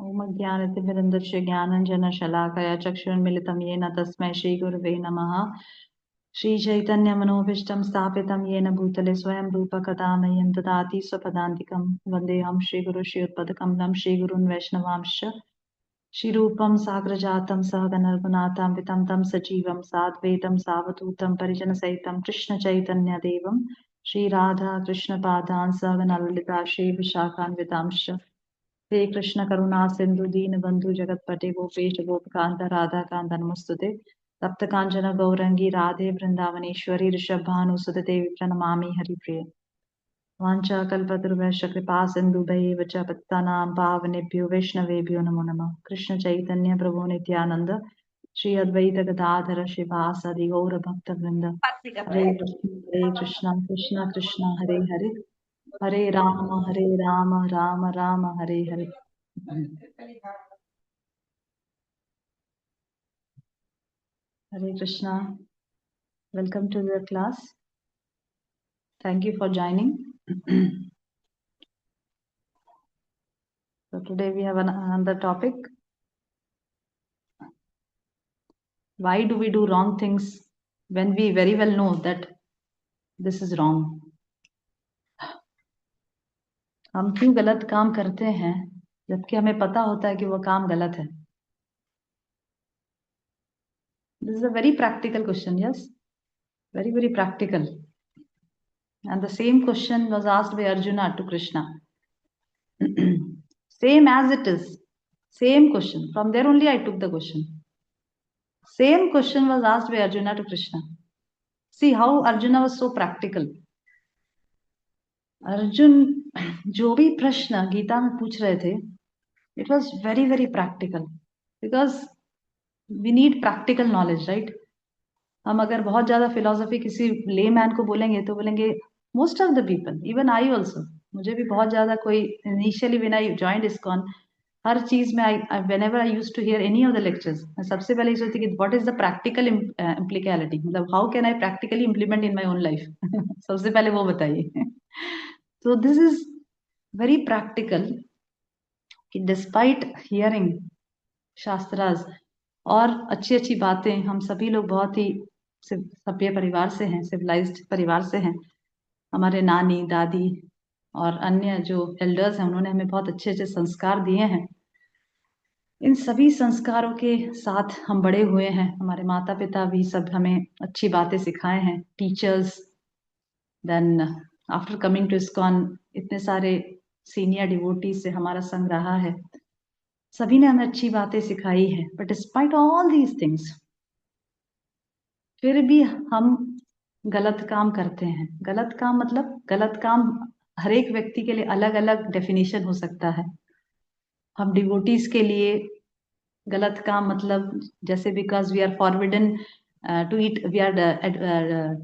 ओम ज्ञानतिमिरन्दस्य ज्ञानञ्जनशलाकया चक्षुर्मिलितं येन तस्मै श्रीगुरवे नमः। श्रीचैतन्यमनोभीष्टं स्थापितं येन भूतले स्वयं रूपकदा मह्यं ददाति स्वपदान्तिकं। वन्देऽहं श्रीगुरु श्रीयुतपदकमलं श्रीगुरून् वैष्णवांश्च श्रीरूपं साग्रजातं सहगणरघुनाथान्वितं तं सजीवं साद्वैतं सावधूतं परिजनसहितं कृष्णचैतन्यदेवं श्रीराधा कृष्णपादान् सहगणललिता श्रीविशाखान्वितांश्च। हे कृष्ण करुणा सिंधु दीन बंधु जगतपते गोपेश गोपकांत राधा कांत नमस्तुते। तप्त कांचन गौरंगी राधे वृंदावनेश्वरी ऋषभानुसुते देवी प्रणमामि हरिप्रिय। वाञ्छा कल्पतरुभ्यश्च कृपा सिन्धुभैव च पतितानां पावनेभ्यो वैष्णवेभ्यो नमो नमः। कृष्ण चैतन्य प्रभु नित्यानंद श्री अद्वैत गदाधर शिवासादि गौर भक्त वृंद। हरे कृष्ण कृष्ण कृष्ण हरे हरे, हरे Ram Ram Ram Hare Hare. Hare Krishna. Welcome to the class. Thank you for joining. So today we have another topic. Why do we do wrong things when we very well know that this is wrong? हम क्यों गलत काम करते हैं जबकि हमें पता होता है कि वो काम गलत है? This is a very practical question, yes? Very, very practical. And the same question was asked by Arjuna to Krishna. Same as it is. Same question. From there only I took the question. Same question was asked by Arjuna to Krishna. See how Arjuna was so practical. Arjun जो भी प्रश्न गीता में पूछ रहे थे, it was very very practical because we need practical knowledge, right? हम अगर बहुत ज्यादा फिलोसफी किसी लेमैन को बोलेंगे तो बोलेंगे most of the people, even I also, मुझे भी बहुत ज्यादा कोई initially when I joined ISKCON, हर चीज में whenever I used to hear any of the lectures, मैं सबसे पहले ये सोचती कि what is the practical implicality, मतलब how can I practically implement in my own life. सबसे पहले वो बताइए. So this is very practical कि despite hearing शास्त्रास और अच्छी अच्छी बातें, हम सभी लोग बहुत ही सभ्य परिवार से हैं, सिविलाइज्ड परिवार से हैं. हमारे नानी दादी और अन्य जो एल्डर्स हैं उन्होंने हमें बहुत अच्छे अच्छे संस्कार दिए हैं. इन सभी संस्कारों के साथ हम बड़े हुए हैं. हमारे माता पिता भी सब हमें अच्छी बातें सिखाए हैं, teachers. Then after coming to ISKCON इतने सारे सीनियर डिवोटीज से हमारा संग रहा है, सभी ने हमें अच्छी बातें सिखाई है. But despite all these things फिर भी हम गलत काम करते हैं. गलत काम मतलब गलत काम हर एक व्यक्ति के लिए अलग अलग डेफिनेशन हो सकता है. हम डिवोटीज के लिए गलत काम मतलब जैसे because we are forbidden to eat, we are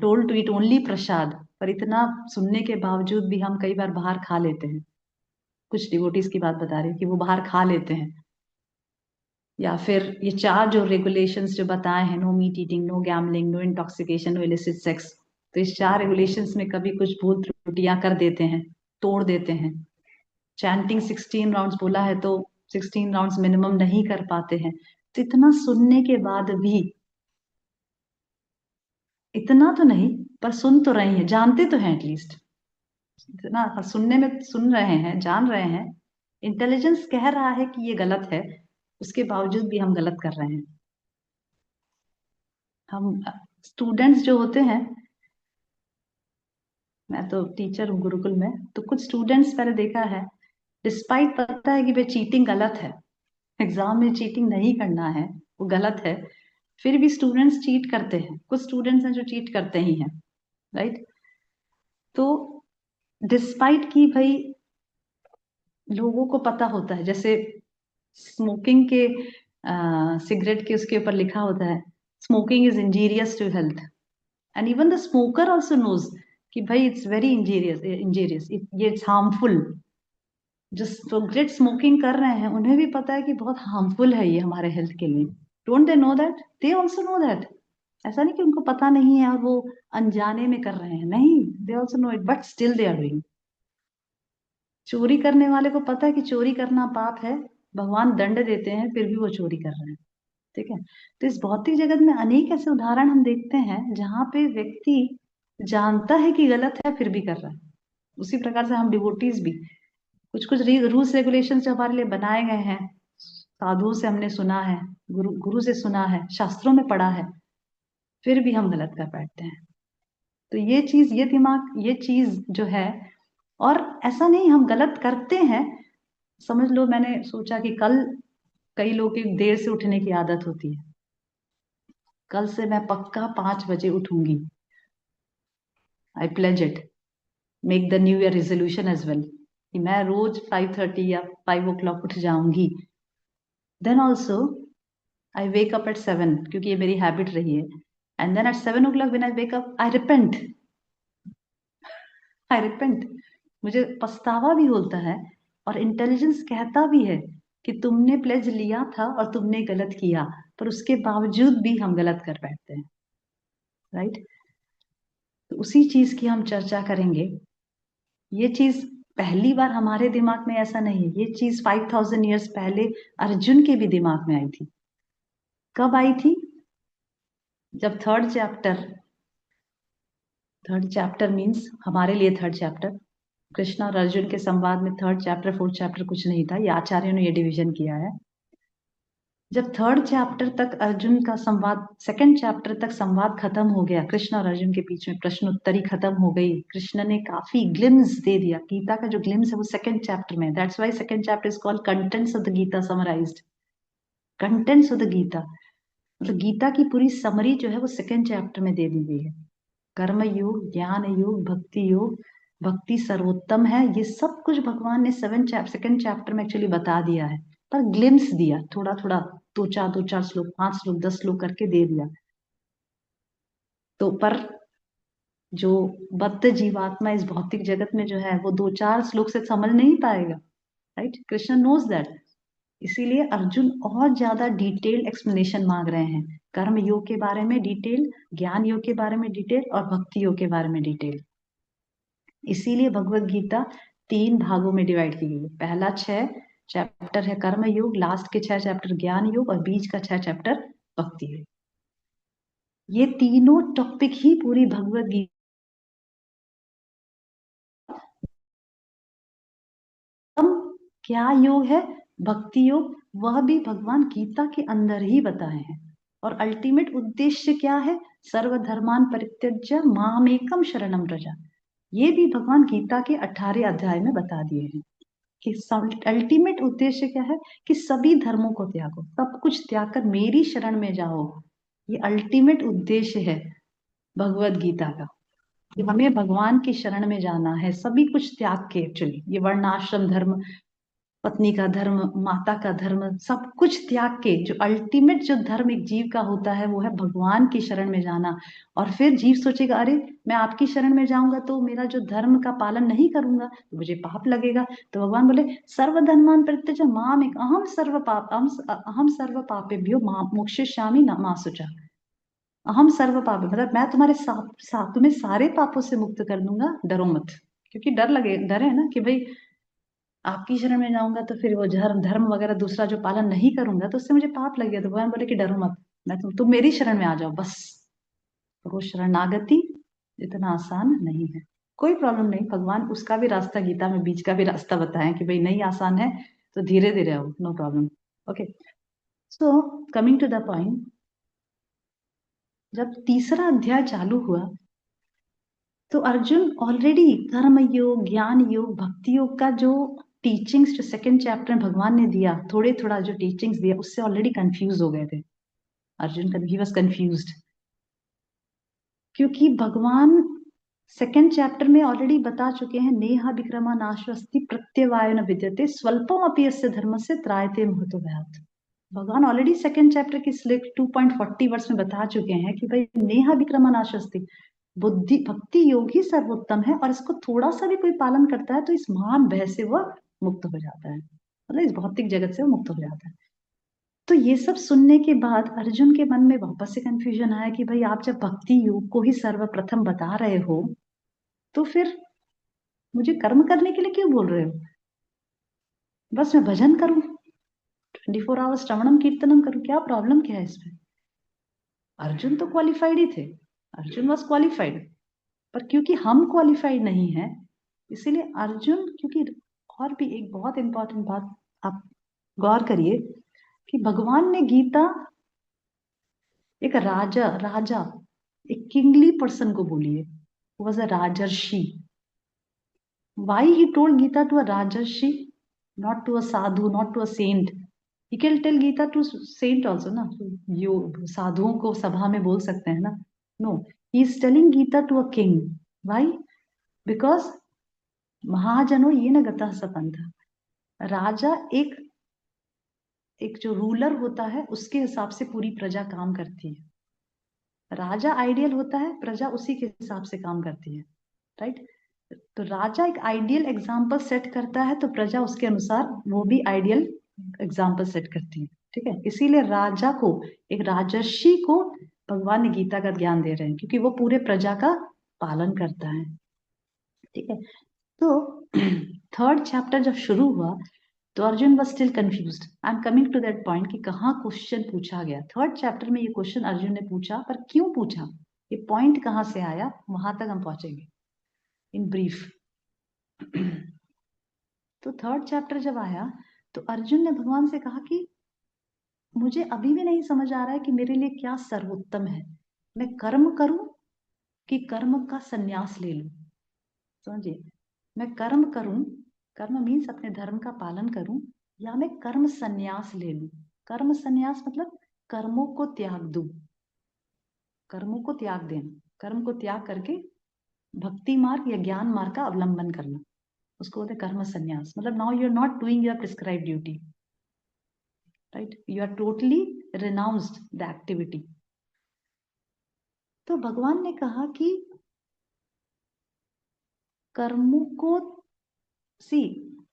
told to eat only prasad, पर इतना सुनने के बावजूद भी हम कई बार बाहर खा लेते हैं. कुछ डिवोटीज की बात बता रही हूँ कि वो बाहर खा लेते हैं. या फिर ये 4 जो रेगुलेशंस जो बताए हैं, no meat eating, no gambling, no intoxication, no illicit sex, तो इस 4 रेगुलेशंस में कभी कुछ भूल त्रुटियां कर देते हैं, तोड़ देते हैं. चैंटिंग 16 राउंड्स बोला है तो 16 राउंड्स मिनिमम नहीं कर पाते हैं. तो इतना सुनने के बाद भी, इतना तो नहीं पर सुन तो रहे हैं, जानते तो हैं एटलीस्ट, इतना सुनने में सुन रहे हैं, जान रहे हैं, इंटेलिजेंस कह रहा है कि ये गलत है, उसके बावजूद भी हम गलत कर रहे हैं. हम स्टूडेंट्स जो होते हैं, मैं तो टीचर हूँ गुरुकुल में, तो कुछ स्टूडेंट्स मैंने देखा है, डिस्पाइट पता है कि भाई चीटिंग गलत है, एग्जाम में चीटिंग नहीं करना है, वो गलत है, फिर भी स्टूडेंट्स चीट करते हैं. कुछ स्टूडेंट्स हैं जो चीट करते ही हैं, राइट? तो डिस्पाइट कि भाई लोगों को पता होता है, जैसे स्मोकिंग के सिगरेट के उसके ऊपर लिखा होता है smoking is injurious to health, and even the smoker also knows कि भाई इट्स वेरी इंजीरियस, ये इट्स हार्मफुल. जो सिगरेट स्मोकिंग कर रहे हैं उन्हें भी पता है कि बहुत हार्मफुल है ये हमारे हेल्थ के लिए. Don't they know that? They also know that. ऐसा नहीं कि उनको पता नहीं है और वो अनजाने में कर रहे हैं, नहीं, they also know it, but still they are doing. चोरी करने वाले को पता है कि चोरी करना पाप है, भगवान दंड देते हैं फिर भी वो चोरी कर रहे हैं। ठीक है, तो इस भौतिक जगत में अनेक ऐसे उदाहरण हम देखते हैं जहाँ पे व्यक्ति जानता है कि गलत है फिर भी कर रहा है। उसी प्रकार से हम डिवोटीज भी कुछ कुछ रूल्स रेगुलेशन जो हमारे लिए बनाए गए हैं, साधुओं से हमने सुना है, गुरु गुरु से सुना है, शास्त्रों में पढ़ा है, फिर भी हम गलत कर बैठते हैं। तो ये चीज, ये दिमाग, ये चीज जो है, और ऐसा नहीं हम गलत करते हैं। समझ लो मैंने सोचा कि कल, कई लोग की देर से उठने की आदत होती है, कल से मैं पक्का 5 बजे उठूंगी। I pledge it, make the new year resolution as well कि मैं रोज 5:30 या 5 o'clock उठ जाऊंगी। Then also I wake up at 7 क्योंकि ये मेरी हैबिट रही है। And then at 7 o'clock when I wake up I repent, I repent. मुझे पछतावा भी होता है और इंटेलिजेंस कहता भी है कि तुमने प्लेज लिया था और तुमने गलत किया, पर उसके बावजूद भी हम गलत कर बैठते हैं। राइट, तो उसी चीज की हम चर्चा करेंगे। ये चीज पहली बार हमारे दिमाग में ऐसा नहीं है, ये चीज 5000 ईयर्स पहले अर्जुन के भी दिमाग में आई थी। कब आई थी? जब थर्ड चैप्टर मीन्स हमारे लिए थर्ड चैप्टर, कृष्ण और अर्जुन के संवाद में थर्ड चैप्टर फोर्थ चैप्टर कुछ नहीं था, ये आचार्यों ने ये डिवीजन किया है। जब थर्ड चैप्टर तक अर्जुन का संवाद, सेकंड चैप्टर तक संवाद खत्म हो गया, कृष्ण और अर्जुन के बीच में प्रश्नोत्तरी खत्म हो गई, कृष्ण ने काफी ग्लिम्स दे दिया, गीता का जो ग्लिम्स है वो सेकंड चैप्टर में, that's why second chapter is called contents of the Gita summarized. Contents of the Gita मतलब गीता की पूरी समरी जो है वो सेकंड चैप्टर में दे दी गई है। कर्म योग, ज्ञान योग, भक्ति योग, भक्ति सर्वोत्तम है, ये सब कुछ भगवान ने सेकंड चैप्टर में एक्चुअली बता दिया है, पर ग्लिम्स दिया, थोड़ा थोड़ा, दो चार श्लोक, 5 श्लोक, 10 श्लोक करके दे दिया। तो पर जो बद्ध जीवात्मा इस भौतिक जगत में जो है वो 2-4 श्लोक से समझ नहीं पाएगा। Right, Krishna knows that. इसीलिए अर्जुन और ज्यादा डिटेल्ड एक्सप्लेनेशन मांग रहे हैं, कर्म योग के बारे में डिटेल, ज्ञान योग के बारे में डिटेल और भक्ति योग के बारे में डिटेल। इसीलिए भगवत गीता 3 भागों में डिवाइड की गई है। पहला 6 चैप्टर है कर्म योग, लास्ट के 6 चैप्टर ज्ञान योग और बीच का 6 चैप्टर भक्ति योग। ये तीनों टॉपिक ही पूरी भगवत गीता, क्या योग है, भक्ति योग, वह भी भगवान गीता के अंदर ही बताए हैं। और अल्टीमेट उद्देश्य क्या है? सर्वधर्मान परित्यज्य मामेकम शरणम व्रज। ये भी भगवान गीता के 18 अध्याय में बता दिए हैं कि अल्टीमेट उद्देश्य क्या है, कि सभी धर्मों को त्यागो, सब कुछ त्याग कर मेरी शरण में जाओ। ये अल्टीमेट उद्देश्य है भगवत गीता का, कि हमें भगवान की शरण में जाना है, सभी कुछ त्याग के। एक्चुअली ये वर्णाश्रम धर्म, पत्नी का धर्म, माता का धर्म, सब कुछ त्याग के जो अल्टीमेट जो धर्म एक जीव का होता है वो है भगवान की शरण में जाना। और फिर जीव सोचेगा, अरे मैं आपकी शरण में जाऊंगा तो मेरा जो धर्म का पालन नहीं करूंगा तो मुझे पाप लगेगा। तो भगवान बोले सर्वधर्मान परित्यज माम एक अहम सर्व पापेभ्यो मोक्षयिष्यामि मा शुचा। अहम सर्व पाप मतलब मैं तुम्हारे साथ तुम्हें सारे पापों से मुक्त कर दूंगा, डरो मत। क्योंकि डर है ना कि भाई आपकी शरण में जाऊंगा तो फिर वो धर्म धर्म वगैरह दूसरा जो पालन नहीं करूंगा तो उससे मुझे पाप लग गया। तो भगवान बोले कि डरो मत, मैं तुम मेरी शरण में आ जाओ बस। तो वो शरणागति इतना आसान नहीं है, कोई प्रॉब्लम नहीं, भगवान उसका भी रास्ता गीता में बीच का भी रास्ता बताएं कि भाई नहीं आसान है तो धीरे धीरे आओ, no problem. Okay, so coming to the point, जब तीसरा अध्याय चालू हुआ तो अर्जुन ऑलरेडी कर्म योग, ज्ञान योग, भक्ति योग का जो टीचिंग्स जो सेकंड चैप्टर में भगवान ने दिया, थोड़े थोड़ा जो टीचिंग्स दिया उससे ऑलरेडी कंफ्यूज हो गए थे अर्जुन, ही वॉज कंफ्यूज्ड। क्योंकि भगवान सेकंड चैप्टर में ऑलरेडी बता चुके हैं, नेहा विक्रमा नाश्वस्ति प्रत्यवाय न विद्यते स्वल्पम अपि यस्य धर्मस्य त्रायते महतो भयात्। भगवान ऑलरेडी सेकंड चैप्टर की 2.40 वर्ष में बता चुके हैं कि भाई नेहा विक्रमा नाश्वस्ति, बुद्धि भक्ति योग ही सर्वोत्तम है और इसको थोड़ा सा भी कोई पालन करता है तो इस महान भय से वह मुक्त हो जाता है, मतलब इस भौतिक जगत से वो मुक्त हो जाता है। तो ये सब सुनने के बाद अर्जुन के मन में वापस से कंफ्यूजन आया कि भाई आप जब भक्ति योग को ही सर्वप्रथम बता रहे हो तो फिर मुझे कर्म करने के लिए क्यों बोल रहे हो? बस मैं भजन करूं? 24 आवर्स श्रवणम कीर्तनम करूं, क्या प्रॉब्लम क्या है इसमें? अर्जुन तो क्वालिफाइड ही थे, अर्जुन वॉज क्वालिफाइड, पर क्योंकि हम क्वालिफाइड नहीं है इसीलिए अर्जुन, क्योंकि और भी एक बहुत इंपॉर्टेंट बात आप गौर करिए कि भगवान ने गीता एक राजा राजा एक किंगली पर्सन को बोली है, was a Rajarshi. Why he told Gita to a Rajarshi, not to a sadhu, not to a saint? He can tell Gita to saint also, ना? यो साधुओं को सभा में बोल सकते हैं ना? No, he is telling Gita to a king. Why? Because महाजनो ये न गता सपंथ. राजा एक एक जो रूलर होता है उसके हिसाब से पूरी प्रजा काम करती है. राजा आइडियल होता है, प्रजा उसी के हिसाब से काम करती है, राइट? तो राजा एक आइडियल एग्जाम्पल सेट करता है तो प्रजा उसके अनुसार वो भी आइडियल एग्जाम्पल सेट करती है. ठीक है, इसीलिए राजा को, एक राजर्षि को भगवान ने गीता का ज्ञान दे रहे हैं क्योंकि वो पूरे प्रजा का पालन करता है. ठीक है, तो थर्ड चैप्टर जब शुरू हुआ तो Arjun was still confused. I am coming to that point कि कहाँ क्वेश्चन पूछा गया. थर्ड चैप्टर में ये क्वेश्चन अर्जुन ने पूछा, पर क्यों पूछा, ये पॉइंट कहाँ से आया, वहां तक हम पहुंचेंगे इन ब्रीफ. तो थर्ड चैप्टर जब आया तो अर्जुन ने भगवान से कहा कि मुझे अभी भी नहीं समझ आ रहा है कि मेरे लिए क्या सर्वोत्तम है. मैं कर्म करूं कि कर्म का संन्यास ले लूं. समझिए, मैं कर्म करूं, कर्म मीन्स अपने धर्म का पालन करूं, या मैं कर्म संन्यास ले लूं. कर्म संन्यास मतलब कर्मों को त्याग दूं, कर्मों को त्याग देना, कर्म को त्याग करके भक्ति मार्ग या ज्ञान मार्ग का अवलंबन करना, उसको बोलते कर्म संन्यास. मतलब now you are not doing your prescribed duty, right? You are totally renounced the activity. तो भगवान ने कहा कि कर्मों को सी,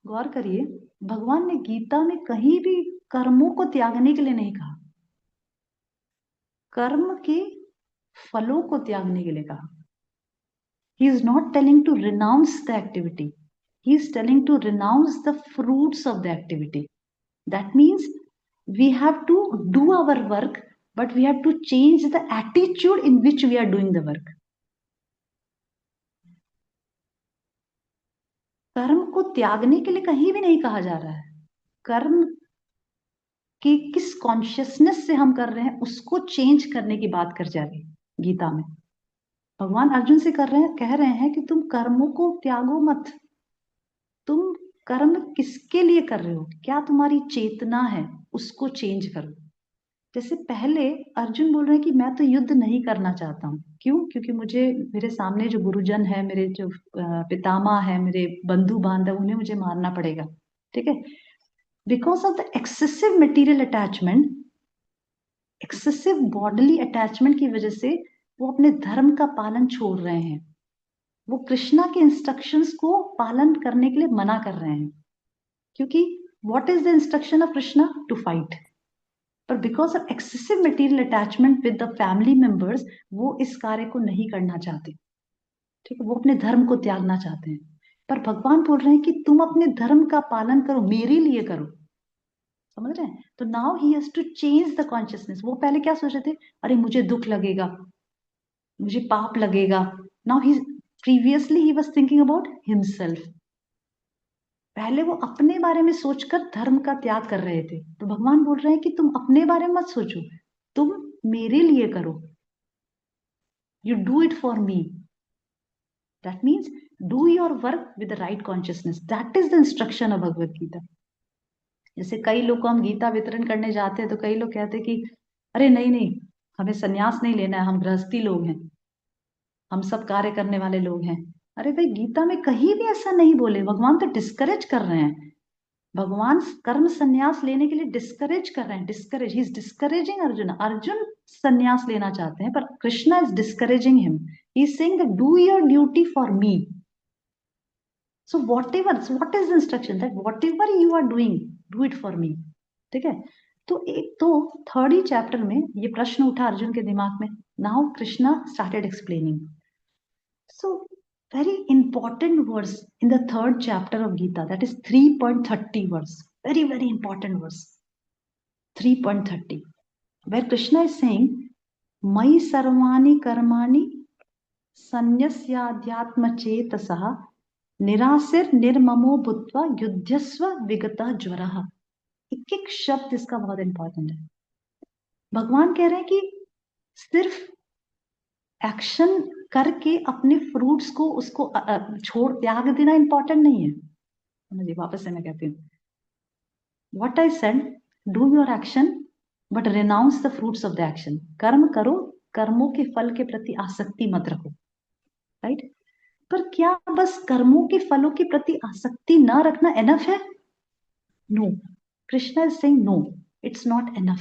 गौर करिए, भगवान ने गीता में कहीं भी कर्मों को त्यागने के लिए नहीं कहा, कर्म के फलों को त्यागने के लिए कहा. He is not telling to renounce the activity. He is telling to renounce the fruits of the activity. That means we have to do our work, but we have to change the attitude in which we are doing the work. कर्म को त्यागने के लिए कहीं भी नहीं कहा जा रहा है. कर्म कि किस कॉन्शियसनेस से हम कर रहे हैं उसको चेंज करने की बात कर जा रही है गीता में. भगवान अर्जुन से कह रहे हैं कि तुम कर्मों को त्यागो मत. तुम कर्म किसके लिए कर रहे हो, क्या तुम्हारी चेतना है, उसको चेंज करो. जैसे पहले अर्जुन बोल रहे हैं कि मैं तो युद्ध नहीं करना चाहता हूँ. क्यों? क्योंकि मुझे मेरे सामने जो गुरुजन है, मेरे जो पितामह है, मेरे बंधु बांधव, उन्हें मुझे मारना पड़ेगा. ठीक है, because of the excessive material attachment, excessive bodily attachment की वजह से वो अपने धर्म का पालन छोड़ रहे हैं. वो कृष्णा के इंस्ट्रक्शंस को पालन करने के लिए मना कर रहे हैं, क्योंकि what is the instruction of Krishna? To fight. पर because of excessive material attachment with the family members वो इस कार्य को नहीं करना चाहते. ठीक है, वो अपने धर्म को त्यागना चाहते हैं. पर भगवान बोल रहे हैं कि तुम अपने धर्म का पालन करो, मेरे लिए करो. समझ रहे हैं? तो now he has to change the consciousness. वो पहले क्या सोच रहे थे, अरे मुझे दुख लगेगा, मुझे पाप लगेगा. Now he previously he was thinking about himself. पहले वो अपने बारे में सोचकर धर्म का त्याग कर रहे थे. तो भगवान बोल रहे हैं कि तुम अपने बारे में मत सोचो, तुम मेरे लिए करो. You do it for me. That means do your work with the right consciousness. That is the instruction of Bhagavad Gita. जैसे कई लोग को हम गीता वितरण करने जाते हैं तो कई लोग कहते हैं कि अरे नहीं नहीं, हमें संन्यास नहीं लेना है, हम गृहस्थी लोग हैं, हम सब कार्य करने वाले लोग हैं. अरे भाई, गीता में कहीं भी ऐसा नहीं बोले. भगवान तो डिस्करेज कर रहे हैं. भगवान कर्म संन्यास लेने के लिए डिस्करेज कर रहे हैं. Discourage, he is discouraging Arjun. Arjun संन्यास लेना चाहते हैं पर Krishna is discouraging him. He is saying that do your duty for me. So what is the instruction? That whatever you are doing, do it for me. ठीक है, तो third ही chapter में ये प्रश्न उठा अर्जुन के दिमाग में. Now Krishna started explaining. So very important verse in the third chapter of Gita, that is 3.30 verse. Very, very important verse. 3.30, where Krishna is saying, Mai sarvani karmani sanyasyaadhyatma chetasah निरासिर निर्ममो भूत्वा युद्धस्व विगता ज्वरः। एक एक शब्द इसका बहुत इंपॉर्टेंट है। भगवान कह रहे हैं कि सिर्फ एक्शन करके अपने फ्रूट्स को उसको छोड़ त्याग देना इंपॉर्टेंट नहीं है। जी वापस से मैं कहती हूँ, what I said, do your action but renounce the fruits of the action. कर्म करो, कर्मों के फल के प्रति आसक्ति मत रखो, राइट? पर क्या बस कर्मों के फलों के प्रति आसक्ति ना रखना एनफ है? No, Krishna is saying no, it's not enough.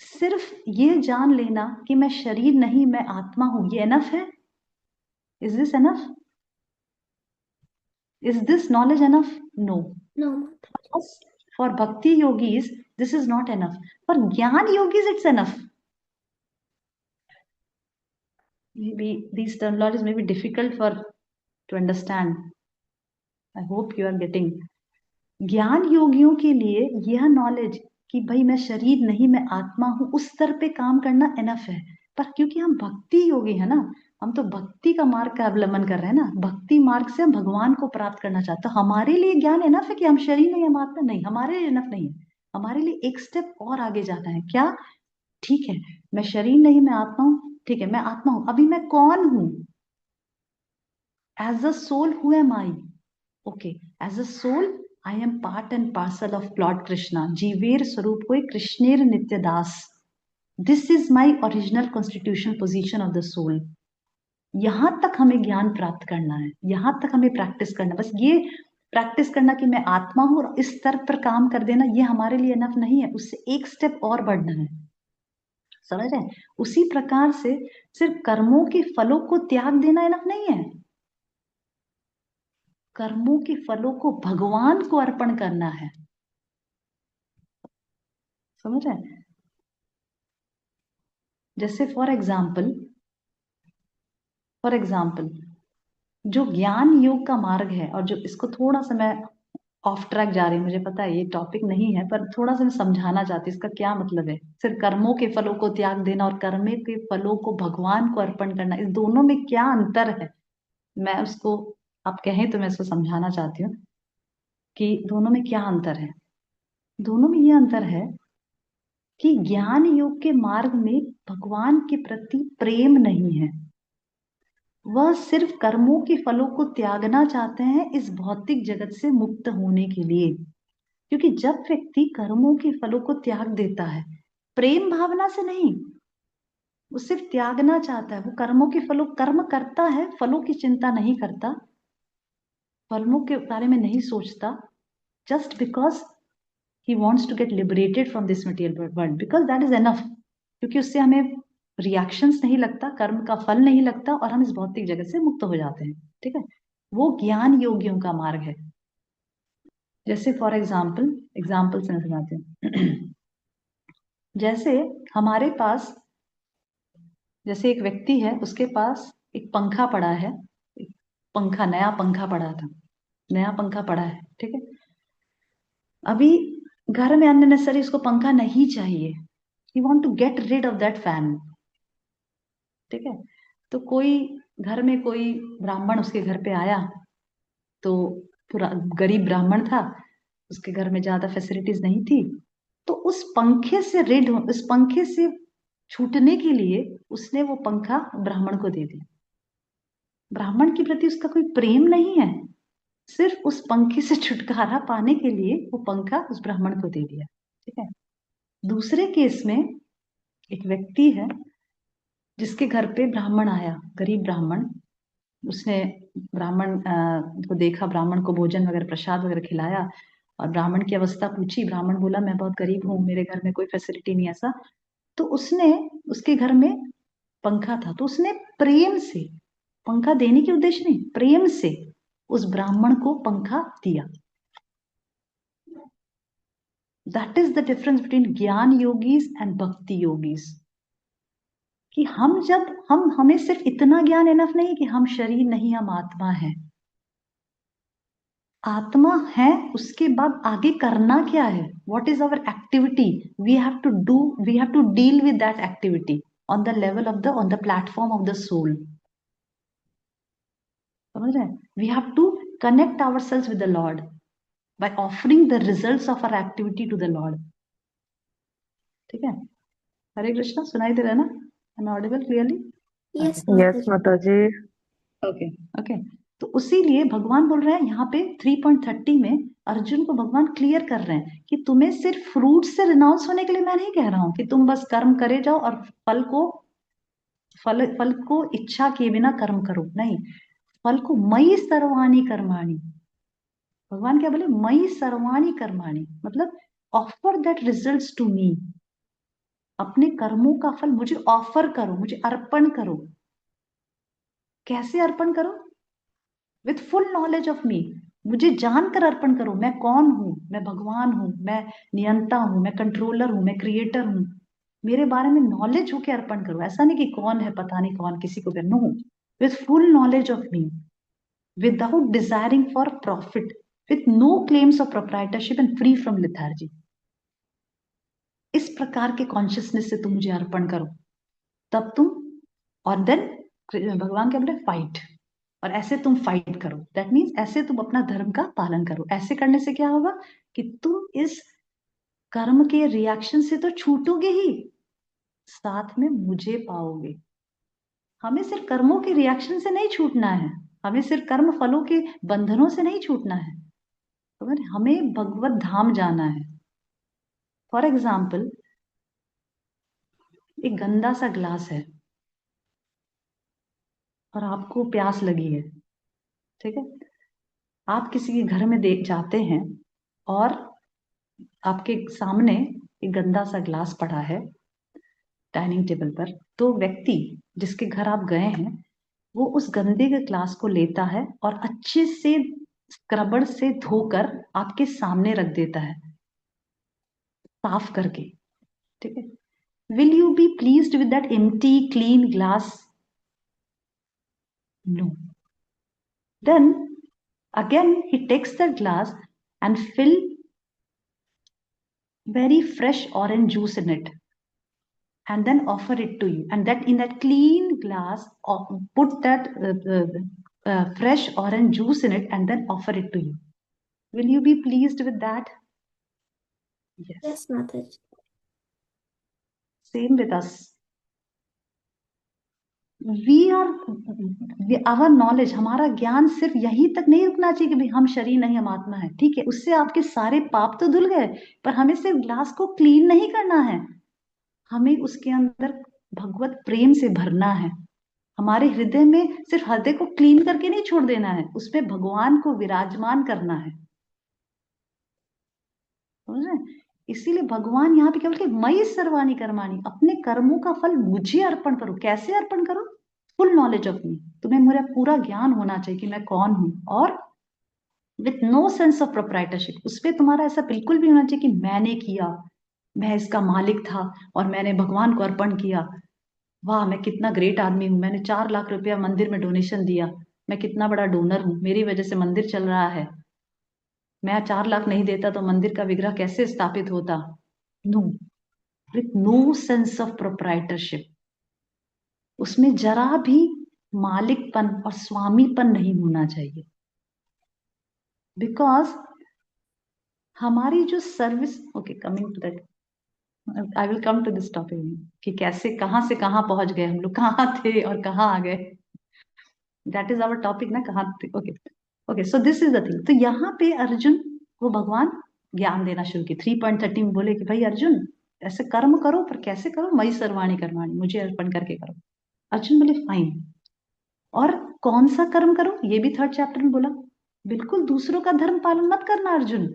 सिर्फ ये जान लेना कि मैं शरीर नहीं मैं आत्मा हूं, ये एनफ है? Is this enough? Is this knowledge enough? No, for bhakti yogis this is not enough, for gyan yogis it's enough. Maybe these terminologies may be difficult to understand. I hope you are getting. ज्ञान योगियों के लिए यह नॉलेज कि भाई मैं शरीर नहीं मैं आत्मा हूं, उस स्तर पे काम करना एनफ है। पर क्योंकि हम भक्ति योगी है ना, हम तो भक्ति का मार्ग का अवलंबन कर रहे हैं ना, भक्ति मार्ग से हम भगवान को प्राप्त करना चाहते हैं। हमारे लिए ज्ञान एनफ है कि हम शरीर नहीं हम आत्मा नहीं, हमारे लिए एनफ नहीं है। हमारे लिए एक स्टेप और आगे जाना है। क्या? ठीक है, मैं शरीर नहीं मैं आत्मा हूं, ठीक है मैं आत्मा हूं, अभी मैं कौन हूं? As a soul who am I? Okay, as a soul I am part and parcel of Lord Krishna. जीवेर स्वरूप होए कृष्णेर नित्य दास. This is my original constitutional position of the soul. यहां तक हमें ज्ञान प्राप्त करना है, यहां तक हमें प्रैक्टिस करना। बस ये प्रैक्टिस करना कि मैं आत्मा हूं और इस स्तर पर काम कर देना, ये हमारे लिए इनफ नहीं है। उससे एक स्टेप और बढ़ना है, समझ रहे हैं? उसी प्रकार से सिर्फ कर्मों के फलों को त्याग देना इनफ नहीं है। कर्मों के फलों को भगवान को अर्पण करना है, समझ रहे हैं? जैसे फॉर एग्जाम्पल जो ज्ञान योग का मार्ग है, और जो इसको थोड़ा सा मैं ऑफ ट्रैक जा रही हूँ, मुझे पता है ये टॉपिक नहीं है, पर थोड़ा सा मैं समझाना चाहती हूँ इसका क्या मतलब है। सिर्फ कर्मों के फलों को त्याग देना और कर्मे के फलों को भगवान को अर्पण करना, इस दोनों में क्या अंतर है? मैं उसको, आप कहें तो मैं इसको समझाना चाहती हूँ कि दोनों में क्या अंतर है। दोनों में ये अंतर है कि ज्ञान योग के मार्ग में भगवान के प्रति प्रेम नहीं है, वह सिर्फ कर्मों के फलों को त्यागना चाहते हैं इस भौतिक जगत से मुक्त होने के लिए। क्योंकि जब व्यक्ति कर्मों के फलों को त्याग देता है, प्रेम भावना से नहीं, वो सिर्फ त्यागना चाहता है, वो कर्मों के फलों, कर्म करता है, फलों की चिंता नहीं करता, फलों के बारे में नहीं सोचता, just because he wants to get liberated from this material world, because that is enough। क्योंकि उससे हमें रिएक्शंस नहीं लगता, कर्म का फल नहीं लगता, और हम इस भौतिक जगत से मुक्त हो जाते हैं, ठीक है? वो ज्ञान योगियों का मार्ग है। जैसे फॉर एग्जाम्पल से मैं समझाती हूँ। जैसे हमारे पास, जैसे एक व्यक्ति है, उसके पास एक पंखा पड़ा है, एक पंखा, नया पंखा पड़ा था, नया पंखा पड़ा है, ठीक है? अभी घर में अननेसेसरी उसको पंखा नहीं चाहिए, he want to get rid of that fan, ठीक है? तो कोई घर में कोई ब्राह्मण उसके घर पे आया, तो पूरा गरीब ब्राह्मण था, उसके घर में ज्यादा फैसिलिटीज नहीं थी, तो उस पंखे से उस पंखे से छूटने के लिए उसने वो पंखा ब्राह्मण को दे दिया। ब्राह्मण के प्रति उसका कोई प्रेम नहीं है, सिर्फ उस पंखे से छुटकारा पाने के लिए वो पंखा उस ब्राह्मण को दे दिया, ठीक है? दूसरे केस में एक व्यक्ति है जिसके घर पे ब्राह्मण आया, गरीब ब्राह्मण, उसने ब्राह्मण को देखा, ब्राह्मण को भोजन वगैरह प्रसाद वगैरह खिलाया, और ब्राह्मण की अवस्था पूछी। ब्राह्मण बोला मैं बहुत गरीब हूँ, मेरे घर में कोई फैसिलिटी नहीं, ऐसा। तो उसने, उसके घर में पंखा था, तो उसने प्रेम से, पंखा देने के उद्देश्य नहीं, प्रेम से उस ब्राह्मण को पंखा दिया। That is the difference between ज्ञान योगीज एंड भक्ति योगीज। कि हम जब हमें सिर्फ इतना ज्ञान इनफ नहीं कि हम शरीर नहीं हम आत्मा है, आत्मा है, उसके बाद आगे करना क्या है, what is our activity, we have to do, we have to deal with that activity on the level of the, on the platform of the soul. समझ रहे हैं? We have to connect our selves with the lord by offering the results of our activity to the lord. ठीक है? हरे कृष्णा. सुनाई दे रहा है ना? Am I audible clearly? Yes yes माता जी. Okay okay. तो उसीलिए भगवान बोल रहे हैं यहाँ पे 3.30 में, अर्जुन को भगवान क्लियर कर रहे हैं कि तुम्हें सिर्फ फ्रूट से रिनाउंस होने के लिए मैं नहीं कह रहा हूं कि तुम बस कर्म करे जाओ और फल को इच्छा किए बिना कर्म करो. नहीं, फल को मयि सर्वाणि कर्माणि. भगवान क्या बोले? मयि सर्वाणि कर्माणि, मतलब offer that results to me. अपने कर्मों का फल मुझे ऑफर करो, मुझे अर्पण करो. कैसे अर्पण करो? विथ फुल नॉलेज ऑफ मी. मुझे जानकर अर्पण करो. मैं कौन हूं? मैं भगवान हूं, मैं नियंता हूं, मैं कंट्रोलर हूं, मैं क्रिएटर हूं. मेरे बारे में नॉलेज होके अर्पण करो. ऐसा नहीं कि कौन है पता नहीं कौन, किसी को भी. No, with full knowledge of me, without desiring for profit, with no claims of proprietorship and free from lethargy. इस प्रकार के कॉन्शियसनेस से तुम मुझे अर्पण करो, तब तुम. और देन भगवान क्या बोले? फाइट. और ऐसे तुम फाइट करो, दैट मीन्स ऐसे तुम अपना धर्म का पालन करो. ऐसे करने से क्या होगा कि तुम इस कर्म के रिएक्शन से तो छूटोगे ही, साथ में मुझे पाओगे. हमें सिर्फ कर्मों के रिएक्शन से नहीं छूटना है, हमें सिर्फ कर्म फलों के बंधनों से नहीं छूटना है, तो हमें भगवत धाम जाना है. फॉर एग्जाम्पल, एक गंदा सा ग्लास है और आपको प्यास लगी है. ठीक है? आप किसी के घर में देख जाते हैं और आपके सामने एक गंदा सा ग्लास पड़ा है डाइनिंग टेबल पर. तो व्यक्ति जिसके घर आप गए हैं, वो उस गंदे के ग्लास को लेता है और अच्छे से स्क्रबर से धोकर आपके सामने रख देता है, साफ करके. ठीक है? Will you be pleased with that empty clean glass? No. Then again he takes the glass and fill very fresh orange juice in it and then offer it to you, and that in that clean glass put that fresh orange juice in it and then offer it to you. Will you be pleased with that? Yes. Yes माता जी. Same with us. We are our knowledge, हमारा ज्ञान सिर्फ यहीं तक नहीं रुकना चाहिए कि भाई हम शरीर नहीं, हम आत्मा है. ठीक है, उससे आपके सारे पाप तो धुल गए, पर हमें सिर्फ ग्लास को क्लीन नहीं करना है, हमें उसके अंदर भगवत प्रेम से भरना है. हमारे हृदय में सिर्फ हृदय को क्लीन करके नहीं छोड़ देना है, उसमें भगवान को विराजमान करना है. समझ रहे हैं? इसीलिए भगवान यहाँ पे क्या बोलते हैं? मयि सर्वाणि कर्माणि. अपने कर्मों का फल मुझे अर्पण करो. कैसे अर्पण करो? फुल नॉलेज ऑफ मी. तुम्हें मेरा पूरा ज्ञान होना चाहिए कि मैं कौन हूं, और with no sense of proprietorship. उसपे तुम्हारा ऐसा बिल्कुल भी होना चाहिए कि मैंने किया, मैं इसका मालिक था और मैंने भगवान को अर्पण किया. वाह, मैं कितना ग्रेट आदमी हूँ, मैंने 4 लाख रुपया मंदिर में डोनेशन दिया, मैं कितना बड़ा डोनर हूँ, मेरी वजह से मंदिर चल रहा है. मैं 4 लाख नहीं देता तो मंदिर का विग्रह कैसे स्थापित होता? No. With no sense of proprietorship. उसमें जरा भी मालिकपन और स्वामीपन नहीं होना चाहिए. बिकॉज हमारी जो service, okay, coming to that, I will come to this topic कि कैसे कहां से कहां पहुंच गए हम लोग, कहां थे और कहां आ गए. दैट इज आवर टॉपिक ना, कहां थे. Okay okay. So this is the thing. तो यहाँ पे अर्जुन को भगवान ज्ञान देना शुरू की. 3.30 में बोले कि भाई अर्जुन, ऐसे कर्म करो, पर कैसे करो? मयि सर्वाणि कर्माणि, मुझे अर्पण करके करो. अर्जुन बोले फाइन. और कौन सा कर्म करो? ये भी 3rd चैप्टर में बोला. बिल्कुल दूसरों का धर्म पालन मत करना Arjun.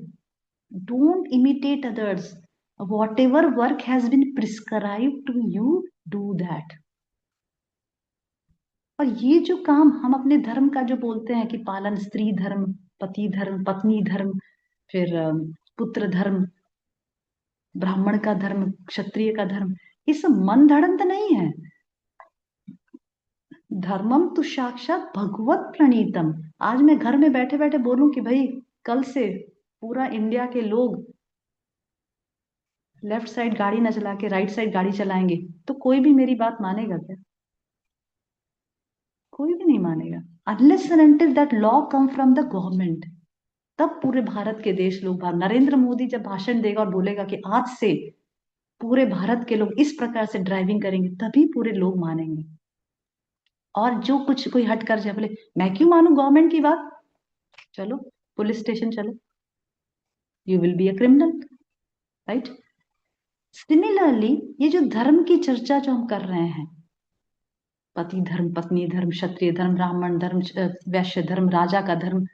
Don't imitate others. whatever work has been prescribed to you, do that. और ये जो काम हम अपने धर्म का जो बोलते हैं कि पालन, स्त्री धर्म, पति धर्म, पत्नी धर्म, फिर पुत्र धर्म, ब्राह्मण का धर्म, क्षत्रिय का धर्म, ये सब मन धड़ंत नहीं है. धर्मम तो साक्षात भगवत प्रणीतम. आज मैं घर में बैठे बैठे बोलूं कि भाई कल से पूरा इंडिया के लोग लेफ्ट साइड गाड़ी ना चला के राइट साइड गाड़ी चलाएंगे तो कोई भी मेरी बात मानेगा क्या? कोई भी नहीं मानेगा। Unless and until that law come from the government, तब पूरे भारत के देश लोग, नरेंद्र मोदी जब भाषण देगा और बोलेगा कि आज से पूरे भारत के लोग इस प्रकार से ड्राइविंग करेंगे, तभी पूरे लोग मानेंगे। और जो कुछ कोई हट कर जाए, बोले मैं क्यों मानूं गवर्नमेंट की बात, चलो पुलिस स्टेशन चलो, you will be a criminal, right? Similarly ये जो धर्म की चर्चा जो हम कर रहे हैं, पति धर्म, पत्नी धर्म, क्षत्रिय धर्म, ब्राह्मण धर्म, वैश्य धर्म, राजा का धर्म,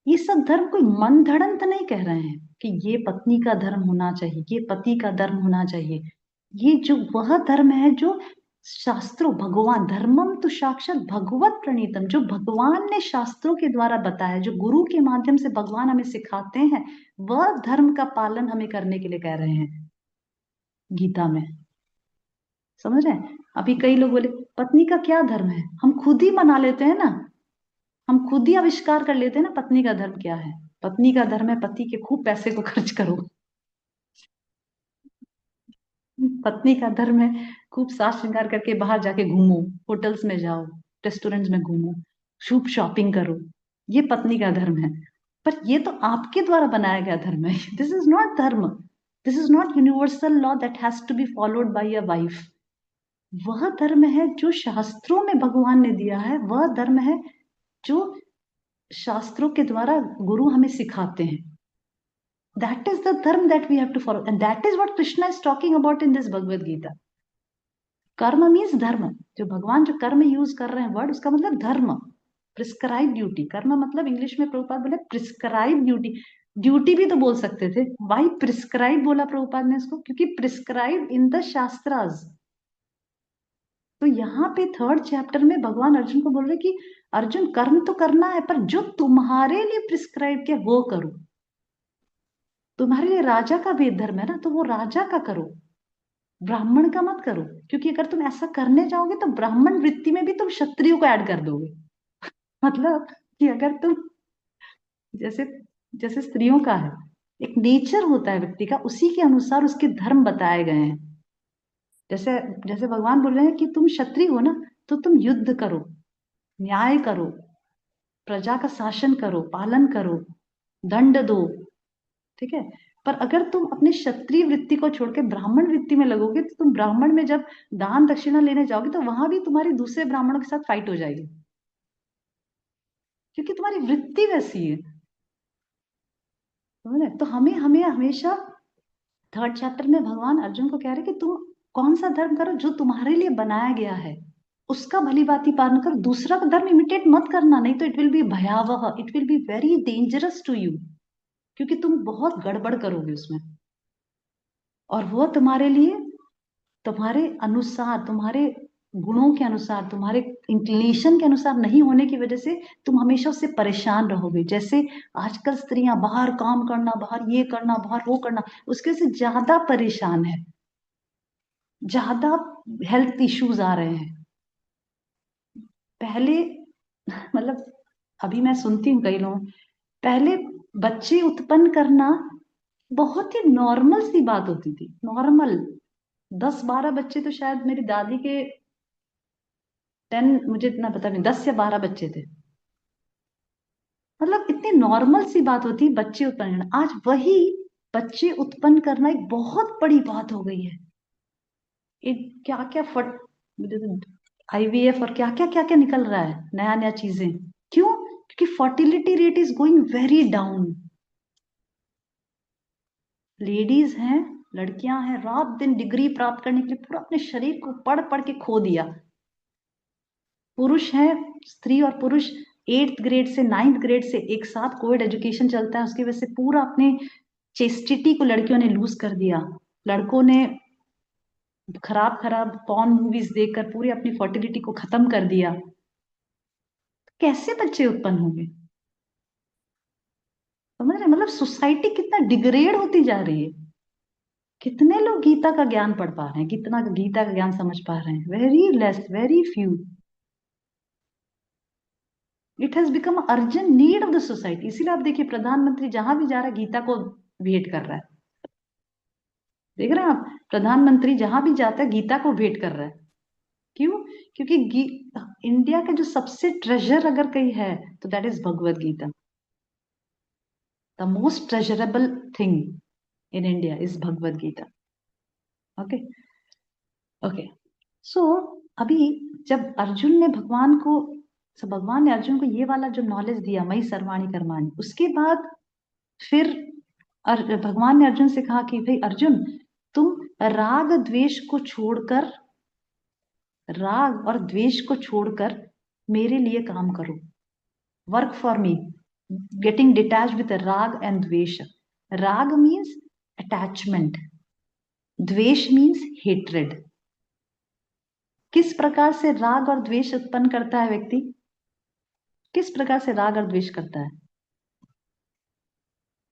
ये सब धर्म कोई मन धड़ंत नहीं कह रहे हैं कि ये पत्नी का धर्म होना चाहिए, ये पति का धर्म होना चाहिए। ये जो वह धर्म है जो शास्त्रों, भगवान, धर्मम तो साक्षात भगवत प्रणीतम, जो भगवान ने शास्त्रों के द्वारा बताया, जो गुरु के माध्यम से भगवान हमें सिखाते हैं, वह धर्म का पालन हमें करने के लिए कह रहे हैं गीता में। समझ रहे हैं? अभी कई लोग बोले पत्नी का क्या धर्म है, हम खुद ही बना लेते हैं ना, हम खुद ही आविष्कार कर लेते हैं ना पत्नी का धर्म क्या है। पत्नी का धर्म है पति के खूब पैसे को खर्च करो। पत्नी का धर्म है खूब साज श्रृंगार करके बाहर जाके घूमो, होटल्स में जाओ, रेस्टोरेंट्स में घूमो, खूब शॉपिंग करो, ये पत्नी का धर्म है। पर ये तो आपके द्वारा बनाया गया धर्म है। This is not dharma, this is not universal law that has to be followed by a wife. वह धर्म है जो शास्त्रों में भगवान ने दिया है, वह धर्म है जो शास्त्रों के द्वारा गुरु हमें सिखाते हैं। That is the dharma that we have to follow, and that is what Krishna is talking about in this Bhagavad Gita. कर्म मीन्स धर्म, जो भगवान जो कर्म यूज कर रहे हैं वर्ड, उसका मतलब धर्म, प्रिस्क्राइब ड्यूटी। कर्म मतलब इंग्लिश में प्रभुपाद बोले प्रिस्क्राइब ड्यूटी, ड्यूटी भी तो बोल सकते थे, वाई प्रिस्क्राइब बोला प्रभुपाद ने इसको, क्योंकि प्रिस्क्राइब इन द शास्त्रास। तो यहाँ पे थर्ड चैप्टर में भगवान अर्जुन को बोल रहे कि अर्जुन कर्म तो करना है, पर जो तुम्हारे लिए प्रिस्क्राइब किया वो करो। तुम्हारे लिए राजा का भी धर्म है ना, तो वो राजा का करो, ब्राह्मण का मत करो, क्योंकि अगर तुम ऐसा करने जाओगे तो ब्राह्मण वृत्ति में भी तुम क्षत्रियो को ऐड कर दोगे। मतलब कि अगर तुम, जैसे जैसे स्त्रियों का है एक नेचर होता है व्यक्ति का, उसी के अनुसार उसके धर्म बताए गए हैं। जैसे जैसे भगवान बोल रहे हैं कि तुम क्षत्रिय हो ना, तो तुम युद्ध करो, न्याय करो, प्रजा का शासन करो, पालन करो, दंड दो, ठीक है। पर अगर तुम अपने क्षत्रिय वृत्ति को छोड़ के ब्राह्मण वृत्ति में लगोगे, तो तुम ब्राह्मण में जब दान दक्षिणा लेने जाओगे तो वहां भी तुम्हारी दूसरे ब्राह्मणों के साथ फाइट हो जाएगी, क्योंकि तुम्हारी वृत्ति वैसी है। समझ रहे? तो हमें हमें हमेशा थर्ड चैप्टर में भगवान अर्जुन को कह रहे कि तुम कौन सा धर्म करो जो तुम्हारे लिए बनाया गया है, उसका भली भांति पालन करो, दूसरा का धर्म इमिटेट मत करना, नहीं तो इट विल बी भयावह, it will be very dangerous to you, क्योंकि तुम बहुत गड़बड़ करोगे उसमें। और वो तुम्हारे लिए, तुम्हारे अनुसार, तुम्हारे गुणों के अनुसार, तुम्हारे इंक्लिनेशन के अनुसार नहीं होने की वजह से तुम हमेशा उससे परेशान रहोगे। जैसे आजकल स्त्रियां बाहर काम करना, बाहर ये करना, बाहर वो करना, उसके से ज्यादा परेशान है, ज्यादा हेल्थ इश्यूज आ रहे हैं। पहले मतलब अभी मैं सुनती हूँ कई लोग, पहले बच्चे उत्पन्न करना बहुत ही नॉर्मल सी बात होती थी, नॉर्मल। 10-12 बच्चे तो शायद मेरी दादी के 10, मुझे इतना पता नहीं, 10 या 12 बच्चे थे। मतलब इतनी नॉर्मल सी बात होती बच्चे उत्पन्न करना, आज वही बच्चे उत्पन्न करना एक बहुत बड़ी बात हो गई है। एक क्या क्या फट आईवीएफ और क्या क्या निकल रहा है, नया नया चीजें। क्यों? क्योंकि fertility rate is going very down. Ladies हैं, लड़कियां हैं, रात दिन डिग्री प्राप्त करने के लिए पूरा अपने शरीर को पढ़ पढ़ के खो दिया। पुरुष हैं, स्त्री और पुरुष 8th ग्रेड से 9th ग्रेड से एक साथ कोविड एजुकेशन चलता है, उसकी वजह से पूरा अपने चेस्टिटी को लड़कियों ने लूज कर दिया। लड़कों ने खराब खराब पॉर्न मूवीज देखकर पूरी अपनी फर्टिलिटी को खत्म कर दिया। कैसे बच्चे उत्पन्न होंगे? समझ रहे? मतलब सोसाइटी कितना डिग्रेड होती जा रही है। कितने लोग गीता का ज्ञान पढ़ पा रहे हैं, कितना गीता का ज्ञान समझ पा रहे हैं? Very less, very few. It has become urgent need of the society. इसीलिए आप देखिए प्रधानमंत्री जहां भी जा रहा है गीता को भेंट कर रहा है। देख रहे हैं आप, प्रधानमंत्री जहां भी जाता है गीता को भेंट कर रहा है। क्यों? क्योंकि इंडिया का जो सबसे ट्रेजर अगर कहीं है तो that is Bhagavad Gita. The most treasurable thing in India is Bhagavad Gita. Okay okay. So अभी जब अर्जुन ने भगवान को, भगवान ने अर्जुन को ये वाला जो नॉलेज दिया, मई सर्वाणी कर्माणी, उसके बाद फिर भगवान ने अर्जुन से कहा कि भाई अर्जुन, तुम राग द्वेष को छोड़कर, राग और द्वेष को छोड़कर मेरे लिए काम करो। Work for me, getting detach with राग एंड द्वेष। राग मीन्स अटैचमेंट, द्वेष मीन्स हेट्रेड। किस प्रकार से राग और द्वेष उत्पन्न करता है व्यक्ति? किस प्रकार से राग और द्वेष करता है?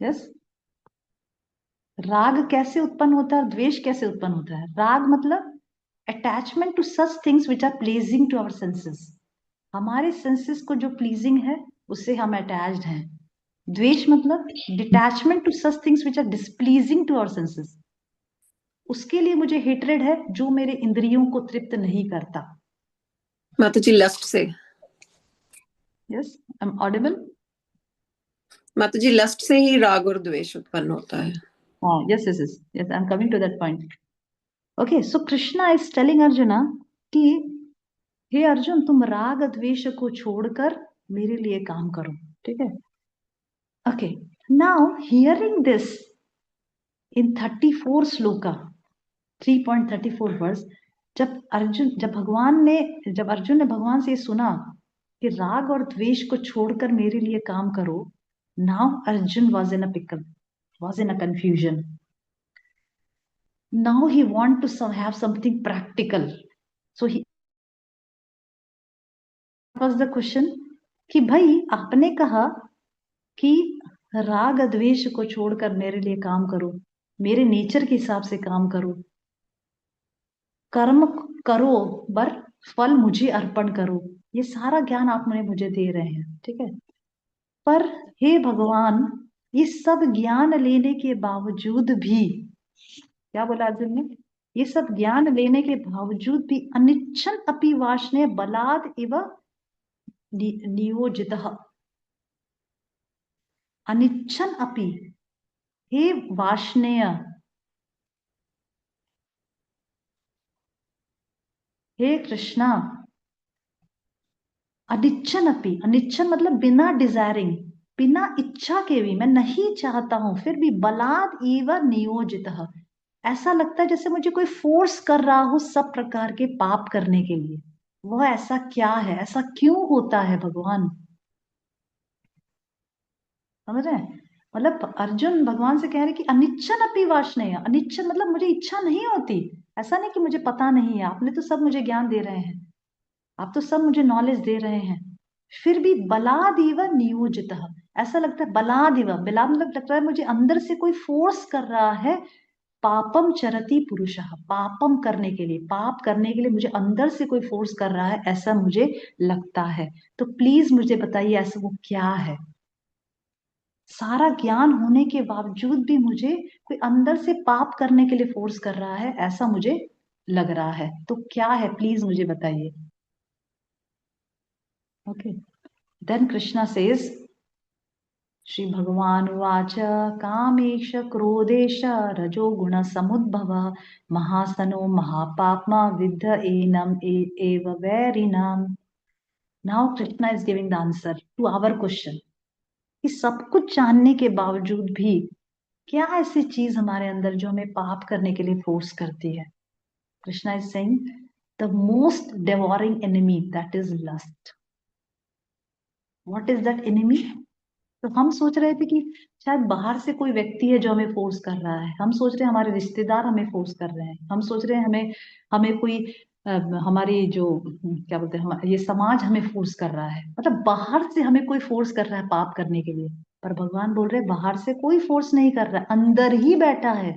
यस, राग कैसे उत्पन्न होता है और द्वेष कैसे उत्पन्न होता है? राग मतलब attachment to such things which are pleasing to our senses. हमारे सेंसेस को जो प्लीजिंग है उससे हम अटैच्ड हैं। द्वेष मतलब detachment to such things which are displeasing to our senses. उसके लिए मुझे हेट्रेड है जो मेरे इंद्रियों को तृप्त नहीं करता। माता जी लस्ट से। Yes, I am audible? माता जी लस्ट से ही राग और द्वेष उत्पन्न होता है। हाँ, yes yes yes yes, I am coming to that point. Okay, so Krishna is telling Arjuna कि हे अर्जुन, तुम राग द्वेष को छोड़कर मेरे लिए काम करो। ठीक है? Okay, now hearing this in 34 shloka, 3.34 verse, जब अर्जुन ने भगवान से सुना कि राग और द्वेष को छोड़कर मेरे लिए काम करो, now Arjun was in a pickle, was in a confusion. Now he want to have something practical. So he was the question कि भाई आपने कहा कि राग द्वेष को छोड़कर मेरे लिए काम करो, मेरे नेचर के हिसाब से काम करो, कर्म करो पर फल मुझे अर्पण करो, ये सारा ज्ञान आप मुझे दे रहे हैं। ठीक है? पर हे भगवान, ये सब ज्ञान लेने के बावजूद भी, क्या बोला अर्जुन ने? ये सब ज्ञान लेने के बावजूद भी अनिच्छन अपि वाष्णे बलाद इव नियोजितः। अनिच्छन अपि, हे वाष्णेय, हे कृष्णा, अनिच्छन अपि, अनिच्छन मतलब बिना डिजायरिंग, बिना इच्छा के भी, मैं नहीं चाहता हूं फिर भी, बलाद एव नियोजितः, ऐसा लगता है जैसे मुझे कोई फोर्स कर रहा हो सब प्रकार के पाप करने के लिए। वह ऐसा क्या है? ऐसा क्यों होता है भगवान? समझ रहे हैं? मतलब अर्जुन भगवान से कह रहे कि अनिच्छन अपि वाष्णेय। अनिच्छन मतलब मुझे इच्छा नहीं होती। ऐसा नहीं कि मुझे पता नहीं है, आपने तो सब मुझे ज्ञान दे रहे हैं, आप तो सब मुझे नॉलेज दे रहे हैं, फिर भी बलादिव नियोजितः, ऐसा लगता है बलादिव, बला मतलब लगता है मुझे अंदर से कोई फोर्स कर रहा है। पापम चरति पुरुषः, पापम करने के लिए, पाप करने के लिए मुझे अंदर से कोई फोर्स कर रहा है, ऐसा मुझे लगता है। तो प्लीज मुझे बताइए ऐसा वो क्या है? सारा ज्ञान होने के बावजूद भी मुझे कोई अंदर से पाप करने के लिए फोर्स कर रहा है, ऐसा मुझे लग रहा है। तो क्या है, प्लीज मुझे बताइए। Okay, then Krishna says, Shri भगवान उवाच कामेश क्रोधेश रजोगुण समुद्भव महासनो महापाप्मा विद्ध एनम एव वैरिणाम। Now Krishna is giving the answer to our question कि सब कुछ जानने के बावजूद भी क्या ऐसी चीज हमारे अंदर जो हमें पाप करने के लिए फोर्स करती है? Krishna is saying the most devouring enemy, that is lust. What is that enemy? तो हम सोच रहे थे कि शायद बाहर से कोई व्यक्ति है जो हमें फोर्स कर रहा है, हम सोच रहे हैं हमारे रिश्तेदार हमें फोर्स कर रहे हैं, हम सोच रहे हैं हमें हमें कोई हमारी जो क्या बोलते हैं ये समाज हमें फोर्स कर रहा है, मतलब बाहर से हमें कोई फोर्स कर रहा है पाप करने के लिए। पर भगवान बोल रहे हैं बाहर से कोई फोर्स नहीं कर रहा है, अंदर ही बैठा है।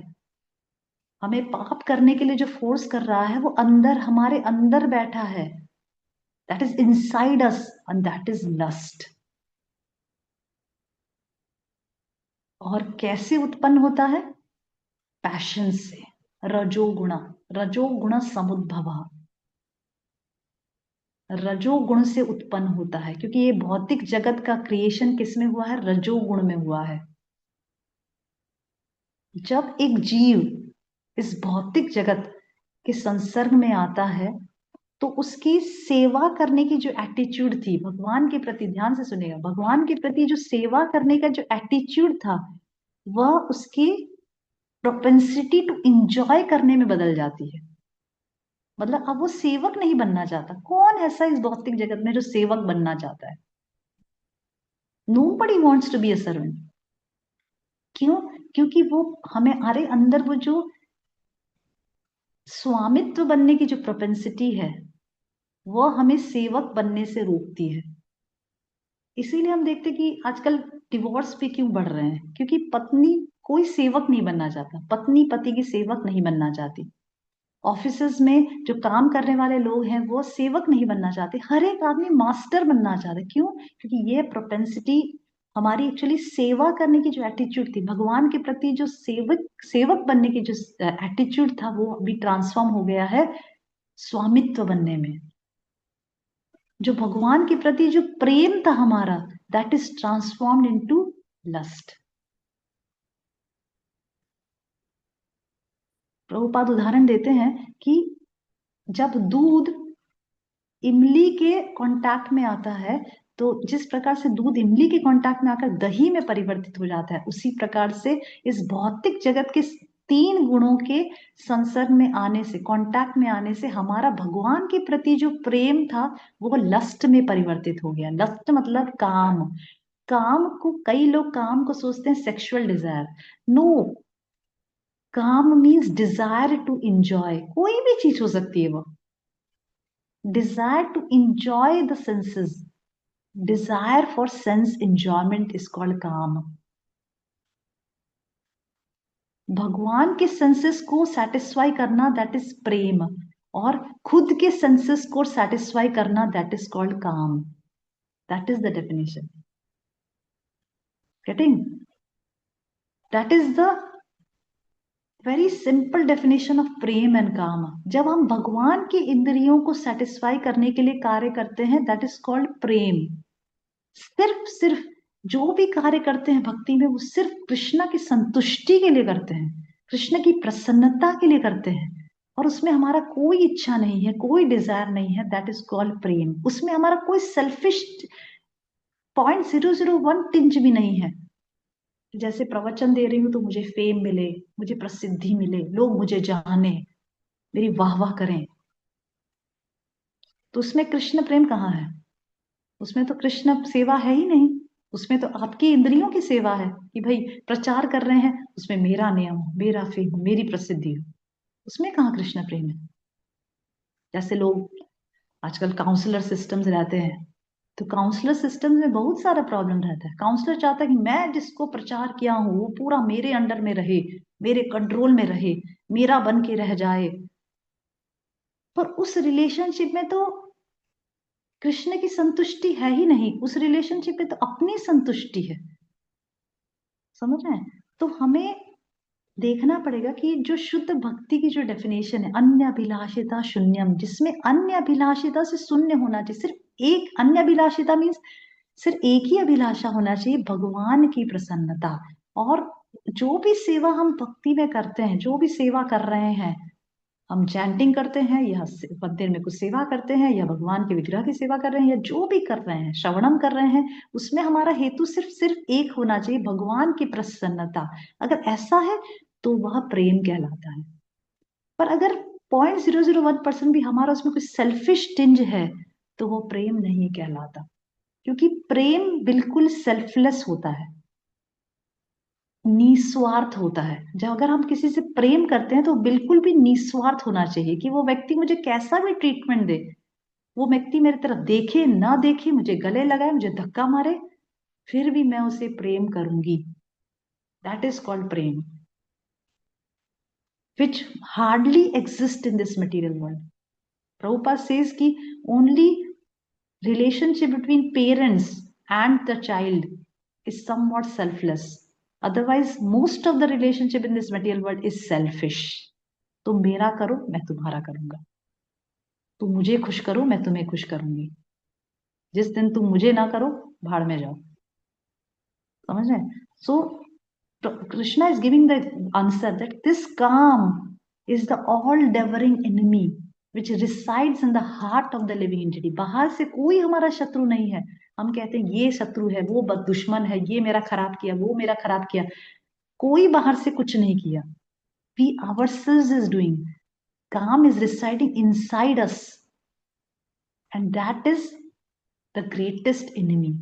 हमें पाप करने के लिए जो फोर्स कर रहा है वो अंदर, हमारे अंदर बैठा है। that is inside us, and that is lust. और कैसे उत्पन्न होता है? पैशन से, रजोगुण समुद्भव, रजोगुण से उत्पन्न होता है, क्योंकि ये भौतिक जगत का क्रिएशन किसमें हुआ है? रजोगुण में हुआ है। जब एक जीव इस भौतिक जगत के संसर्ग में आता है तो उसकी सेवा करने की जो एटीट्यूड थी भगवान के प्रति, ध्यान से सुनेगा, भगवान के प्रति जो सेवा करने का जो एटीट्यूड था वह उसकी प्रोपेंसिटी टू एंजॉय करने में बदल जाती है। मतलब अब वो सेवक नहीं बनना चाहता। कौन ऐसा इस भौतिक जगत में जो सेवक बनना चाहता है? Nobody wants to be a servant. क्यों? क्योंकि वो हमारे अंदर वो जो स्वामित्व बनने की जो प्रोपेंसिटी है वो हमें सेवक बनने से रोकती है। इसीलिए हम देखते कि आजकल डिवोर्स पे क्यों बढ़ रहे हैं, क्योंकि पत्नी कोई सेवक नहीं बनना चाहता, पत्नी पति की सेवक नहीं बनना चाहती। ऑफिसेस में जो काम करने वाले लोग हैं वो सेवक नहीं बनना चाहते, हर एक आदमी मास्टर बनना चाहते। क्यों? क्योंकि ये प्रोपेंसिटी हमारी एक्चुअली सेवा करने की जो एटीट्यूड थी भगवान के प्रति, जो सेवक बनने की जो एटीट्यूड था वो अभी ट्रांसफॉर्म हो गया है स्वामित्व बनने में। जो भगवान के प्रति जो प्रेम था हमारा, that is transformed into lust. Prabhupada उदाहरण देते हैं कि जब दूध इमली के कांटेक्ट में आता है तो जिस प्रकार से दूध इमली के कांटेक्ट में आकर दही में परिवर्तित हो जाता है, उसी प्रकार से इस भौतिक जगत के 3 गुणों के संसर्ग में आने से, कांटेक्ट में आने से हमारा भगवान के प्रति जो प्रेम था वो लस्ट में परिवर्तित हो गया। लस्ट मतलब काम। काम को कई लोग काम को सोचते हैं सेक्सुअल डिजायर। नो, काम मीन्स डिजायर टू एंजॉय। कोई भी चीज हो सकती है वो। Desire to enjoy the senses, desire for sense enjoyment is called काम। भगवान के सेंसेस को सेटिस्फाई करना दैट इज प्रेम, और खुद के सेंसेस को सेटिस्फाई करना दैट इज कॉल्ड काम। That is the definition. Getting? That is the very simple definition of Prem and काम। जब हम भगवान की इंद्रियों को सेटिस्फाई करने के लिए कार्य करते हैं दैट इज कॉल्ड प्रेम। सिर्फ जो भी कार्य करते हैं भक्ति में वो सिर्फ कृष्ण की संतुष्टि के लिए करते हैं, कृष्ण की प्रसन्नता के लिए करते हैं, और उसमें हमारा कोई इच्छा नहीं है, कोई डिजायर नहीं है। दैट इज कॉल्ड प्रेम। उसमें हमारा कोई सेल्फिश 0.001 टिंच भी नहीं है। जैसे प्रवचन दे रही हूं तो मुझे फेम मिले, मुझे प्रसिद्धि मिले, लोग मुझे जाने, मेरी वाह करें, तो उसमें कृष्ण प्रेम कहाँ है? उसमें तो कृष्ण सेवा है ही नहीं। उसमें तो आपकी इंद्रियों की सेवा है कि भाई प्रचार कर रहे हैं, उसमें मेरा नियम हो, मेरा फेम हो, मेरी प्रसिद्धि हो। उसमें कहाँ कृष्ण प्रेम है? जैसे लोग आजकल काउंसलर सिस्टम्स रहते हैं, तो काउंसलर सिस्टम में बहुत सारा प्रॉब्लम रहता है। काउंसलर चाहता है कि मैं जिसको प्रचार किया हूं वो पूरा मेरे अंडर में रहे, मेरे कंट्रोल में रहे, मेरा बन के रह जाए। पर उस रिलेशनशिप में तो कृष्ण की संतुष्टि है ही नहीं, उस रिलेशनशिप में तो अपनी संतुष्टि है। समझ रहे हैं? तो हमें देखना पड़ेगा कि जो शुद्ध भक्ति की जो डेफिनेशन है, अन्य अभिलाषिता शून्यम, जिसमें अन्य अभिलाषिता से शून्य होना चाहिए। सिर्फ एक अन्य अभिलाषिता मीन्स सिर्फ एक ही अभिलाषा होना चाहिए, भगवान की प्रसन्नता। और जो भी सेवा हम भक्ति में करते हैं, जो भी सेवा कर रहे हैं, हम चैंटिंग करते हैं या मंदिर में कुछ सेवा करते हैं या भगवान के विग्रह की सेवा कर रहे हैं या जो भी कर रहे हैं, श्रवणम कर रहे हैं, उसमें हमारा हेतु सिर्फ एक होना चाहिए, भगवान की प्रसन्नता। अगर ऐसा है तो वह प्रेम कहलाता है। पर अगर 0.001% भी हमारा उसमें कोई सेल्फिश टिंज है तो वो प्रेम नहीं कहलाता, क्योंकि प्रेम बिल्कुल सेल्फलेस होता है, निस्वार्थ होता है। जब अगर हम किसी से प्रेम करते हैं तो बिल्कुल भी निस्वार्थ होना चाहिए कि वो व्यक्ति मुझे कैसा भी ट्रीटमेंट दे, वो व्यक्ति मेरी तरफ देखे ना देखे, मुझे गले लगाए, मुझे धक्का मारे, फिर भी मैं उसे प्रेम करूंगी। That is called Prem, which hardly exist in this material world. Prabhupada says कि only relationship between parents and the child is somewhat selfless. Otherwise, most of the relationship in this material world is selfish. तुम मेरा करो, मैं तुम्हारा करूंगा. तुम मुझे खुश करो, मैं तुम्हें खुश करूंगी. जिस दिन तुम मुझे ना करो, भाड़ में जाओ. समझ रहे? So Krishna is giving the answer that this calm is the all-devouring enemy which resides in the heart of the living entity. बाहर से कोई हमारा शत्रु नहीं है. हम कहते हैं ये शत्रु है, वो दुश्मन है, ये मेरा खराब किया, वो मेरा खराब किया. कोई बाहर से कुछ नहीं किया. We ourselves is doing. Calm is residing inside us, and that is the greatest enemy.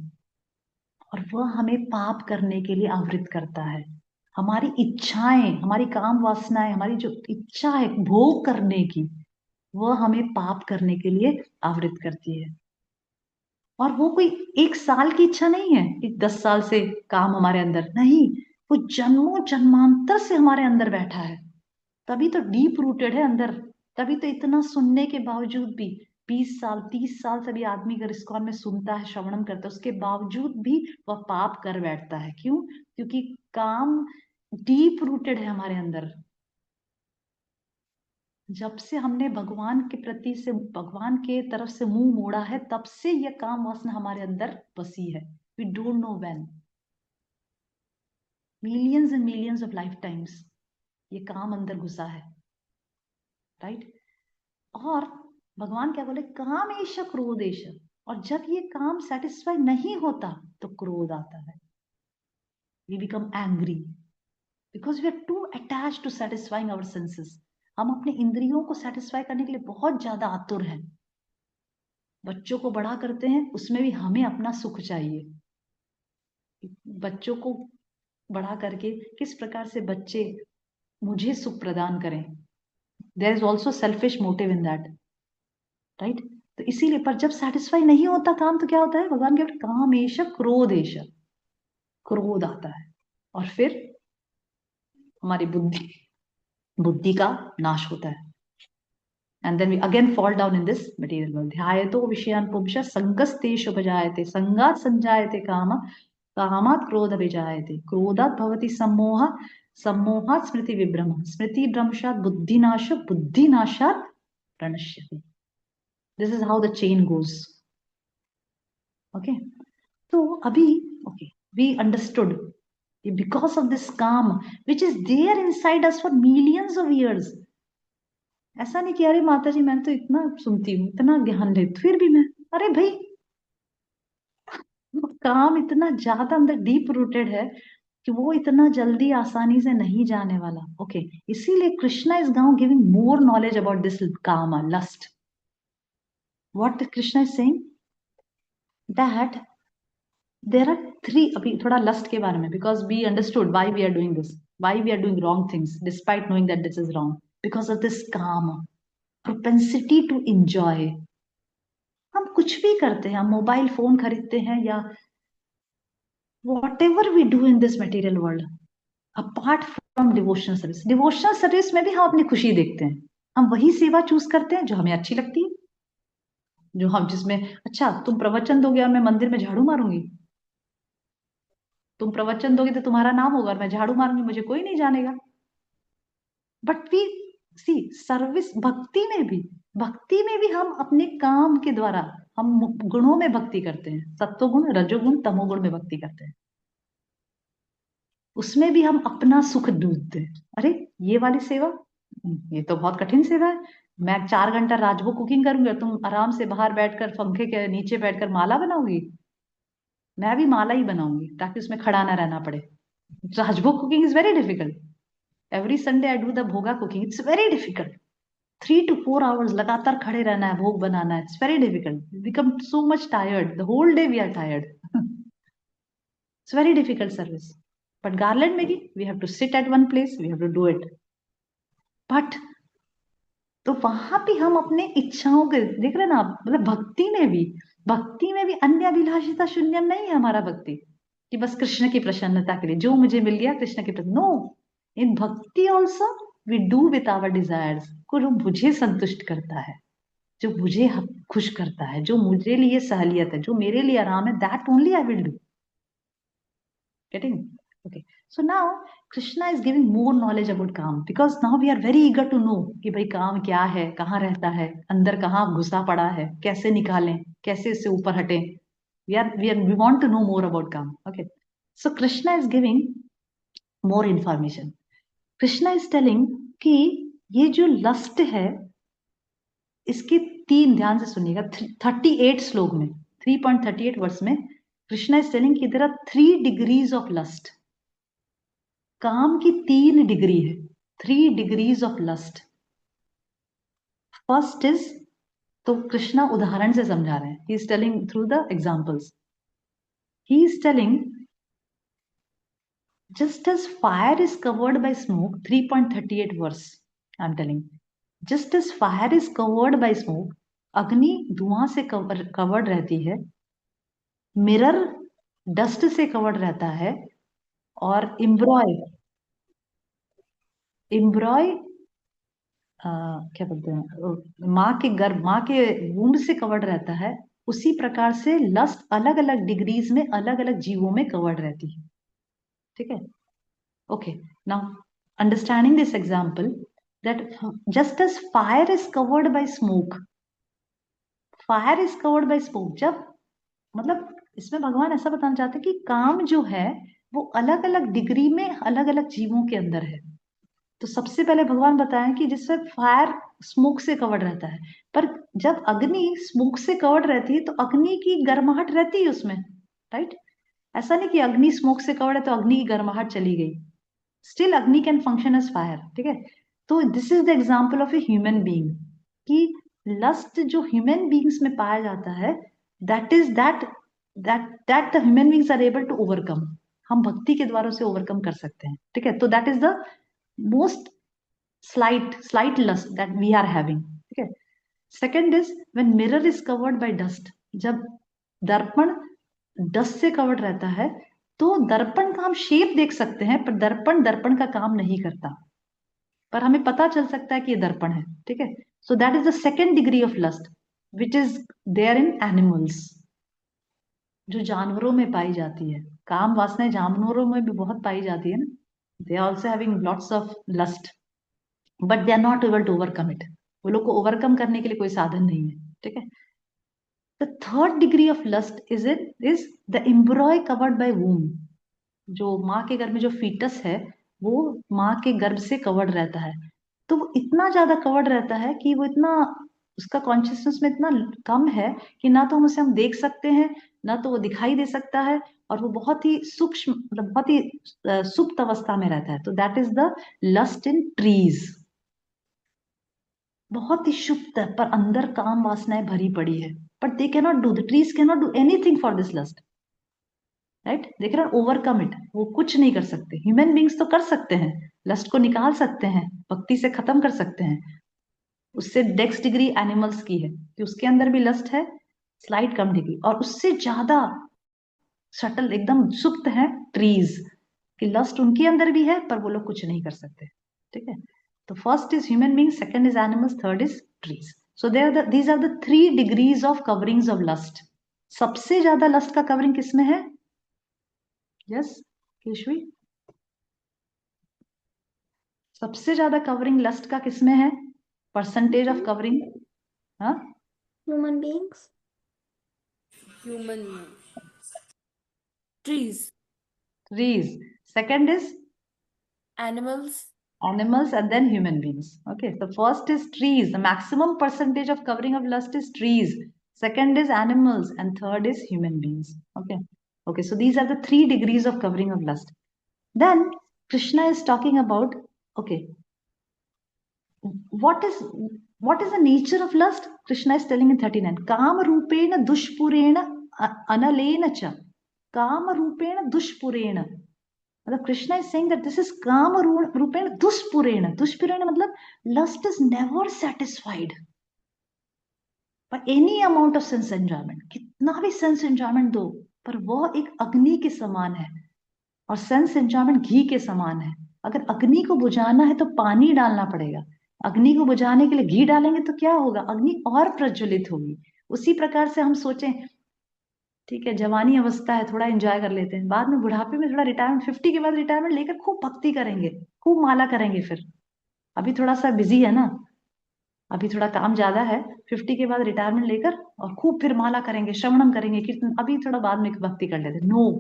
और वह हमें पाप करने के लिए आवृत करता है. हमारी इच्छाएं, हमारी काम वासनाएं, हमारी जो इच्छा है भोग करने की, वह हमें पाप करने के लिए आवृत करती है. और वो कोई एक साल की इच्छा नहीं है कि 10 साल से काम हमारे अंदर नहीं, वो जन्मों जन्मांतर से हमारे अंदर बैठा है. तभी तो डीप रूटेड है अंदर. तभी तो इतना सुनने के बावजूद भी 20 साल 30 साल से भी आदमी अगर इस्कॉन में सुनता है, श्रवणम करता है, उसके बावजूद भी वह पाप कर बैठता है. क्यों? क्योंकि काम डीप रूटेड है हमारे अंदर. जब से हमने भगवान के प्रति से, भगवान के तरफ से मुंह मोड़ा है, तब से यह काम वासना हमारे अंदर बसी है. We don't know when. Millions and millions of life times ये काम अंदर घुसा है. राइट? और भगवान क्या बोले? कामेश क्रोधेश. और जब ये काम सेटिस्फाई नहीं होता तो क्रोध आता है. We become angry because we are too attached to satisfying our senses. हम अपने इंद्रियों को सेटिस्फाई करने के लिए बहुत ज्यादा आतुर हैं. बच्चों को बड़ा करते हैं, उसमें भी हमें अपना सुख चाहिए. बच्चों को बड़ा करके किस प्रकार से बच्चे मुझे सुख प्रदान करें. There is also selfish motive in that. Right? तो इसीलिए, पर जब सेटिस्फाई नहीं होता काम तो क्या होता है? भगवान के कामेश क्रोधेश, क्रोध आता है. और फिर हमारी बुद्धि का नाश होता है. And then we again fall down in this material world. ध्यायतो विषयान् पुंसः संगस्तेषु उपजायते, संगात् संजायते कामः, कामात् क्रोध विजायते, क्रोधात् भवति सम्मोहः, सम्मोहात् स्मृति विभ्रमः, स्मृति भ्रंशात् बुद्धिनाशः, बुद्धिनाशात् प्रणश्यति. This is how the chain goes. Okay. So abhi, okay, we understood because of this calm which is there inside us for millions of years. ऐसा नहीं कि अरे माता जी मैं तो इतना सुनती हूँ, इतना ज्ञान ले, फिर भी मैं, अरे भाई काम इतना ज्यादा अंदर डीप रूटेड है कि वो इतना जल्दी आसानी से नहीं जाने वाला. ओके, इसीलिए Krishna is now giving more knowledge about this kama lust. What Krishna is saying that there are 3. अभी थोड़ा लस्ट के बारे में, because we understood why we are doing this, why we are doing wrong things despite knowing that this is wrong, because of this kama propensity to enjoy. हम कुछ भी करते हैं, हम मोबाइल फोन खरीदते हैं या whatever we do in this material world, apart from devotional service. devotional service में भी हम अपनी खुशी देखते हैं. हम वही सेवा चूज करते हैं जो हमें अच्छी लगती है, जो हम जिसमें, अच्छा तुम प्रवचन दोगे और मैं मंदिर में झाड़ू मारूंगी, तुम प्रवचन दोगे तो तुम्हारा नाम होगा और मैं झाड़ू मारूंगी, मुझे कोई नहीं जानेगा. बट वी सी सर्विस, भक्ति में भी हम अपने काम के द्वारा हम गुणों में भक्ति करते हैं. सत्वगुण, रजोगुण, तमोगुण में भक्ति करते हैं. उसमें भी हम अपना सुख ढूंढते हैं. अरे ये वाली सेवा, ये तो बहुत कठिन सेवा है. मैं 4 घंटा राजभोग कुकिंग करूंगी और तुम आराम से बाहर बैठकर पंखे के नीचे बैठकर माला बनाओगी. मैं भी माला ही बनाऊंगी ताकि उसमें खड़ा ना रहना पड़े. Rajbhog cooking is very difficult. Every Sunday I do the bhoga cooking. It's very difficult. 3 to 4 hours लगातार खड़े रहना है, भोग बनाना है. It's very difficult. Become so much tired. The whole day we are tired. It's very difficult service. But garland में we have to sit at one place, we have to do it. But तो वहां भी हम अपने इच्छाओं के देख रहे ना, मतलब भक्ति में भी अन्य अभिलाषिता शून्य नहीं है हमारा भक्ति कि बस कृष्ण की प्रसन्नता के लिए जो मुझे मिल गया कृष्ण की प्रसन्न. No, in bhakti also we do with our desires, को जो मुझे संतुष्ट करता है. जो मुझे खुश करता है, जो मुझे लिए सहलियत है, जो मेरे लिए आराम है, that only I will do. Getting? Okay. So now Krishna is giving more knowledge about काम, because now we are very eager to know कि भाई काम क्या है, कहाँ रहता है, अंदर कहाँ घुसा पड़ा है, कैसे निकालें, कैसे इससे ऊपर हटें। We want to know more about काम. Okay. So Krishna is giving more information. Krishna is telling कि ये जो लस्ट है, इसके तीन, ध्यान से सुनिएगा, 38 श्लोक में, 3.38 वर्ष में कृष्णा इज टेलिंग कि there are 3 degrees of lust. काम की 3 डिग्री है, 3 degrees of lust. First is, तो कृष्णा उदाहरण से समझा रहे हैं, he is telling through the examples. He is telling just as fire is covered by smoke, 3.38 verse I am telling, just as fire is covered by smoke, अग्नि धुआं से covered रहती है, मिरर डस्ट से कवर्ड रहता है, और इम्ब्रॉय क्या बोलते हैं, माँ के वूंड से कवर्ड रहता है। उसी प्रकार से लस्ट अलग अलग डिग्रीज में अलग अलग जीवों में कवर्ड रहती है। ठीक है? Okay, now understanding this example, that just as fire is covered by smoke, fire is covered by smoke, जब मतलब इसमें भगवान ऐसा बताना चाहते हैं कि काम जो है वो अलग अलग डिग्री में अलग अलग जीवों के अंदर है। तो सबसे पहले भगवान बताएं कि जिससे फायर स्मोक से कवर्ड रहता है, पर जब अग्नि स्मोक से कवर्ड रहती है तो अग्नि की गर्माहट रहती है उसमें, राइट? ऐसा नहीं कि अग्नि स्मोक से कवर्ड है तो अग्नि की गर्माहट चली गई, स्टिल अग्नि कैन फंक्शन एज फायर। ठीक है? तो this is the example of a human being, कि लस्ट जो ह्यूमन बीइंग्स में पाया जाता है, that is that the human beings are able to overcome. हम भक्ति के द्वारा से ओवरकम कर सकते हैं। ठीक है? तो that is the most slight lust that we are having. ठीक है? Second is when mirror is covered by dust, जब दर्पण डस्ट से कवर्ड रहता है तो दर्पण का हम शेप देख सकते हैं, पर दर्पण दर्पण का काम नहीं करता, पर हमें पता चल सकता है कि ये दर्पण है। ठीक है? So that is the second degree of lust which is there in animals, जो जानवरों में पाई जाती है। काम वासनाएं जानवरों में भी बहुत पाई जाती है ना, they are also having lots of lust, but they are not able to overcome it. वो लोग को ओवरकम करने के लिए कोई साधन नहीं है। ठीक है? The third degree of lust is the embryo covered by womb, जो माँ के गर्भ में जो फीटस है वो माँ के गर्भ से कवर्ड रहता है। तो वो इतना ज्यादा कवर्ड रहता है कि वो इतना, उसका कॉन्शियसनेस में इतना कम है कि ना तो हम उसे देख सकते हैं, ना तो वो दिखाई दे सकता है, और वो बहुत ही सूक्ष्म, मतलब बहुत ही सुप्त अवस्था में रहता है। तो that is the lust in trees, बहुत ही शुप्त है, पर अंदर काम वासनाएं भरी पड़ी है, but they can not do, the trees can not do anything for this lust, right? They can not overcome it, वो कुछ नहीं कर सकते। ह्यूमन बींग्स तो कर सकते हैं, लस्ट को निकाल सकते हैं, भक्ति से खत्म कर सकते हैं। उससे नेक्स्ट डिग्री एनिमल्स की है कि उसके अंदर भी लस्ट है, स्लाइड कम डिग्री, और उससे ज्यादा सटल एकदम सुप्त है ट्रीज, कि लस्ट उनके अंदर भी है पर वो लोग कुछ नहीं कर सकते। ठीक है? तो first is human being, second is animals, third is trees. So these are the 3 degrees of coverings of lust. सबसे ज्यादा लस्ट का कवरिंग किसमें है? यस, केशवी, सबसे ज्यादा कवरिंग लस्ट का किसमें है? Percentage of covering? हाँ, Human beings. Human. Trees. trees. Second is Animals. animals, and then human beings. Okay, so first is trees. The maximum percentage of covering of lust is trees. Second is animals, and third is human beings. Okay, okay. So these are the 3 degrees of covering of lust. Then Krishna is talking about, okay, what is the nature of lust? Krishna is telling in 39, काम रूपेण दुष्पुरेण अनलेन च, काम रूपेण दुष्पुरेण, मतलब Krishna is saying that this is काम रूपेण दुष्पुरेण। दुष्पुरेण मतलब lust is never satisfied by any amount of sense enjoyment, कितना भी सेंस एंजॉयमेंट दो, पर वह एक अग्नि के समान है, और सेंस एंजॉयमेंट घी के समान है। अगर अग्नि को बुझाना है तो पानी डालना पड़ेगा, अग्नि को बुझाने के लिए घी डालेंगे तो क्या होगा, अग्नि और प्रज्वलित होगी। उसी प्रकार से हम सोचें, ठीक है जवानी अवस्था है, थोड़ा एंजॉय कर लेते हैं, बाद में बुढ़ापे में थोड़ा रिटायरमेंट, 50 के बाद रिटायरमेंट लेकर खूब भक्ति करेंगे, खूब माला करेंगे। फिर अभी थोड़ा सा बिजी है ना, अभी थोड़ा काम ज्यादा है, 50 के बाद रिटायरमेंट लेकर और खूब फिर माला करेंगे, श्रवणम करेंगे, कीर्तन, अभी थोड़ा बाद में भक्ति कर लेते। No,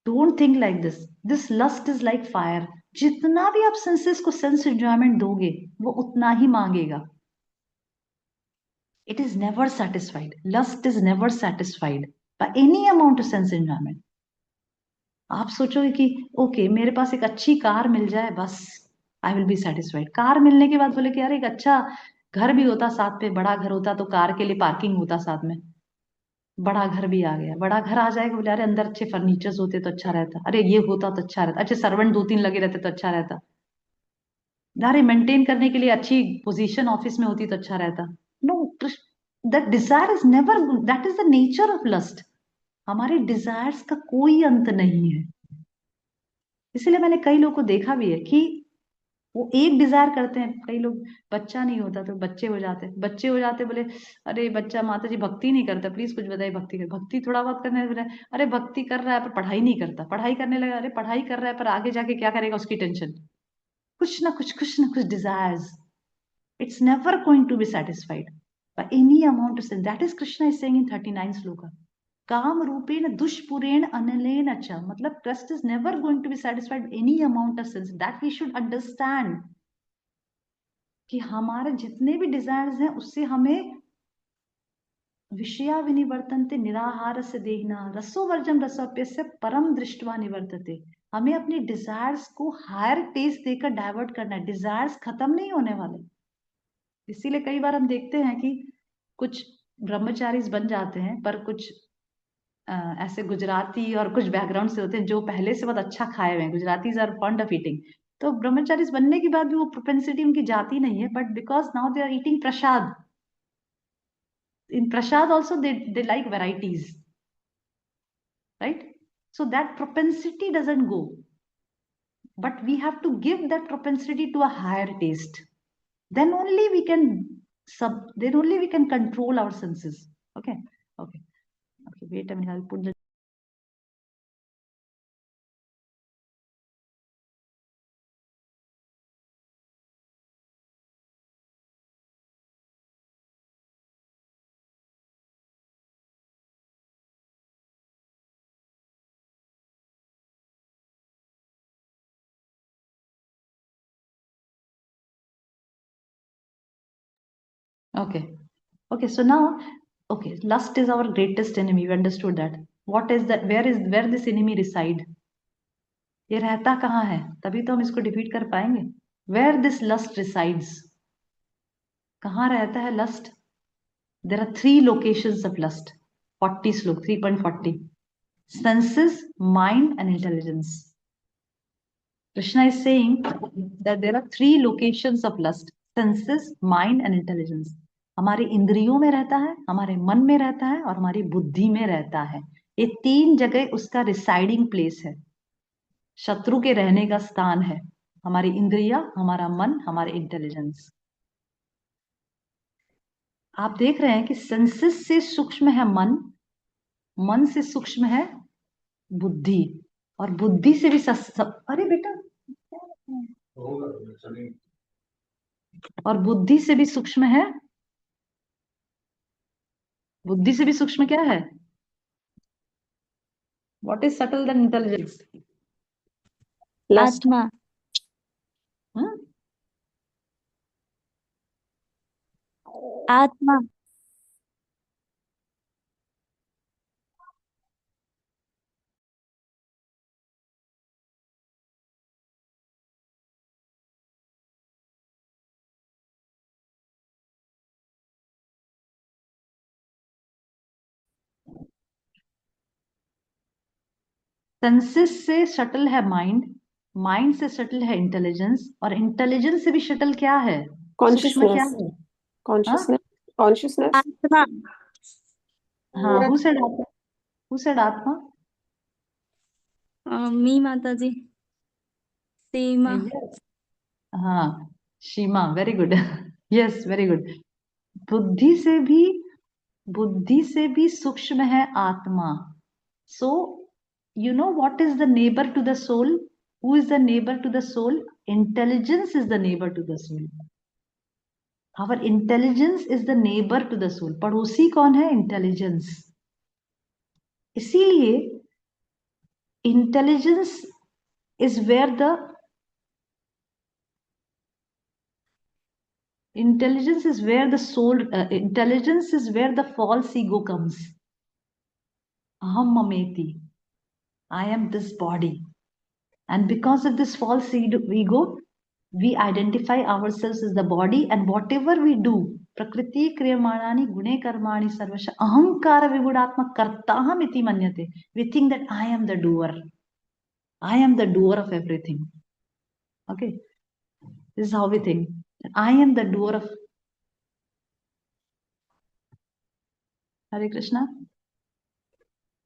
don't think like this lust is like fire. जितना भी आप सेंसेस को सेंस एंजॉयमेंट दोगे, वो उतना ही मांगेगा। It is never satisfied. Lust is never satisfied by any amount of sense enjoyment. आप सोचोगे कि ओके मेरे पास एक अच्छी कार मिल जाए बस, आई विल बी सेटिस्फाइड। कार मिलने के बाद बोले कि यार एक अच्छा घर भी होता साथ में, बड़ा घर होता तो कार के लिए पार्किंग होता साथ में, बड़ा घर भी आ गया, बड़ा घर आ जाएगा, बोले अरे अंदर अच्छे फर्नीचर्स होते तो अच्छा रहता, अरे ये होता तो अच्छा रहता, अच्छे सर्वेंट 2-3 लगे रहते तो अच्छा रहता, अरे मेंटेन करने के लिए अच्छी पोजीशन ऑफिस में होती तो अच्छा रहता। No, that desire is never, that is the nature of lust. हमारे डिजायर्स का कोई अंत नहीं है। इसलिए मैंने कई लोगों को देखा भी है कि वो एक डिजायर करते हैं, कई लोग बच्चा नहीं होता तो बच्चे हो जाते, बच्चे हो जाते बोले अरे बच्चा माता जी भक्ति नहीं करता, प्लीज कुछ बताइए भक्ति कर, भक्ति थोड़ा बहुत करने बोले अरे भक्ति कर रहा है पर पढ़ाई नहीं करता, पढ़ाई करने लगा, अरे पढ़ाई कर रहा है पर आगे जाके क्या करेगा उसकी टेंशन। कुछ ना कुछ desires, it's never going to be satisfied by any amount of sin. That is Krishna is saying in 39th sloka. काम रूपेण दुष्पुरेण अनलेन च, मतलब trust is never going to be satisfied by any amount of sins. That we should understand कि हमारे जितने भी desires हैं उससे हमें विषया विनिवर्तन्ते निराहार से देखना रसो वर्जम रसोप्यस्य परम दृष्टवा निवर्तते। हमें अपने डिजायर्स को हायर टेस्ट देकर डाइवर्ट करना है। डिजायर्स खत्म नहीं होने वाले। इसीलिए कई बार हम देखते हैं कि कुछ ब्रह्मचारीज बन जाते हैं, पर कुछ ऐसे गुजराती और कुछ बैकग्राउंड से होते हैं जो पहले से बहुत अच्छा खाए हुए हैं। Gujaratis are fond of eating, तो ब्रह्मचारीज बनने के बाद भी वो प्रोपेंसिटी उनकी जाती नहीं है, but because now they are eating prasad, in prasad also they like varieties, right? So that propensity doesn't go, but we have to give that propensity to a higher taste. Then only we can then only we can control our senses. Okay, okay, okay, wait a minute, I'll put the okay, okay. So now, okay, lust is our greatest enemy. We understood that. What is that? Where this enemy reside? ये रहता कहाँ है? तभी तो हम इसको defeat कर पाएंगे। Where this lust resides? कहाँ रहता है lust? There are 3 locations of lust. 40 श्लोक 3.40. Senses, mind, and intelligence. Krishna is saying that there are 3 locations of lust: senses, mind, and intelligence. हमारे इंद्रियों में रहता है, हमारे मन में रहता है और हमारी बुद्धि में रहता है। ये 3 जगह उसका रिसाइडिंग प्लेस है, शत्रु के रहने का स्थान है। हमारी इंद्रिया, हमारा मन, हमारे इंटेलिजेंस। आप देख रहे हैं कि सेंसेस से सूक्ष्म है मन, मन से सूक्ष्म है बुद्धि, और बुद्धि से भी अरे बेटा, और बुद्धि से भी सूक्ष्म है, बुद्धि से भी सूक्ष्म क्या है? What is subtle than intelligence? Lust. Atma. Atma. Senses से शटल है माइंड, माइंड से शटल है इंटेलिजेंस, और इंटेलिजेंस से भी शटल क्या है? सूक्ष्म क्या है? Consciousness, consciousness. आत्मा। हाँ, who said atma? Who said atma? Me माता जी। सीमा। Yes. हाँ, Sheema, very good. Yes, very good. बुद्धि से भी सूक्ष्म है आत्मा. सो you know what is the neighbor to the soul? Who is the neighbor to the soul? Intelligence is the neighbor to the soul. Our intelligence is the neighbor to the soul. पड़ोसी कौन है? Intelligence. इसीलिए intelligence is where the soul, intelligence is where the false ego comes. Aham mameti. I am this body. And because of this false ego, we identify ourselves as the body, and whatever we do, prakriti kriyamani gune karmani sarvasha ahankara vigudatma kartaham iti manyate. We think that I am the doer. I am the doer of everything. Okay, this is how we think. I am the doer of. Hare Krishna.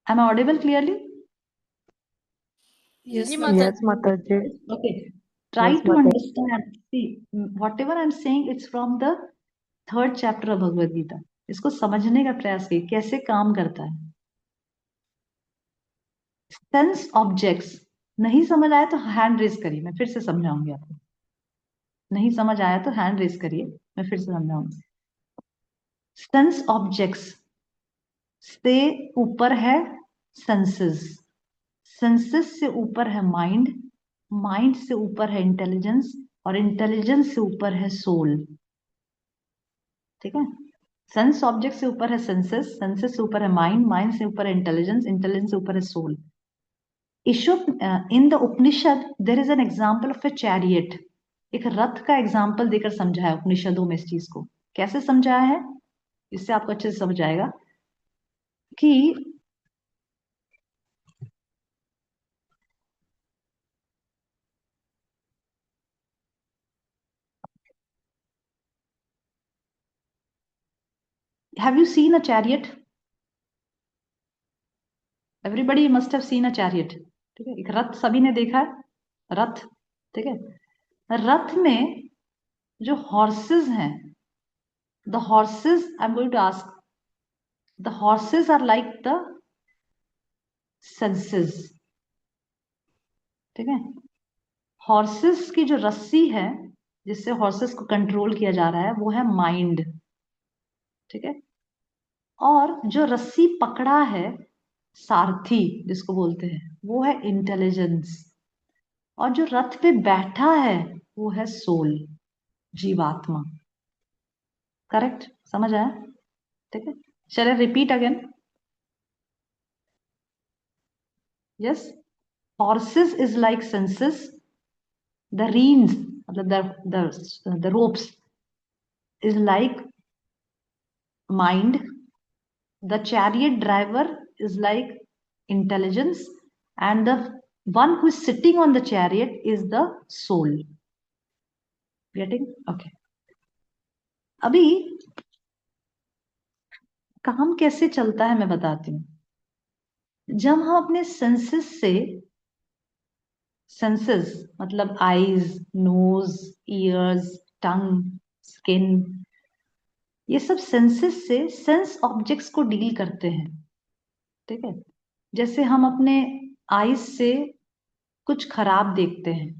Am I audible clearly? Yes, ji ma'am. माता Yes, Mataji. Okay. Try Yes, to Mataji. understand. See, whatever I'm saying, it's from the 3rd chapter of Bhagavad Gita. इसको समझने का प्रयास कीजिए कैसे काम करता है. सेंस ऑब्जेक्ट्स नहीं समझ आया तो हैंड रेज करिए, मैं फिर से समझाऊंगी आपको. नहीं समझ आया तो हैंड रेज करिए, मैं फिर से समझाऊंगी. सेंस ऑब्जेक्ट्स से ऊपर है सेंसेस, सेंसेस से ऊपर है माइंड, माइंड से ऊपर है इंटेलिजेंस, और इंटेलिजेंस से ऊपर है सोल. ठीक है. सेंस ऑब्जेक्ट से ऊपर है सेंसेस, सेंसेस से ऊपर है माइंड, माइंड से ऊपर है इंटेलिजेंस, इंटेलिजेंस से ऊपर है soul. In the Upanishad, there is an example of a chariot. एक रथ का एग्जाम्पल देकर समझाया उपनिषदों में. इस चीज को कैसे समझाया है, इससे आपको अच्छे से समझ आएगा कि have you seen a chariot? Everybody must have seen a chariot. ठीक है. एक रथ सभी ने देखा है, रथ. ठीक है. रथ में जो हॉर्सेस हैं, the horses, I'm going to ask, the horses are like the senses. ठीक है. हॉर्सेस की जो रस्सी है जिससे हॉर्सेस को कंट्रोल किया जा रहा है वो है माइंड. ठीक है. और जो रस्सी पकड़ा है, सारथी जिसको बोलते हैं, वो है इंटेलिजेंस. और जो रथ पे बैठा है वो है सोल, जीवात्मा. करेक्ट, समझ आया? ठीक है. चलिए repeat again. Yes, horses is like senses, the reigns मतलब the ropes is like mind, the chariot driver is like intelligence, and the one who is sitting on the chariot is the soul. Getting? Okay. अभी काम कैसे चलता है मैं बताती हूँ. जब हम अपने सेंसेस मतलब आईज, नोज, ईयर्स, टंग, स्किन, ये सब सेंसेस से सेंस ऑब्जेक्ट्स को डील करते हैं. ठीक है. जैसे हम अपने आईज से कुछ खराब देखते हैं,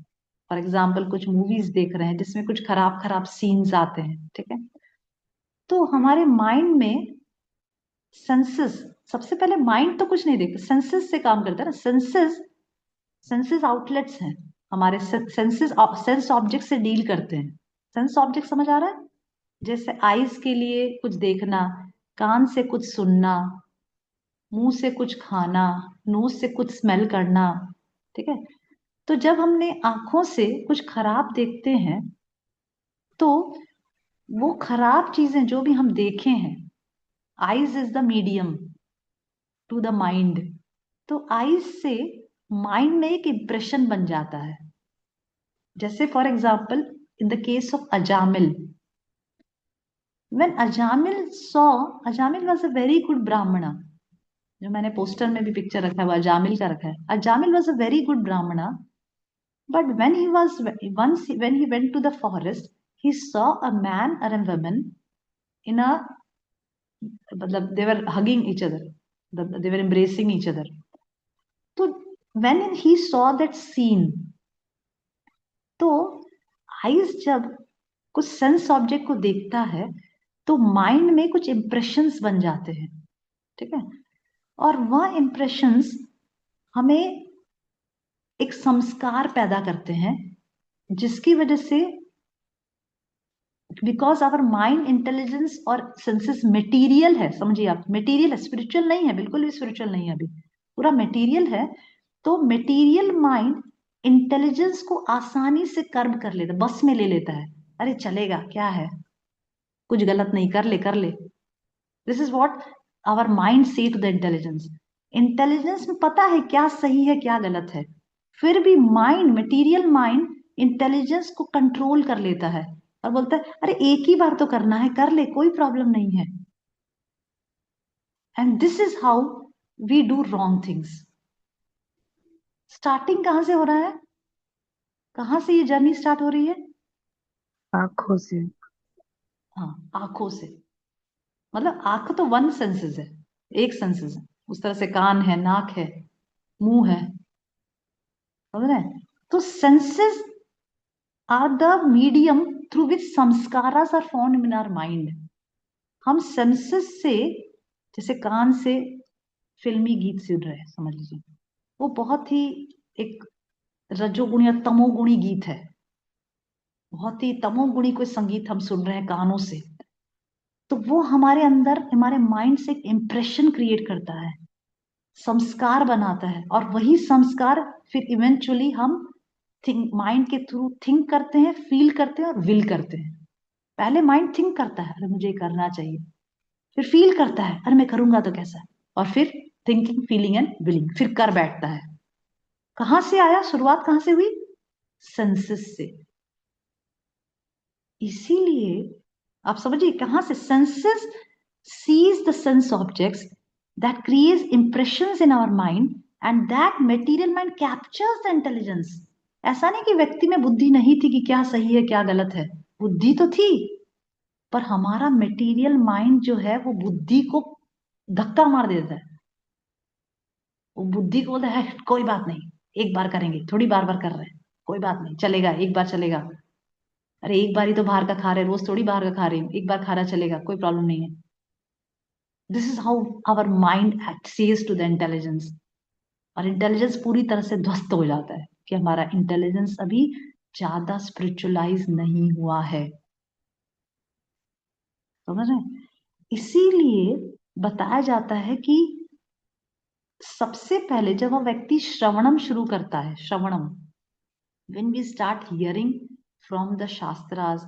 फॉर एग्जाम्पल कुछ मूवीज देख रहे हैं जिसमें कुछ खराब खराब सीन्स आते हैं. ठीक है. तो हमारे माइंड में सेंसेस, सबसे पहले माइंड तो कुछ नहीं देखता, सेंसेस से काम करता है ना. सेंसेस आउटलेट्स हैं हमारे. सेंस ऑब्जेक्ट से डील करते हैं. सेंस ऑब्जेक्ट समझ आ रहा है? जैसे आईज के लिए कुछ देखना, कान से कुछ सुनना, मुंह से कुछ खाना, नोज से कुछ स्मेल करना. ठीक है. तो जब हमने आंखों से कुछ खराब देखते हैं तो वो खराब चीजें जो भी हम देखे हैं, eyes is the medium to the mind. तो आईज से माइंड में एक इंप्रेशन बन जाता है. जैसे for example in the case of Ajamil, when Ajamil was a very good ब्राह्मणा. जो मैंने पोस्टर में भी पिक्चर रखा है वो अजामिल का रखा है. Ajamil was a very good ब्राह्मणा, but when he went to the forest, he saw a man or a woman in a, मतलब they were hugging each other, they were embracing each other. तो when he saw that scene, तो eyes जब कुछ sense object को देखता है तो mind में कुछ इंप्रेशंस बन जाते हैं, ठीक है, और वह इंप्रेशंस हमें एक संस्कार पैदा करते हैं, जिसकी वजह से बिकॉज आवर माइंड इंटेलिजेंस और सेंसेस मटेरियल है, समझिए आप, मटेरियल है, स्पिरिचुअल नहीं है, बिल्कुल भी स्पिरिचुअल नहीं है, अभी पूरा मटेरियल है। तो मटेरियल माइंड इंटेलिजेंस को आसानी से कर्व कर लेता, बस में ले लेता है, अरे चलेगा, क्या है, कुछ गलत नहीं, कर ले कर ले। This is what our mind से टू द इंटेलिजेंस। इंटेलिजेंस में पता है क्या सही है क्या गलत है, फिर भी माइंड, मटेरियल माइंड इंटेलिजेंस को कंट्रोल कर लेता है और बोलता है अरे एक ही बार तो करना है, कर ले, कोई प्रॉब्लम नहीं है। And this is how we do wrong things. Starting कहां से हो रहा है, कहां से ये जर्नी स्टार्ट हो रही है? आंखों से। हाँ, आंखों से। मतलब आंख तो वन सेंसेस है, एक सेंसेस है, उस तरह से कान है, नाक है, मुंह है, समझ रहे हैं? तो senses are the medium through which sanskaras are formed in our mind. हम सेंसेस से, जैसे कान से फिल्मी गीत सुन रहे हैं, समझ लीजिए, वो बहुत ही एक रजोगुणी या तमोगुणी गीत है, बहुत ही तमोगुणी कोई संगीत हम सुन रहे हैं कानों से, तो वो हमारे अंदर, हमारे माइंड से एक इम्प्रेशन क्रिएट करता है, संस्कार बनाता है, और वही संस्कार फिर इवेंचुअली हम थिंक, माइंड के थ्रू थिंक करते हैं, फील करते हैं और विल करते हैं। पहले माइंड थिंक करता है, अरे मुझे ये करना चाहिए, फिर फील करता है, अरे मैं करूंगा तो कैसा, और फिर थिंकिंग, फीलिंग एंड विलिंग, फिर कर बैठता है। कहां से आया, शुरुआत कहां से हुई? सेंसेस से। इसीलिए आप समझिए कहां से senses sees the sense objects that creates impressions in our mind and that material mind captures the intelligence. ऐसा नहीं कि व्यक्ति में बुद्धि नहीं थी कि क्या सही है क्या गलत है, बुद्धि तो थी, पर हमारा मटेरियल माइंड जो है वो बुद्धि को धक्का मार देता है। वो बुद्धि को बोलता है कोई बात नहीं, एक बार करेंगे, थोड़ी बार बार कर रहे हैं, कोई बात नहीं, चलेगा, एक बार चलेगा, अरे एक बार ही तो बाहर का खा रहे, रोज थोड़ी बाहर का खा रहे हैं, एक बार खा रहा चलेगा, कोई प्रॉब्लम नहीं है। This is how our mind access to the intelligence, और इंटेलिजेंस पूरी तरह से ध्वस्त हो जाता है कि हमारा इंटेलिजेंस अभी ज्यादा स्पिरिचुअलाइज नहीं हुआ है, समझ रहे हैं? इसीलिए बताया जाता है कि सबसे पहले जब वह व्यक्ति श्रवणम शुरू करता है, श्रवणम, when we start hearing from the shastras,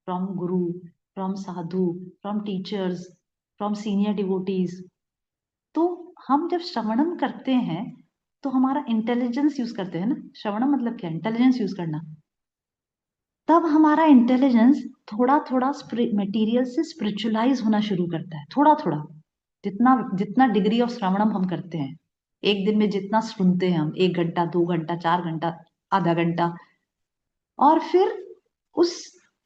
from guru, from sadhu, from teachers, from senior devotees, तो हम जब श्रवणम करते हैं तो हमारा इंटेलिजेंस यूज करते हैं ना, श्रवणम मतलब क्या, इंटेलिजेंस यूज करना, तब हमारा इंटेलिजेंस थोड़ा थोड़ा मटेरियल से स्पिरिचुअलाइज होना शुरू करता है, थोड़ा थोड़ा, जितना जितना डिग्री ऑफ श्रवणम हम करते हैं, एक दिन में जितना सुनते हैं हम, 1 घंटा, 2 घंटा, 4 घंटा, आधा घंटा, और फिर उस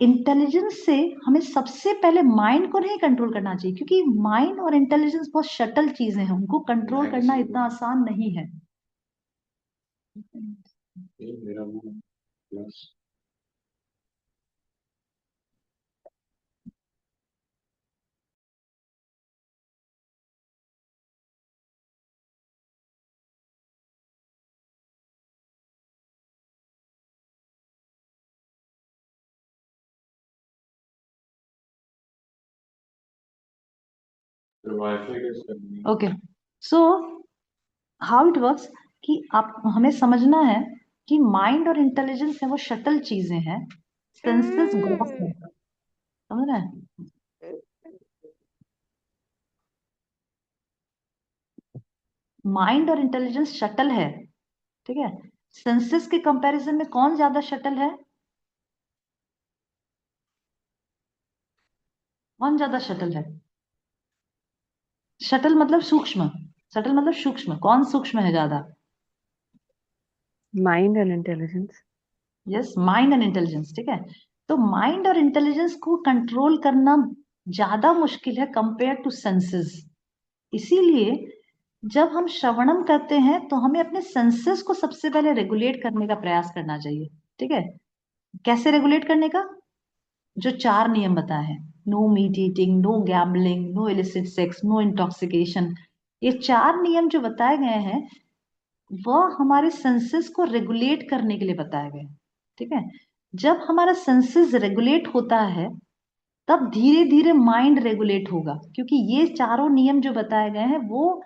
इंटेलिजेंस से हमें सबसे पहले माइंड को नहीं कंट्रोल करना चाहिए, क्योंकि माइंड और इंटेलिजेंस बहुत शटल चीजें हैं, उनको कंट्रोल करना इतना आसान नहीं है। Okay, so how it works कि आप, हमें समझना है कि माइंड और इंटेलिजेंस है वो शटल चीजें हैं, सेंसेस ग्रॉस है, समझ रहे हैं? माइंड और इंटेलिजेंस शटल है, ठीक है, सेंसेस के कंपैरिजन में कौन ज्यादा शटल है, कौन ज्यादा शटल है? शटल मतलब सूक्ष्म, शटल मतलब सूक्ष्म, कौन सूक्ष्म है ज्यादा? Mind and intelligence. Yes, mind and intelligence, ठीक है। तो माइंड और इंटेलिजेंस को कंट्रोल करना ज्यादा मुश्किल है कंपेयर टू सेंसेस। इसीलिए जब हम श्रवणम करते हैं तो हमें अपने सेंसेस को सबसे पहले रेगुलेट करने का प्रयास करना चाहिए। ठीक है, कैसे रेगुलेट करने का? जो 4 नियम बताए हैं, no meat eating, no gambling, no illicit sex, no intoxication, ये 4 नियम जो बताए गए हैं वह हमारे सेंसेस को रेगुलेट करने के लिए बताए गए। ठीक है, जब हमारा सेंसेस रेगुलेट होता है तब धीरे धीरे माइंड रेगुलेट होगा, क्योंकि ये चारों नियम जो बताए गए हैं वो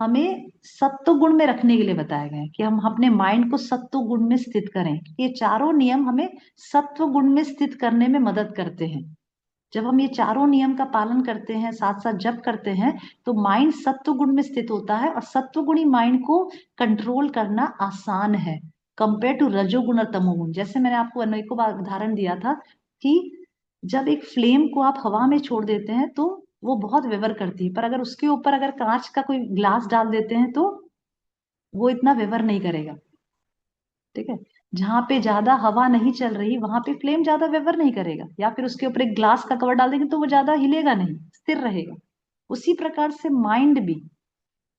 हमें सत्व गुण में रखने के लिए बताए गए हैं कि हम अपने माइंड को सत्व गुण में स्थित करें। ये चारों नियम हमें सत्व गुण में स्थित करने में मदद करते हैं। जब हम ये चारों नियम का पालन करते हैं, साथ साथ जब करते हैं, तो माइंड सत्व गुण में स्थित होता है और सत्व गुणी माइंड को कंट्रोल करना आसान है कंपेयर टू रजोगुण और तमोगुण। जैसे मैंने आपको अनेकों बार उदाहरण दिया था कि जब एक फ्लेम को आप हवा में छोड़ देते हैं तो वो बहुत विवर करती है, पर अगर उसके ऊपर अगर कांच का कोई ग्लास डाल देते हैं तो वो इतना विवर नहीं करेगा। ठीक है, जहां पे ज्यादा हवा नहीं चल रही वहां पे फ्लेम ज्यादा विवर नहीं करेगा, या फिर उसके ऊपर एक ग्लास का कवर डाल देंगे तो वो ज्यादा हिलेगा नहीं, स्थिर रहेगा। उसी प्रकार से माइंड भी,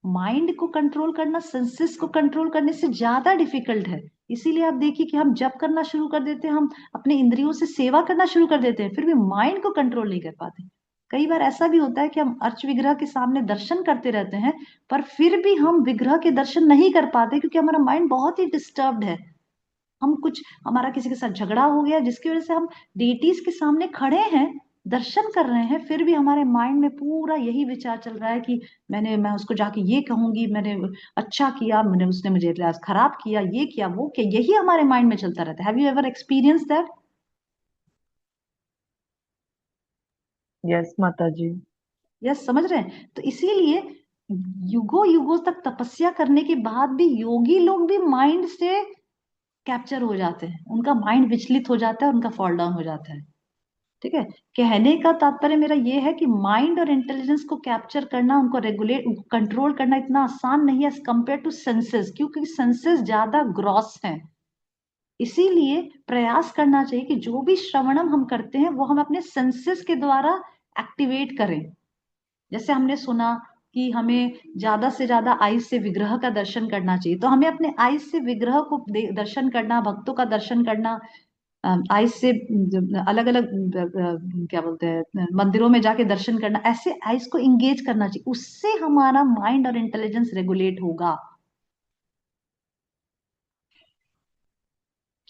माइंड को कंट्रोल करना सेंसेस को कंट्रोल करने से ज्यादा डिफिकल्ट है। इसीलिए आप देखिए कि हम जब करना शुरू कर देते हैं, हम अपने इंद्रियों से सेवा करना शुरू कर देते हैं, फिर भी माइंड को कंट्रोल नहीं कर पाते। कई बार ऐसा भी होता है कि हम अर्च विग्रह के सामने दर्शन करते रहते हैं पर फिर भी हम विग्रह के दर्शन नहीं कर पाते, क्योंकि हमारा माइंड बहुत ही डिस्टर्ब्ड है। हम कुछ, हमारा किसी के साथ झगड़ा हो गया जिसकी वजह से हम डेटीज के सामने खड़े हैं, दर्शन कर रहे हैं, फिर भी हमारे माइंड में पूरा यही विचार चल रहा है कि मैं उसको जाके ये कहूंगी, मैंने अच्छा किया, मैंने उसने मुझे खराब किया, ये किया वो किया, यही हमारे माइंड में चलता रहता है। Have you ever experience that? Yes माता जी। यस, समझ रहे हैं? तो इसीलिए युगों युगों तक तपस्या करने के बाद भी योगी लोग भी माइंड से कैप्चर हो जाते हैं, उनका माइंड विचलित हो जाता है, उनका फॉल डाउन हो जाता है। ठीक है, कहने का तात्पर्य मेरा ये है कि माइंड और इंटेलिजेंस को कैप्चर करना, उनको रेगुलेट कंट्रोल करना इतना आसान नहीं है एज कंपेयर टू सेंसेस, क्योंकि सेंसेस ज्यादा ग्रॉस हैं। इसीलिए प्रयास करना चाहिए कि जो भी श्रवणम हम करते हैं वो हम अपने सेंसेस के द्वारा एक्टिवेट करें। जैसे हमने सुना कि हमें ज्यादा से ज्यादा आइज से विग्रह का दर्शन करना चाहिए, तो हमें अपने आइज से विग्रह को दर्शन करना, भक्तों का दर्शन करना, आइज से अलग अलग क्या बोलते हैं मंदिरों में जाके दर्शन करना, ऐसे आइज को इंगेज करना चाहिए। उससे हमारा माइंड और इंटेलिजेंस रेगुलेट होगा,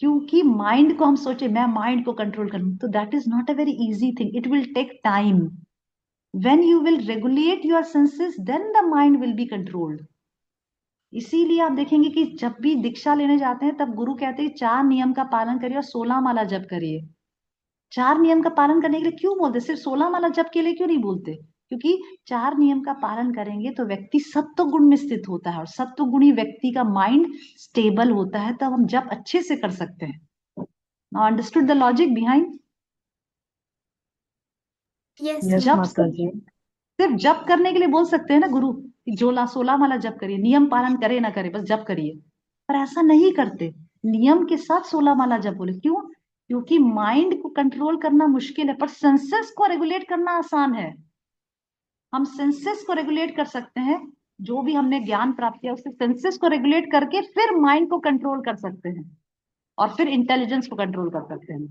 क्योंकि माइंड को हम सोचे मैं माइंड को कंट्रोल करूं तो that is not a very easy thing, it will take time. When you will regulate your senses then the mind will be controlled. इसीलिए आप देखेंगे कि जब भी दीक्षा लेने जाते हैं तब गुरु कहते हैं 4 नियम का पालन करिए और 16 माला जप करिए। 4 नियम का पालन करने के लिए क्यों बोलते? सिर्फ 16 माला जप के लिए क्यों नहीं बोलते? क्योंकि 4 नियम का पालन करेंगे तो व्यक्ति सत्व गुण में स्थित होता है, और सत्व गुणी व्यक्ति का माइंड स्टेबल होता है, तब हम जप अच्छे से कर सकते हैं। Now understood the logic behind? Yes, yes जप माता जी। सिर्फ जप करने के लिए बोल सकते हैं ना गुरु कि 16 माला जप करिए, नियम पालन करे ना करे बस जप करिए, पर ऐसा नहीं करते। नियम के साथ 16 माला जप बोले, क्यों? क्योंकि माइंड को कंट्रोल करना मुश्किल है पर सेंसेस को रेगुलेट करना आसान है। हम सेंसेस को रेगुलेट कर सकते हैं, जो भी हमने ज्ञान प्राप्त किया उससे सेंसेस को रेगुलेट करके फिर माइंड को कंट्रोल कर सकते हैं और फिर इंटेलिजेंस को कंट्रोल कर सकते हैं।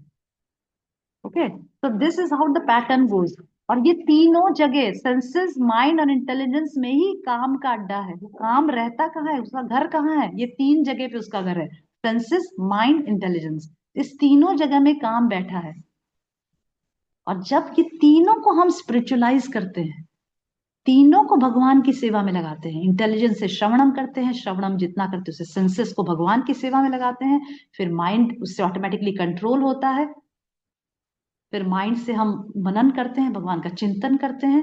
ओके, तो this is how the pattern goes. और ये तीनों जगह सेंसेस, माइंड और इंटेलिजेंस में ही काम का अड्डा है। वो काम रहता कहाँ है, उसका घर कहाँ है? ये 3 जगह पे उसका घर है, सेंसेस, माइंड, इंटेलिजेंस। इस तीनों जगह में काम बैठा है। और जब ये तीनों को हम स्पिरिचुअलाइज करते हैं, तीनों को भगवान की सेवा में लगाते हैं, इंटेलिजेंस से श्रवणम करते हैं, श्रवणम जितना करते हैं उससे सेंसेस को भगवान की सेवा में लगाते हैं, फिर माइंड उससे ऑटोमेटिकली कंट्रोल होता है, फिर माइंड से हम मनन करते हैं, भगवान का चिंतन करते हैं,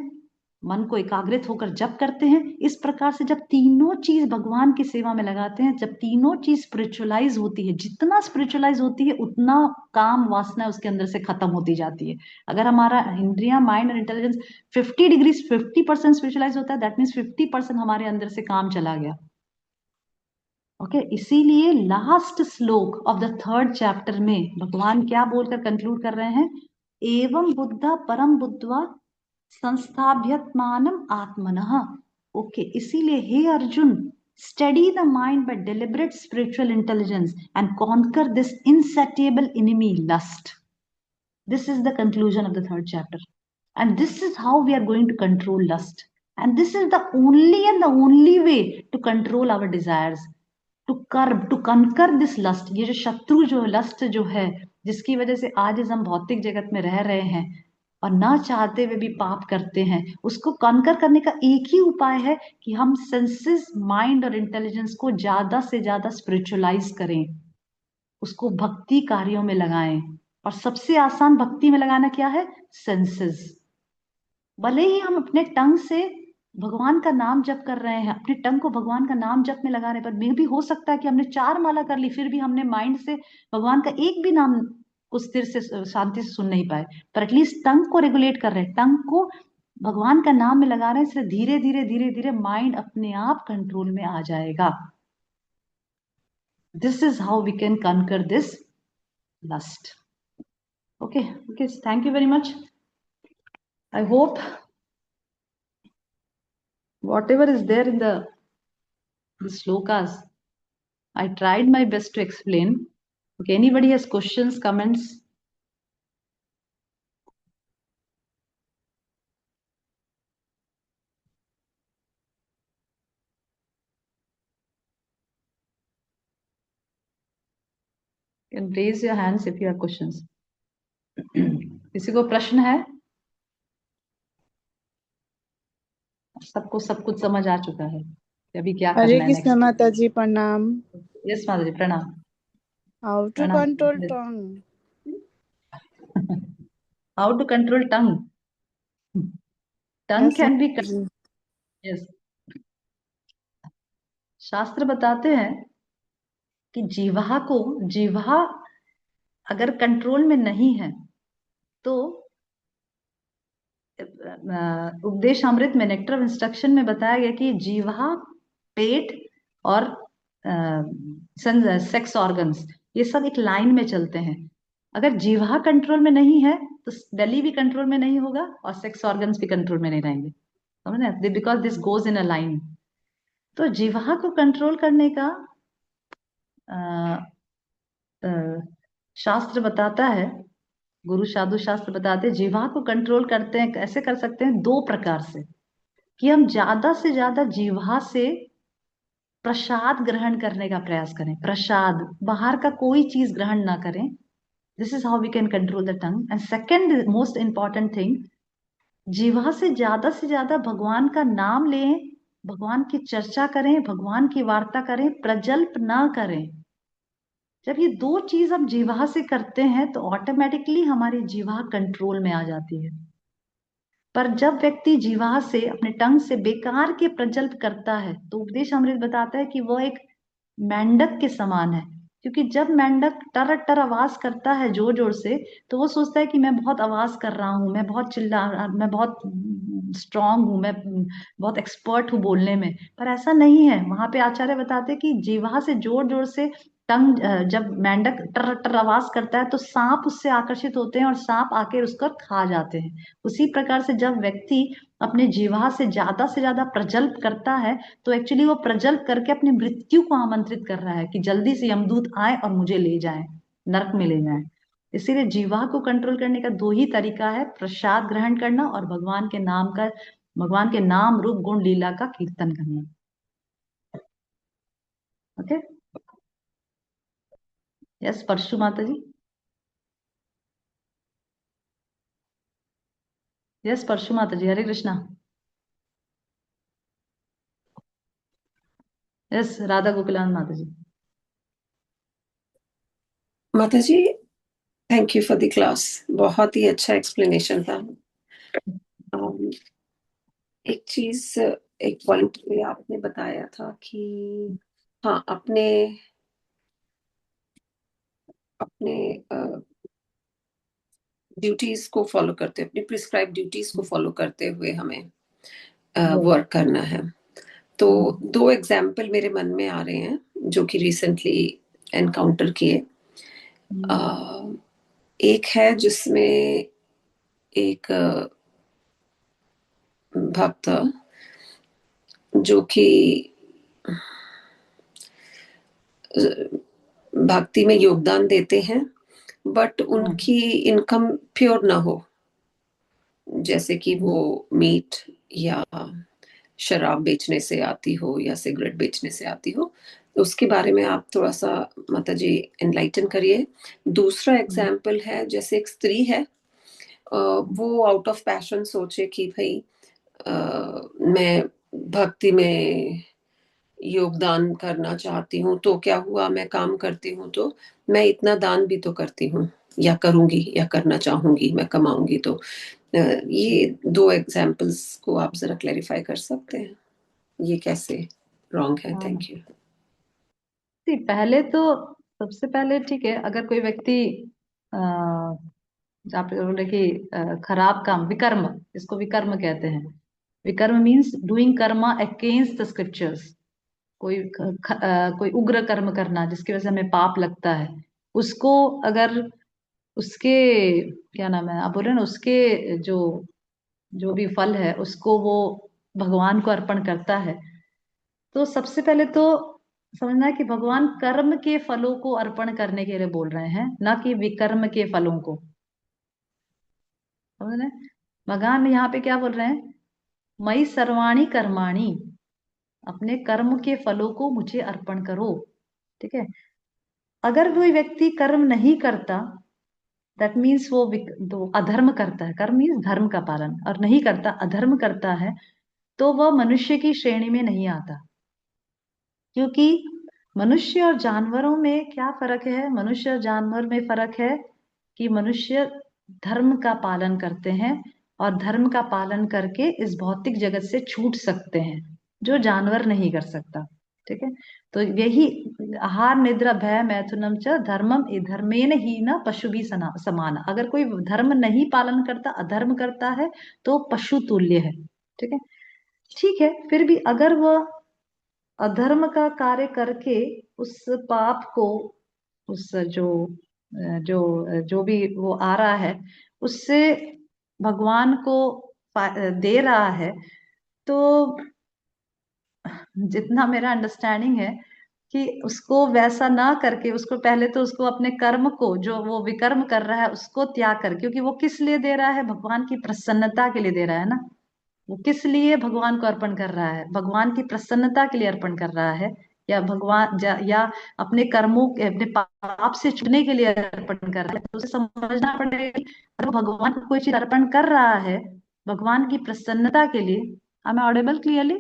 मन को एकाग्रित होकर जप करते हैं। इस प्रकार से जब तीनों चीज भगवान की सेवा में लगाते हैं, जब तीनों चीज स्पिरिचुअलाइज होती है, जितना स्पिरिचुअलाइज होती है उतना काम वासना उसके अंदर से खत्म होती जाती है। अगर हमारा इंद्रिया, माइंड और इंटेलिजेंस 50 डिग्री 50% स्पिरिचुअलाइज होता है, दैट मीन्स 50% हमारे अंदर से काम चला गया। ओके इसीलिए लास्ट श्लोक ऑफ द थर्ड चैप्टर में भगवान क्या बोलकर कंक्लूड कर रहे हैं, एवं बुद्धा परम बुद्ध्वा संस्थाभ्यत्मानम आत्मनः। ओके इसीलिए हे Arjun, study the mind by deliberate spiritual intelligence and conquer this insatiable enemy, lust. This is the conclusion of the third chapter, and this is how we are going to control lust, and this is the only and the only way to control our desires, to conquer this lust. ये जो शत्रु जो lust जो है, जिसकी वजह से आज हम भौतिक जगत में रह रहे हैं और ना चाहते हुए भी पाप करते हैं, उसको कॉन्कर करने का एक ही उपाय है कि हम सेंसेस, माइंड और इंटेलिजेंस को ज्यादा से ज्यादा स्पिरिचुअलाइज करें, उसको भक्ति कार्यों में लगाएं। और सबसे आसान भक्ति में लगाना क्या है, सेंसेस। भले ही हम अपने टंग से भगवान का नाम जप कर रहे हैं, अपने टंग को भगवान का नाम जप में लगा रहे हैं, पर मे भी हो सकता है कि हमने 4 माला कर ली, फिर भी हमने माइंड से भगवान का एक भी नाम को स्थिर से शांति से सुन नहीं पाए, पर एटलीस्ट टंग को रेगुलेट कर रहे हैं, टंग को भगवान का नाम में लगा रहे हैं। इससे धीरे धीरे धीरे धीरे माइंड अपने आप कंट्रोल में आ जाएगा। This is how we can conquer this lust. Okay, thank you very much. I hope whatever is there in the shlokas, I tried my best to explain. Okay, anybody has questions, comments? You can raise your hands if you have questions. किसी को प्रश्न है? सबको सब कुछ समझ आ चुका है कि अभी क्या हरे करना है कृष्ण नेक्स्ट? माता जी, प्रणाम। यस माता जी, प्रणाम। हाउ टू प्रणाम। Control tongue? How to control tongue? Tongue can be, yes, शास्त्र बताते हैं कि जीवा अगर कंट्रोल में नहीं है तो उपदेश अमृत में नेक्टर ऑफ इंस्ट्रक्शन में बताया गया कि जीवा, पेट और सेक्स ऑर्गन्स, ये सब एक लाइन में चलते हैं। अगर जीवा कंट्रोल में नहीं है तो बेली भी कंट्रोल में नहीं होगा और सेक्स ऑर्गन्स भी कंट्रोल में नहीं रहेंगे, समझे? Because this goes in a line. तो जीवा को कंट्रोल करने का शास्त्र बताता है, गुरु साधु शास्त्र बताते हैं, जीवा को कंट्रोल करते हैं, कैसे कर सकते हैं? 2 प्रकार से, कि हम ज्यादा से ज्यादा जीवा से प्रसाद ग्रहण करने का प्रयास करें। प्रसाद, बाहर का कोई चीज ग्रहण ना करें। This is how we can control the tongue. And second most important thing, जीवा से ज्यादा भगवान का नाम लें, भगवान की चर्चा करें, भगवान की वार्ता करें, प्रजल्प ना करें। जब ये 2 चीज हम जीवा से करते हैं तो ऑटोमेटिकली हमारी जीवा कंट्रोल में आ जाती है। पर जब व्यक्ति जीवा से, अपने टंग से बेकार के प्रजल्प करता है तो उपदेश अमृत बताता है कि वो एक मेंढक के समान है। क्योंकि जब मेंढक टर टर आवाज करता है जोर जोर से, तो वो सोचता है कि मैं बहुत आवाज कर रहा हूँ, मैं बहुत स्ट्रांग हूँ, मैं बहुत एक्सपर्ट हूँ बोलने में, पर ऐसा नहीं है। वहां पे आचार्य बताते हैं कि जीवा से जोर जोर से टंग, जब मेंढक टर टर आवाज करता है तो सांप उससे आकर्षित होते हैं और सांप आके उसको खा जाते हैं। उसी प्रकार से जब व्यक्ति अपने जीवा से ज्यादा प्रजल्प करता है तो एक्चुअली वो प्रजल्प करके अपनी मृत्यु को आमंत्रित कर रहा है कि जल्दी से यमदूत आए और मुझे ले जाए, नरक में ले जाए। इसीलिए जीवा को कंट्रोल करने का 2 ही तरीका है, प्रसाद ग्रहण करना और भगवान के नाम रूप गुण लीला का कीर्तन करना। ओके, यस परशु माता जी। यस परशु माता जी, हरे कृष्णा। यस राधा गोकुलानंद माता जी। माता जी, thank you for the class, बहुत ही अच्छा एक्सप्लेनेशन था। एक चीज, एक पॉइंट पे आपने बताया था कि हाँ, अपने ड्यूटीज को फॉलो करते, अपनी प्रिस्क्राइब ड्यूटीज को फॉलो करते हुए हमें वर्क करना है। तो 2 एग्जाम्पल मेरे मन में आ रहे हैं। जो कि रिसेंटली एनकाउंटर किए। एक है जिसमें एक भक्त जो कि भक्ति में योगदान देते हैं, बट उनकी इनकम प्योर ना हो, जैसे कि वो मीट या शराब बेचने से आती हो या सिगरेट बेचने से आती हो। उसके बारे में आप थोड़ा सा माता जी एनलाइटन करिए। दूसरा एग्जाम्पल है, जैसे एक स्त्री है, वो आउट ऑफ पैशन सोचे कि भाई मैं भक्ति में योगदान करना चाहती हूँ, तो क्या हुआ, मैं काम करती हूँ तो मैं इतना दान भी तो करती हूँ, या करूंगी या करना चाहूंगी, मैं कमाऊंगी तो। ये दो एग्जाम्पल्स को आप जरा क्लैरिफाई कर सकते हैं, ये कैसे रॉन्ग है? Thank you. पहले तो सबसे पहले ठीक है, अगर कोई व्यक्ति आप बोले कि खराब काम, विकर्म, इसको विकर्म कहते हैं। विकर्म means doing karma against the scriptures. कोई उग्र कर्म करना जिसकी वजह से हमें पाप लगता है, उसको अगर उसके क्या नाम है, आप बोल रहे हैं ना, उसके जो जो भी फल है उसको वो भगवान को अर्पण करता है, तो सबसे पहले तो समझना है कि भगवान कर्म के फलों को अर्पण करने के लिए बोल रहे हैं, ना कि विकर्म के फलों को। समझ रहे हैं? भगवान यहाँ पे क्या बोल रहे हैं, मई सर्वाणी कर्माणी, अपने कर्म के फलों को मुझे अर्पण करो। ठीक है, अगर कोई व्यक्ति कर्म नहीं करता, दैट मीन्स वो तो अधर्म करता है। कर्म मीन्स धर्म का पालन, और नहीं करता, अधर्म करता है, तो वह मनुष्य की श्रेणी में नहीं आता। क्योंकि मनुष्य और जानवरों में क्या फर्क है? मनुष्य और जानवर में फर्क है कि मनुष्य धर्म का पालन करते हैं और धर्म का पालन करके इस भौतिक जगत से छूट सकते हैं, जो जानवर नहीं कर सकता। ठीक है, तो यही आहार निद्रा भय मैथुनम च धर्मम धर्मेन ही न पशु भी समान। अगर कोई धर्म नहीं पालन करता, अधर्म करता है, तो पशु तुल्य है। ठीक है, ठीक है, फिर भी अगर वह अधर्म का कार्य करके उस पाप को, उस जो जो भी वो आ रहा है, उससे भगवान को दे रहा है, तो जितना मेरा अंडरस्टैंडिंग है कि उसको वैसा ना करके, उसको पहले तो उसको अपने कर्म को, जो वो विकर्म कर रहा है, उसको त्याग कर, क्योंकि वो किस लिए दे रहा है? भगवान की प्रसन्नता के लिए दे रहा है ना। वो किस लिए भगवान को अर्पण कर रहा है? भगवान की प्रसन्नता के लिए अर्पण कर रहा है, या या अपने कर्मों अपने पाप से छूटने के लिए अर्पण कर रहा है। तो उसे समझना पड़ेगा कि अगर भगवान को कोई चीज अर्पण कर रहा है भगवान की प्रसन्नता के लिए। am I Audible clearly?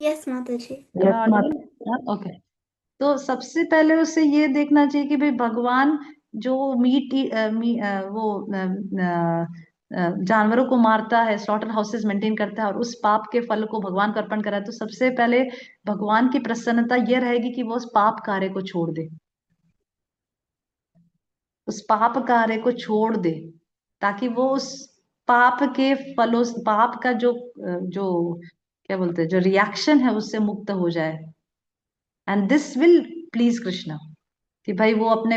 Yes, Mataji. Okay, तो सबसे पहले उसे ये देखना चाहिए कि भाई भगवान जो वो जानवरों को मारता है, स्लॉटर हाउसेस मेंटेन करता है, और उस पाप के फल को भगवान को अर्पण करा है, तो सबसे पहले भगवान की प्रसन्नता ये रहेगी कि वो उस पाप कार्य को छोड़ दे, उस पाप कार्य को छोड़ दे, ताकि वो उस पाप के फलों, पाप का जो क्या बोलते हैं, जो रिएक्शन है, उससे मुक्त हो जाए। And this will please Krishna, कि भाई वो अपने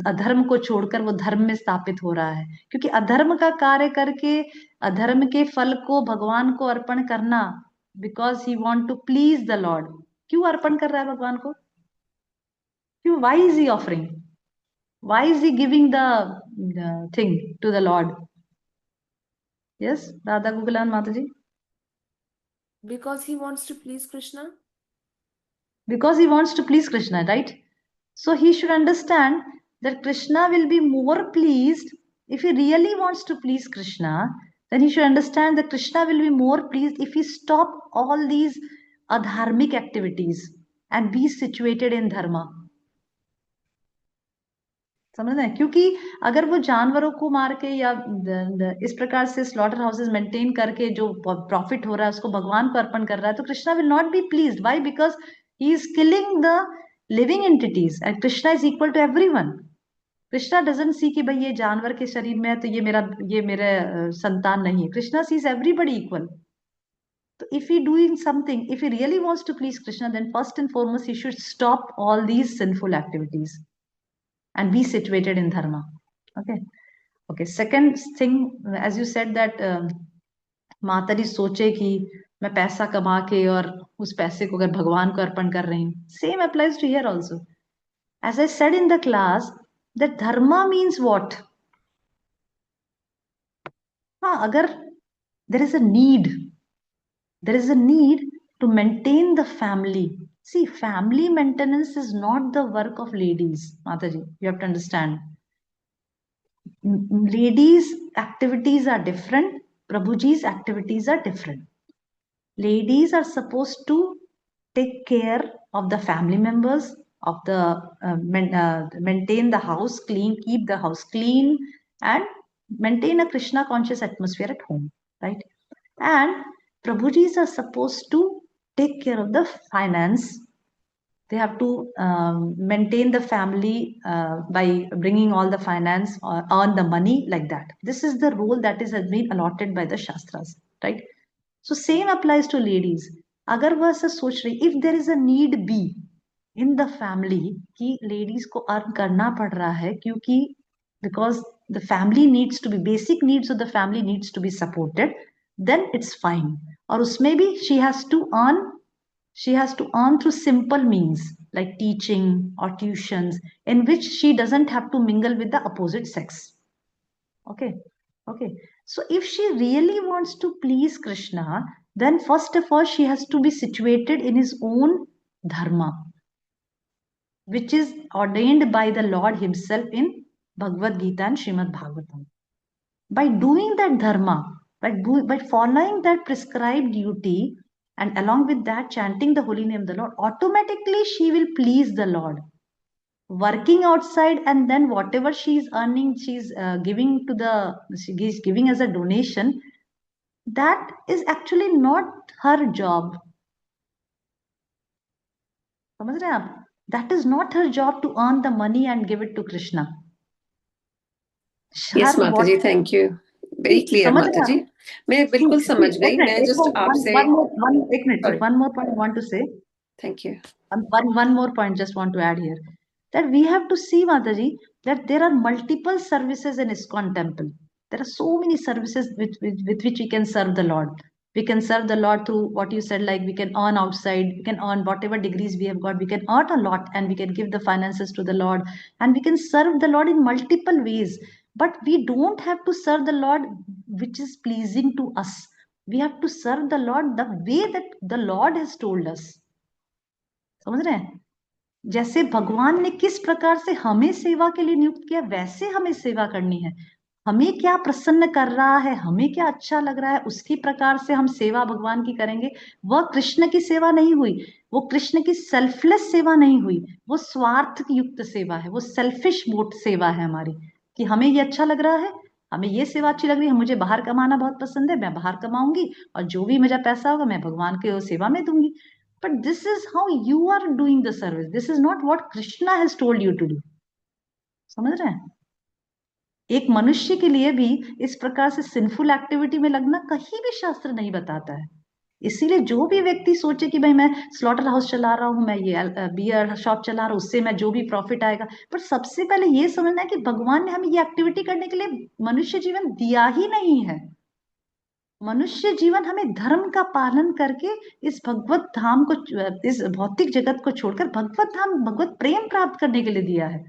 अधर्म को छोड़कर वो धर्म में स्थापित हो रहा है। क्योंकि अधर्म का कार्य करके अधर्म के फल को भगवान को अर्पण करना, because he want to please the lord. क्यों अर्पण कर रहा है भगवान को? क्यों? Why is he offering? Why is he giving the thing to the lord? Yes, Radha गुगलान माता जी। Because he wants to please Krishna. Because he wants to please Krishna, right? So he should understand that Krishna will be more pleased if he really wants to please Krishna. Then he should understand that Krishna will be more pleased if he stop all these adharmic activities and be situated in dharma. समझ रहे हैं? क्योंकि अगर वो जानवरों को मार के या इस प्रकार से स्लॉटर हाउसेस मेंटेन करके जो प्रॉफिट हो रहा है उसको भगवान को अर्पण कर रहा है, तो Krishna will not be pleased. Why? Because he is killing the living entities and Krishna is equal to everyone. Krishna doesn't see कि भाई ये जानवर के शरीर में है तो ये मेरे संतान नहीं है। Krishna sees everybody equal. So if he doing something, if he really wants to please Krishna, then first and foremost he should stop all these sinful activities and be situated in dharma. Okay, second thing, as you said that माता जी सोचे कि मैं पैसा कमा के और उस पैसे को अगर भगवान को अर्पण कर रही हूँ, same applies to here also. As I said in the class, that dharma means what? हाँ, अगर there is a need to maintain the family. See, family maintenance is not the work of ladies, Mataji. You have to understand. Ladies' activities are different. Prabhuji's activities are different. Ladies are supposed to take care of the family members, of the maintain the house clean, keep the house clean, and maintain a Krishna conscious atmosphere at home, right? And Prabhujis are supposed to take care of the finance. They have to maintain the family by bringing all the finance or earn the money like that. This is the role that has been allotted by the Shastras, right? So same applies to ladies. अगर वह ऐसा सोच रही, if there is a need be in the family कि ladies को earn करना पड़ रहा है क्योंकि because the family needs to be, basic needs of the family needs to be supported, then it's fine. और उसमें भी she has to earn through simple means like teaching or tuitions in which she doesn't have to mingle with the opposite sex. Okay. So if she really wants to please Krishna, then first of all she has to be situated in his own dharma, which is ordained by the Lord himself in Bhagavad Gita and Srimad Bhagavatam. By doing that dharma, by following that prescribed duty, and along with that chanting the holy name of the Lord, automatically she will please the Lord. Working outside and then whatever she is earning, she's giving as a donation, that is actually not her job. समझ रहे हैं आप? That is not her job to earn the money and give it to Krishna. Yes, माता जी, thank you. Very clear, माता जी. मैं बिल्कुल समझ गई. मैं just आपसे one more point I want to say. Thank you. One more point just want to add here. That we have to see, Mataji, that there are multiple services in ISKCON temple. There are so many services with which we can serve the Lord. We can serve the Lord through what you said, like we can earn outside, we can earn whatever degrees we have got, we can earn a lot and we can give the finances to the Lord and we can serve the Lord in multiple ways. But we don't have to serve the Lord which is pleasing to us. We have to serve the Lord the way that the Lord has told us. समझ रहे हैं? जैसे भगवान ने किस प्रकार से हमें सेवा के लिए नियुक्त किया, वैसे हमें सेवा करनी है. हमें क्या प्रसन्न कर रहा है, हमें क्या अच्छा लग रहा है, उसकी प्रकार से हम सेवा भगवान की करेंगे. वह कृष्ण की सेवा नहीं हुई, वो कृष्ण की सेल्फलेस सेवा नहीं हुई, वो स्वार्थ युक्त सेवा है, वो सेल्फिश मोड सेवा है हमारी, कि हमें ये अच्छा लग रहा है, हमें ये सेवा अच्छी लग रही है, मुझे बाहर कमाना बहुत पसंद है, मैं बाहर कमाऊंगी और जो भी मेरा पैसा होगा मैं भगवान के सेवा में दूंगी. But this is how you are doing the service. This is not what Krishna has told you to do. समझ रहे हैं? एक मनुष्य के लिए भी इस प्रकार से सिंफुल एक्टिविटी में लगना कहीं भी शास्त्र नहीं बताता है. इसीलिए जो भी व्यक्ति सोचे कि भाई मैं स्लॉटर हाउस चला रहा हूं, मैं ये बियर शॉप चला रहा हूं, उससे मैं जो भी प्रॉफिट आएगा, पर सबसे पहले ये समझना है कि भगवान ने हमें ये एक्टिविटी करने के लिए मनुष्य जीवन दिया ही नहीं है. मनुष्य जीवन हमें धर्म का पालन करके इस भगवत धाम को, इस भौतिक जगत को छोड़कर भगवत धाम, भगवत प्रेम प्राप्त करने के लिए दिया है.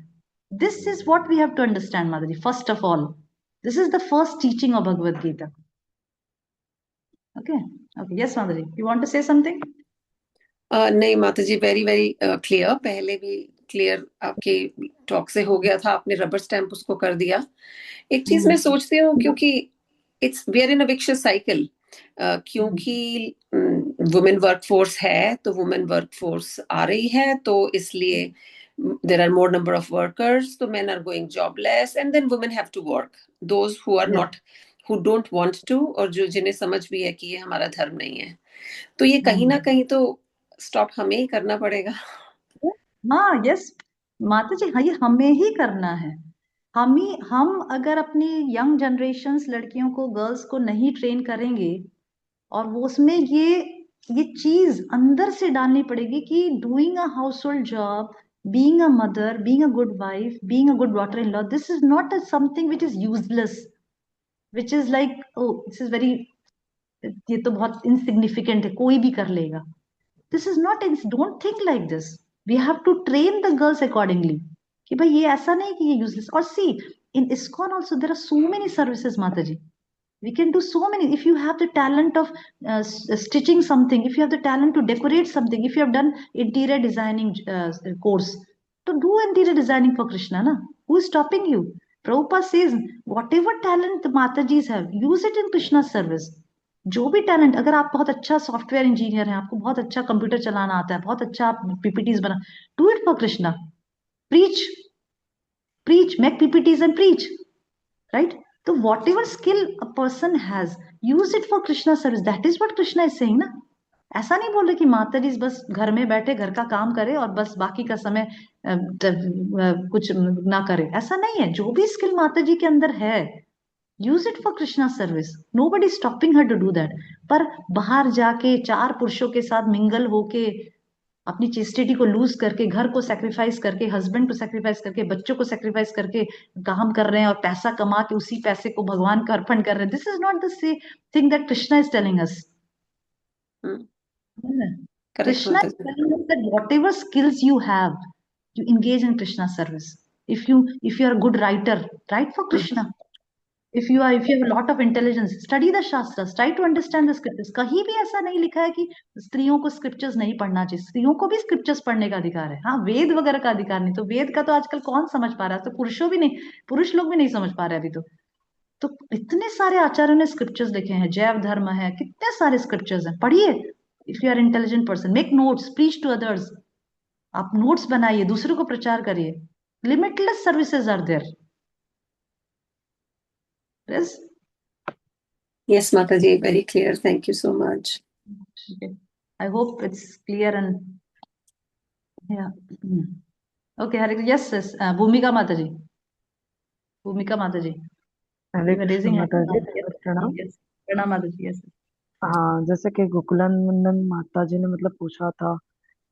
This is what we have to understand, Madhuri. First of all, this is the first teaching of Bhagavad Gita. Okay. Yes, Madhuri. You want to say something? नहीं माता जी, वेरी वेरी क्लियर. पहले भी क्लियर आपके talk से हो गया था, आपने रबर स्टैंप उसको कर दिया. एक चीज मैं सोचती हूँ, क्योंकि we are in a vicious cycle, क्योंकि वुमेन वर्कफोर्स है तो वुमेन वर्कफोर्स आ रही है, तो इसलिए there are more number of workers, so men are going jobless and then women have to work. Those who are not, who don't want to, और जो जिन्हें समझ भी है कि ये हमारा धर्म नहीं है, तो ये कहीं ना कहीं तो स्टॉप हमें ही करना पड़ेगा. हाँ, यस माता जी, हाँ, ये हमें ही करना है. हम अगर अपनी यंग जनरेशंस लड़कियों को, गर्ल्स को नहीं ट्रेन करेंगे, और वो उसमें ये चीज अंदर से डालनी पड़ेगी कि doing a household job, being a mother, being a good wife, being a good daughter in law, this is not something which is useless, which is like oh this is very, ये तो बहुत insignificant है, कोई भी कर लेगा. This is not, don't think like this. We have to train the girls accordingly कि भाई ये ऐसा नहीं कि ये यूजलेस. और सी, इन ISKCON also there are so many services, Mataji. We can do so many. If you have the talent of stitching something, if you have the talent to decorate something, if you have done interior designing course, to do interior designing for Krishna, na, who is stopping you? Prabhupada says whatever talent the Matajis have, use it in Krishna's service. जो भी talent, अगर आप बहुत अच्छा software engineer हैं, आपको बहुत अच्छा कंप्यूटर चलाना आता है, बहुत अच्छा आप पीपीटीज बना, do it for Krishna. Preach, preach, make PPTs and preach, right? So whatever skill a person has, use it for Krishna service. That is what Krishna is saying, ना. ऐसा नहीं बोल रहे कि माता जी बस घर में बैठे घर का काम करे और बस बाकी का समय कुछ ना करे, ऐसा नहीं है. जो भी स्किल माता जी के अंदर है, use it for Krishna service. Nobody stopping her to do that. पर बाहर जाके 4 पुरुषों के साथ मिंगल होके अपनी चेस्टिटी को लूज करके, घर को सेक्रीफाइस करके, हस्बैंड को सेक्रीफाइस करके, बच्चों को सेक्रीफाइस करके काम कर रहे हैं और पैसा कमा के उसी पैसे को भगवान को अर्पण कर रहे हैं, this is not the thing that Krishna is telling us. Correct Krishna Mata is ji. telling us that whatever skills you have, you engage in Krishna service. If you are a good writer, write for Krishna. If you have a lot of intelligence, study the shastras, try to understand the scriptures. कहीं भी ऐसा नहीं लिखा है कि स्त्रियों को scriptures नहीं पढ़ना चाहिए. स्त्रियों को भी स्क्रिप्चर्स पढ़ने का अधिकार है. हाँ, वेद वगैरह का अधिकार नहीं. तो वेद का तो आजकल कौन समझ पा रहा है? तो पुरुषों भी नहीं, पुरुष लोग भी नहीं समझ पा रहे अभी तो इतने सारे आचार्यों ने स्क्रिप्चर्स लिखे हैं. जैव धर्म है, कितने सारे स्क्रिप्चर्स हैं, पढ़िए. If you are intelligent person, make notes, preach to others. आप नोट्स बनाइए, दूसरों को प्रचार करिए. Limitless services are there. Yes. Yes, Mataji, very clear. Thank you so much. Okay. I hope it's clear and yeah. Okay, Hare Krishna. Yes, yes. Bhumika Mataji. Bhumika Mataji. Hare You were Krishna raising hand. माता जी, Yes. प्रणाम। Yes. Pranam Mataji. Yes. हाँ, जैसे कि गोकुलानंदन माता जी ने मतलब पूछा था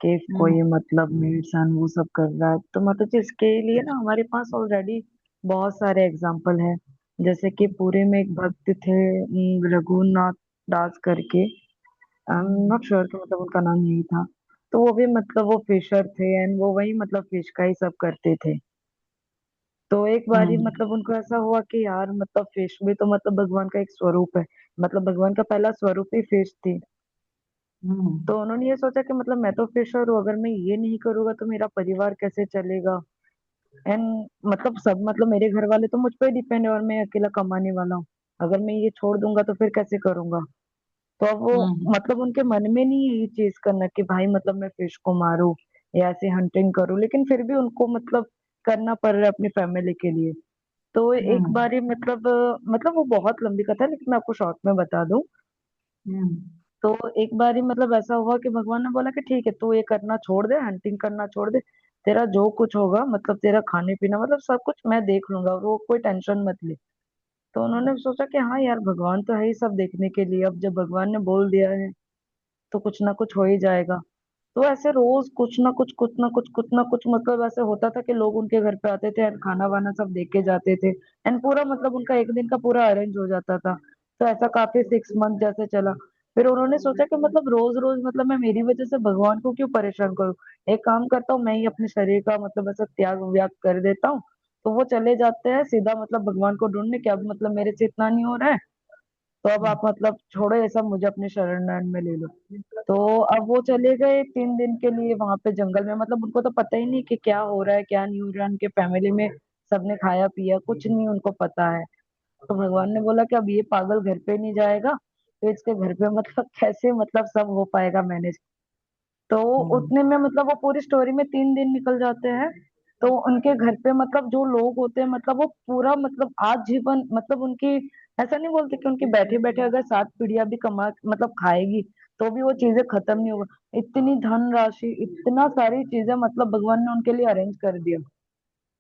कि कोई मतलब मेड्स एंड वो सब कर रहा है, तो माता जी इसके लिए ना हमारे पास ऑलरेडी बहुत सारे एग्जाम्पल हैं। जैसे कि पूरे में एक भक्त थे, रघुनाथ दास करके, आई एम नॉट श्योर कि मतलब उनका नाम यही था। तो वो भी मतलब वो फिशर थे एंड वो वही मतलब फिश का ही सब करते थे। तो एक बारी मतलब उनको ऐसा हुआ कि यार मतलब फिश भी तो मतलब भगवान का एक स्वरूप है, मतलब भगवान का पहला स्वरूप ही फिश थी। तो उन्होंने ये सोचा कि मतलब मैं तो फिशर हूँ, अगर मैं ये नहीं करूंगा तो मेरा परिवार कैसे चलेगा। एंड मतलब सब मतलब मेरे घर वाले तो मुझ पर डिपेंड है और मैं अकेला कमाने वाला हूँ, अगर मैं ये छोड़ दूंगा तो फिर कैसे करूंगा। तो अब वो मतलब उनके मन में नहीं है ये चीज करना कि भाई मतलब मैं फिश को मारूं या ऐसे हंटिंग करूं, लेकिन फिर भी उनको मतलब करना पड़ रहा है अपनी फैमिली के लिए। तो एक बारी मतलब वो बहुत लंबी कथा है लेकिन मैं आपको शॉर्ट में बता दूं। तो एक बारी मतलब ऐसा हुआ कि भगवान ने बोला कि ठीक है तू ये करना छोड़ दे, हंटिंग करना छोड़ दे, तेरा जो कुछ होगा मतलब तेरा खाने पीना मतलब सब कुछ मैं देख लूंगा, वो कोई टेंशन मत ले। तो उन्होंने सोचा कि हाँ यार भगवान तो है ही सब देखने के लिए, अब जब भगवान ने बोल दिया है तो कुछ ना कुछ हो ही जाएगा। तो ऐसे रोज कुछ ना कुछ मतलब ऐसे होता था कि लोग उनके घर पे आते थे और खाना वाना सब देख के जाते थे एंड पूरा मतलब उनका एक दिन का पूरा अरेंज हो जाता था। तो ऐसा काफी 6 मंथ जैसे चला। फिर उन्होंने सोचा कि मतलब रोज रोज मतलब मैं मेरी वजह से भगवान को क्यों परेशान करूं, एक काम करता हूँ मैं ही अपने शरीर का मतलब ऐसा त्याग व्याग कर देता हूँ। तो वो चले जाते हैं सीधा मतलब भगवान को ढूंढने के, अब मतलब मेरे से इतना नहीं हो रहा है तो अब आप मतलब छोड़ो ये सब, मुझे अपने शरण में ले लो। तो अब वो चले गए 3 दिन के लिए वहां पे जंगल में, मतलब उनको तो पता ही नहीं कि क्या हो रहा है क्या नहीं हो रहा है, उनके फैमिली में सबने खाया पिया कुछ नहीं उनको पता है। तो भगवान ने बोला कि अब ये पागल घर पे नहीं जाएगा तो इसके घर पे मतलब कैसे मतलब सब हो पाएगा मैनेज। तो उतने में मतलब वो पूरी स्टोरी में 3 दिन निकल जाते हैं। तो उनके घर पे मतलब जो लोग होते हैं मतलब वो पूरा मतलब आजीवन मतलब उनकी, ऐसा नहीं बोलते कि उनकी बैठे बैठे अगर 7 पीढ़ियां भी कमा मतलब खाएगी तो भी वो चीजें खत्म नहीं होगा, इतनी धन राशि इतना सारी चीजें मतलब भगवान ने उनके लिए अरेंज कर दिया।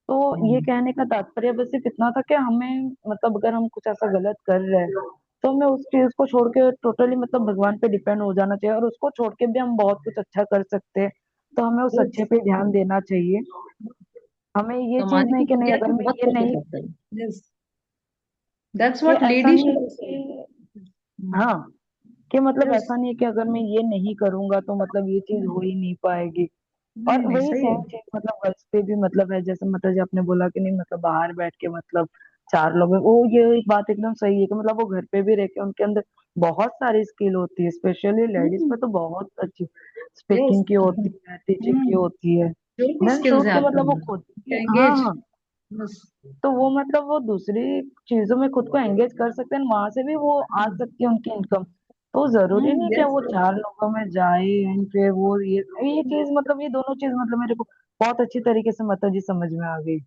तो ये कहने का तात्पर्य बस सिर्फ इतना था कि हमें मतलब अगर हम कुछ ऐसा गलत कर रहे हैं तो हमें उस चीज को छोड़ के टोटली मतलब भगवान पे डिपेंड हो जाना चाहिए, और उसको छोड़ के भी हम बहुत कुछ अच्छा कर सकते हैं, तो हमें उस अच्छे पे ध्यान देना चाहिए। हमें ये चीज कमाने की नहीं कि नहीं, दुनिया अगर में मैं बहुत ये कुछ हो नहीं, सकता है। यस, दैट्स कि व्हाट ऐसा लेडी नहीं शुड है आल्सो। कि, हाँ, कि मतलब यस, ऐसा नहीं है कि अगर मैं ये नहीं करूंगा तो मतलब ये चीज हो ही नहीं पाएगी। नहीं और नहीं वही सही है। सेम चीज मतलब गर्ल्स पे भी मतलब है, जैसे मतलब जी आपने बोला कि नहीं मतलब बाहर बैठ के मतलब चार लोग हैं, वो ये एक बात एकदम सही है कि मतलब वो घर पे भी रह के उनके अंदर बहुत सारी स्किल होती है, स्पेशली लेडीज पे तो बहुत अच्छी यस। स्पीकिंग की होती है, टीचिंग की होती है, जो भी देन स्किल्स शूट हैं के आपके मतलब वो अंदर, खुद, हाँ एंगेज। हाँ, यस। तो वो मतलब वो दूसरी चीजों में खुद को एंगेज कर सकते हैं, वहां से भी वो आ सकती है उनकी इनकम। तो जरूरी नहीं कि यस। वो चार लोगों में जाए एंड फिर वो ये चीज मतलब ये दोनों चीज मतलब मेरे को बहुत अच्छी तरीके से माता जी समझ में आ गई।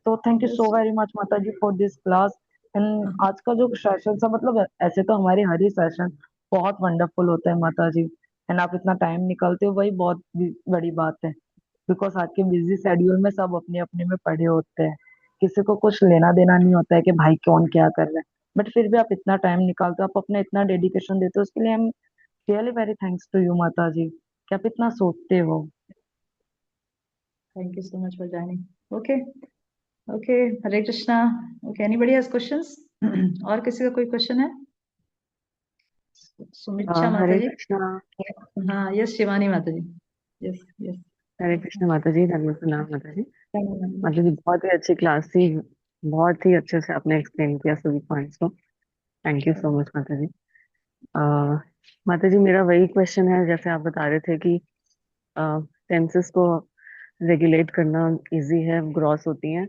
तो thank you yes. So very much माता जी फॉर दिस क्लास। एंड आज का जो सेशन था मतलब ऐसे तो हमारे हर ही सेशन बहुत वंडरफुल होता है माता जी, एंड आप इतना टाइम निकालते हो वही बहुत बड़ी बात है, बिकॉज आज के बिजी शेड्यूल में सब अपने अपने में पड़े होते हैं, किसी को कुछ लेना देना नहीं होता है कि भाई कौन क्या कर रहा है, बट फिर भी आप इतना टाइम निकालते हो, आप अपना इतना डेडिकेशन देते हो, उसके लिए I am really very thanks to you Mata ji कि आप इतना सोचते हो। Thank you so much for joining. Okay. Okay, Hare Krishna. Okay, anybody has questions? और किसी का कोई क्वेश्चन है? सुमिच्छा माता हरे जी। कृष्णा। हाँ, यस, शिवानी माता जी। Yes yes. हरे कृष्णा माता जी, धन्यवाद प्रणाम माता जी। माता जी बहुत ही अच्छी क्लास थी, बहुत ही अच्छे से आपने एक्सप्लेन किया सभी पॉइंट्स को। थैंक यू सो मच माता जी। अह माता जी मेरा वही क्वेश्चन है, जैसे आप बता रहे थे कि सेंसेस को रेगुलेट करना इजी है, ग्रॉस होती हैं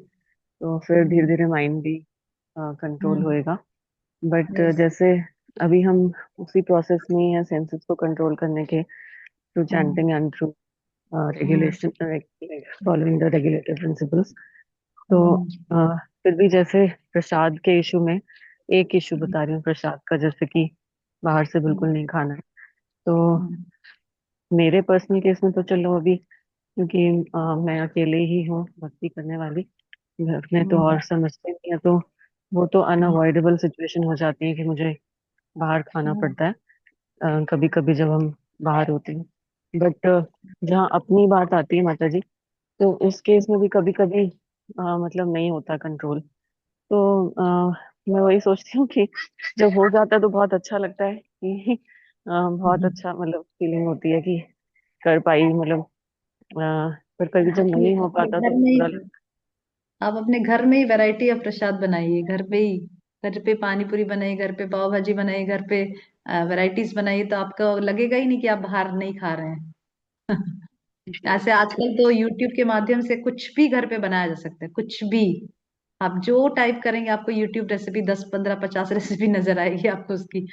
तो फिर धीरे धीरे माइंड भी कंट्रोल होएगा। But yes. जैसे अभी हम उसी प्रोसेस में ही हैं सेंसेस को कंट्रोल करने के, through chanting and through regulation, following the regulatory principles. तो फिर भी जैसे प्रसाद के इशू में एक इशू बता रही हूँ प्रसाद का, जैसे कि बाहर से बिल्कुल नहीं खाना है। तो मेरे पर्सनल केस में तो चलो अभी क्योंकि मैं अकेले ही हूँ भक्ति करने वाली, घर में तो और समझते नहीं है, तो वो तो अनअवॉइडेबल सिचुएशन हो जाती है कि मुझे बाहर खाना पड़ता है कभी कभी जब हम बाहर होते हैं। बट जहाँ अपनी बात आती है माता जी, तो उस केस में भी कभी कभी मतलब नहीं होता कंट्रोल। तो मैं वही सोचती हूँ कि जब हो जाता है तो बहुत अच्छा लगता है कि बहुत अच्छा मतलब फीलिंग होती है कि कर पाई मतलब। पर कभी जब अपने नहीं हो अपने पाता तो घर में बुरा ही, लगता आप अपने घर में ही वैरायटी ऑफ प्रसाद बनाइए, घर पे ही। घर पे पानी पूरी बनाइए, घर पे पाव भाजी बनाइए, घर पे वैरायटीज बनाइए, तो आपको लगेगा ही नहीं कि आप बाहर नहीं खा रहे हैं। ऐसे आजकल तो यूट्यूब के माध्यम से कुछ भी घर पे बनाया जा सकता है, कुछ भी। आप जो टाइप करेंगे आपको यूट्यूब रेसिपी 10 15 50 रेसिपी नजर आएगी आपको उसकी।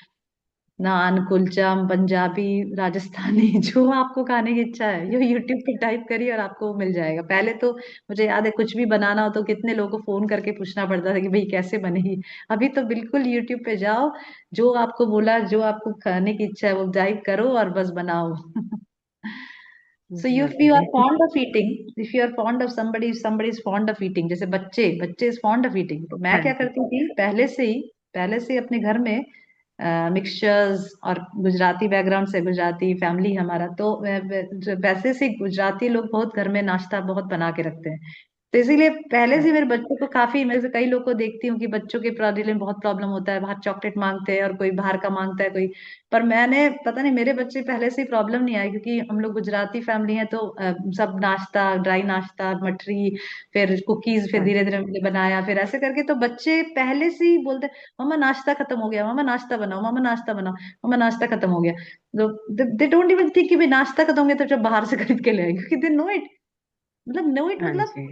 नान, कुलचा, पंजाबी, राजस्थानी, जो आपको खाने की इच्छा है ये यूट्यूब पे टाइप करिए और आपको मिल जाएगा। पहले तो मुझे याद है कुछ भी बनाना हो तो कितने लोगों को फोन करके पूछना पड़ता था कि भाई कैसे बनेगी। अभी तो बिल्कुल यूट्यूब पे जाओ, जो आपको बोला, जो आपको खाने की इच्छा है वो टाइप करो और बस बनाओ। है। So जी if माता you are ji. fond of eating, if you are fond of somebody, if somebody is fond of eating, जैसे बच्चे बच्चे is fond of eating, तो मैं हाँ क्या जी। करती थी पहले से ही अपने घर में मिक्सचर्स, और गुजराती बैकग्राउंड से, गुजराती फैमिली हमारा, तो वैसे से गुजराती लोग बहुत घर में नाश्ता बहुत बना के रखते हैं। तो इसीलिए पहले से मेरे बच्चों को काफी, मैं से कई लोग को देखती हूँ कि बच्चों के दिल में बहुत प्रॉब्लम होता है, बाहर चॉकलेट मांगते हैं और कोई बाहर का मांगता है कोई। पर मैंने पता नहीं, मेरे बच्चे पहले से ही प्रॉब्लम नहीं आई, क्योंकि हम लोग गुजराती फैमिली है, तो सब नाश्ता, ड्राई नाश्ता, मठरी, फिर कुकीज, फिर हाँ धीरे जी। धीरे हमने बनाया, फिर ऐसे करके तो बच्चे पहले से ही बोलते, मम्मा नाश्ता खत्म हो गया, मम्मा नाश्ता बनाओ, मम्मा नाश्ता बनाओ, मम्मा नाश्ता खत्म हो गया। तो दे डोंट इवन थिंक कि भाई नाश्ता खत्म हो गया तो जब बाहर से खरीद के ले आए, क्योंकि they know it. Know it हाँ मतलब जी।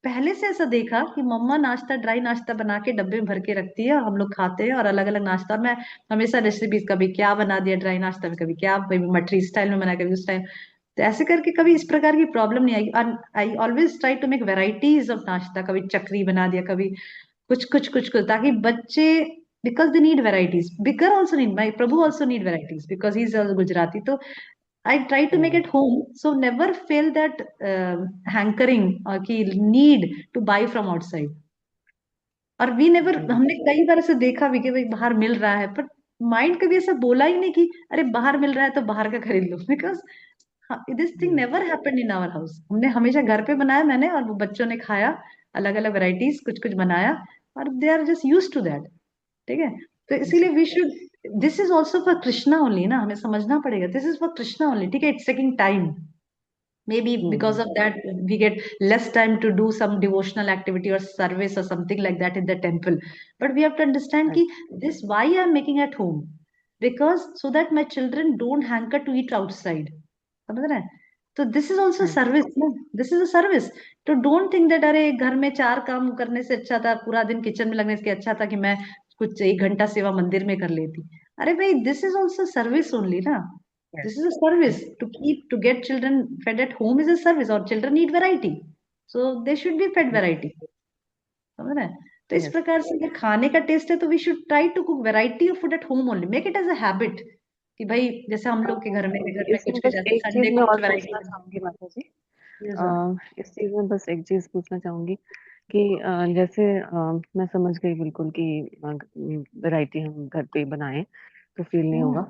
पहले से ऐसा देखा कि मम्मा नाश्ता, ड्राई नाश्ता बना के डब्बे में भर के रखती है और हम लोग खाते हैं, और अलग अलग नाश्ता। और मैं हमेशा रेसिपीज, कभी क्या बना दिया ड्राई नाश्ता में, कभी क्या, कभी मटरी स्टाइल में बना, कभी उस टाइम। तो ऐसे करके कभी इस प्रकार की प्रॉब्लम नहीं आई। I always try to make varieties of नाश्ता, कभी चकरी बना दिया, कभी कुछ कुछ कुछ कुछ, ताकि बच्चे, because they need varieties, bigger also need, my Prabhu also need varieties because he is Gujarati. तो I try to make it home, so never feel that hankering or की need to buy from outside. और we never, जी हमने माता जी। कई बार ऐसे देखा भी कि भाई बाहर मिल रहा है, पर माइंड कभी ऐसा बोला ही नहीं कि अरे बाहर मिल रहा है तो बाहर का खरीद लो, because this thing never happened in our house. हमने हमेशा घर पे बनाया मैंने, और वो बच्चों ने खाया, अलग अलग वैरायटीज कुछ कुछ बनाया, और they are just use to that. ठीक है, तो इसीलिए we should, this is also for Krishna only ना, हमें समझना पड़ेगा this is for Krishna only. ठीक है, it's taking time, maybe because of that we get less time to do some devotional activity or service or something like that in the temple, but we have to understand ki this why I am making at home, because so that my children don't hanker to eat outside, समझ रहे हैं? तो this is also service ना, this is a service. तो don't think that अरे घर में 4 काम करने से अच्छा था, पूरा दिन किचन में लगने से अच्छा था कि मैं कुछ 1 घंटा सेवा मंदिर में कर लेती। अरे भाई, this is also service only ना, this is a service. To get children fed at home is a service, or children need variety, so they should be fed variety, समझ रहे हैं? तो इस प्रकार से अगर खाने का टेस्ट है तो we should try to cook variety of food at home only, make it as a habit कि भाई जैसे हम लोग के घर में इसमें कुछ कुछ बस ऐसे एक संडे चीज मैं को और कुछ वैरायटी पूछना बना। चाहूंगी माता जी। Yes, sir. इस चीज में बस एक चीज पूछना चाहूंगी कि जैसे मैं समझ गई बिल्कुल कि वैरायटी हम घर पे ही बनाएं तो फील नहीं होगा,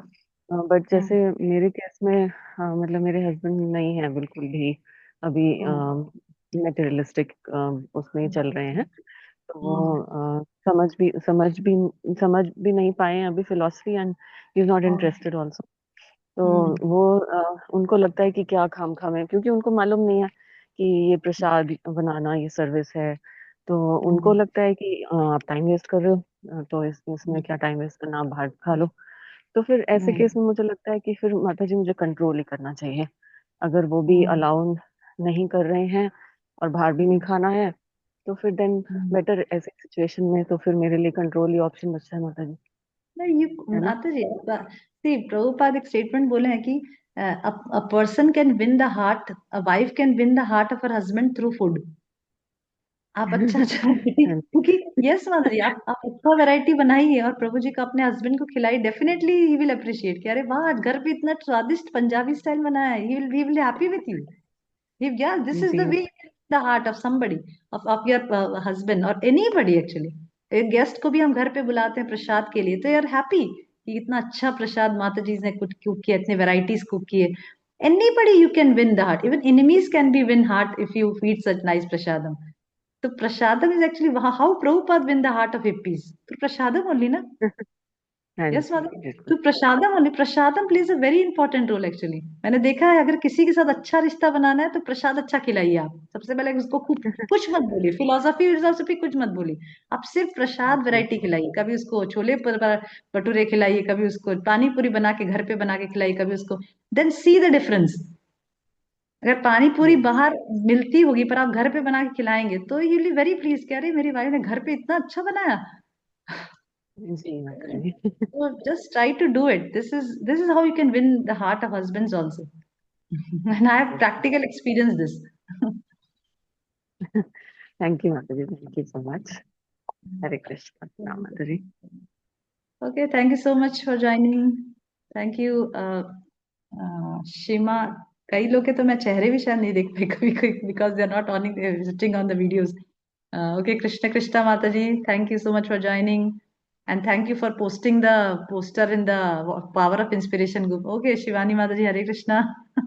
बट जैसे मेरे केस में मतलब मेरे हस्बैंड नहीं है बिल्कुल भी अभी मटेरियलिस्टिक उसमें ही चल रहे हैं, तो वो समझ भी नहीं पाए हैं अभी philosophy, and he is not interested also. तो वो उनको लगता है कि क्या खाम खाम है, क्योंकि उनको मालूम नहीं है कि ये प्रसाद बनाना ये सर्विस है। तो उनको लगता है कि आप टाइम वेस्ट कर रहे हो, तो इसमें क्या टाइम वेस्ट करना, आप बाहर खा लो। तो फिर ऐसे केस में मुझे लगता है कि फिर माता जी मुझे कंट्रोल ही करना चाहिए। अगर वो भी अलाउ नहीं कर रहे हैं और बाहर भी नहीं खाना है, तो फिर देन बेटर ऐसे सिचुएशन में तो फिर मेरे लिए कंट्रोल ही ऑप्शन बचता है माता जी, नहीं, ये है ना? आता जी, सी प्रभुपाद एक स्टेटमेंट बोले हैं कि a person can win the heart, a wife can win the heart of her husband through food। आप अच्छा अच्छा हाँ क्योंकि यस माता जी, आप अच्छा वैरायटी बनाइए और प्रभु जी को अपने हस्बैंड को खिलाई, डेफिनेटली ही विल अप्रिशिएट कि अरे वाह, आज घर पे इतना स्वादिष्ट पंजाबी स्टाइल बनाया है, he will happy with you. Yeah, this is जी। the way the heart of somebody, of your husband or anybody actually। एक गेस्ट को भी हम घर पे बुलाते हैं प्रसाद के लिए तो यार हैप्पी कि इतना अच्छा प्रसाद माता जी ने कुछ कुक किया, इतने वैरायटीज कुक किए। Anybody you can win the heart, even enemies can be win heart if you feed such nice prasadam। तो प्रसादम is actually how Prabhupada win the heart of hippies, तो प्रसादम only ना। हाँ yes जी madam, बिल्कुल। तो prasadam only, prasadam plays a very important role actually. मैंने देखा है अगर किसी के साथ अच्छा रिश्ता बनाना है तो प्रसाद अच्छा खिलाइए आप, सबसे पहले उसको खूब कुछ मत बोलिए, फिलोसफी कुछ मत बोलिए, आप सिर्फ प्रसाद जी वैरायटी खिलाइए। कभी उसको छोले भटूरे खिलाइए, कभी उसको पानी पूरी बना के घर पे बना के खिलाइए, कभी उसको, देन सी द डिफरेंस। अगर पानी पूरी जी बाहर मिलती होगी पर आप घर पे बना के खिलाएंगे तो यू विल वेरी प्लीज कि अरे मेरी वाइफ ने घर पे इतना अच्छा बनाया। जी माता जी। So just try to do it. This is how you can win the heart of husbands also. And I have practical experience this. Thank you Mata जी, थैंक यू सो मच। हरे कृष्ण। प्रणाम माता जी। Okay, thank you so much for joining. Thank you, Shima। कई लोग के तो मैं चेहरे भी शायद नहीं देख पाई कभी कभी because they are not on visiting on the videos। Okay, Krishna Krishna Mata ji, thank you so much for joining, and thank you for posting the poster in the Power of Inspiration group। Okay, Shivani Mata ji, Hare Krishna।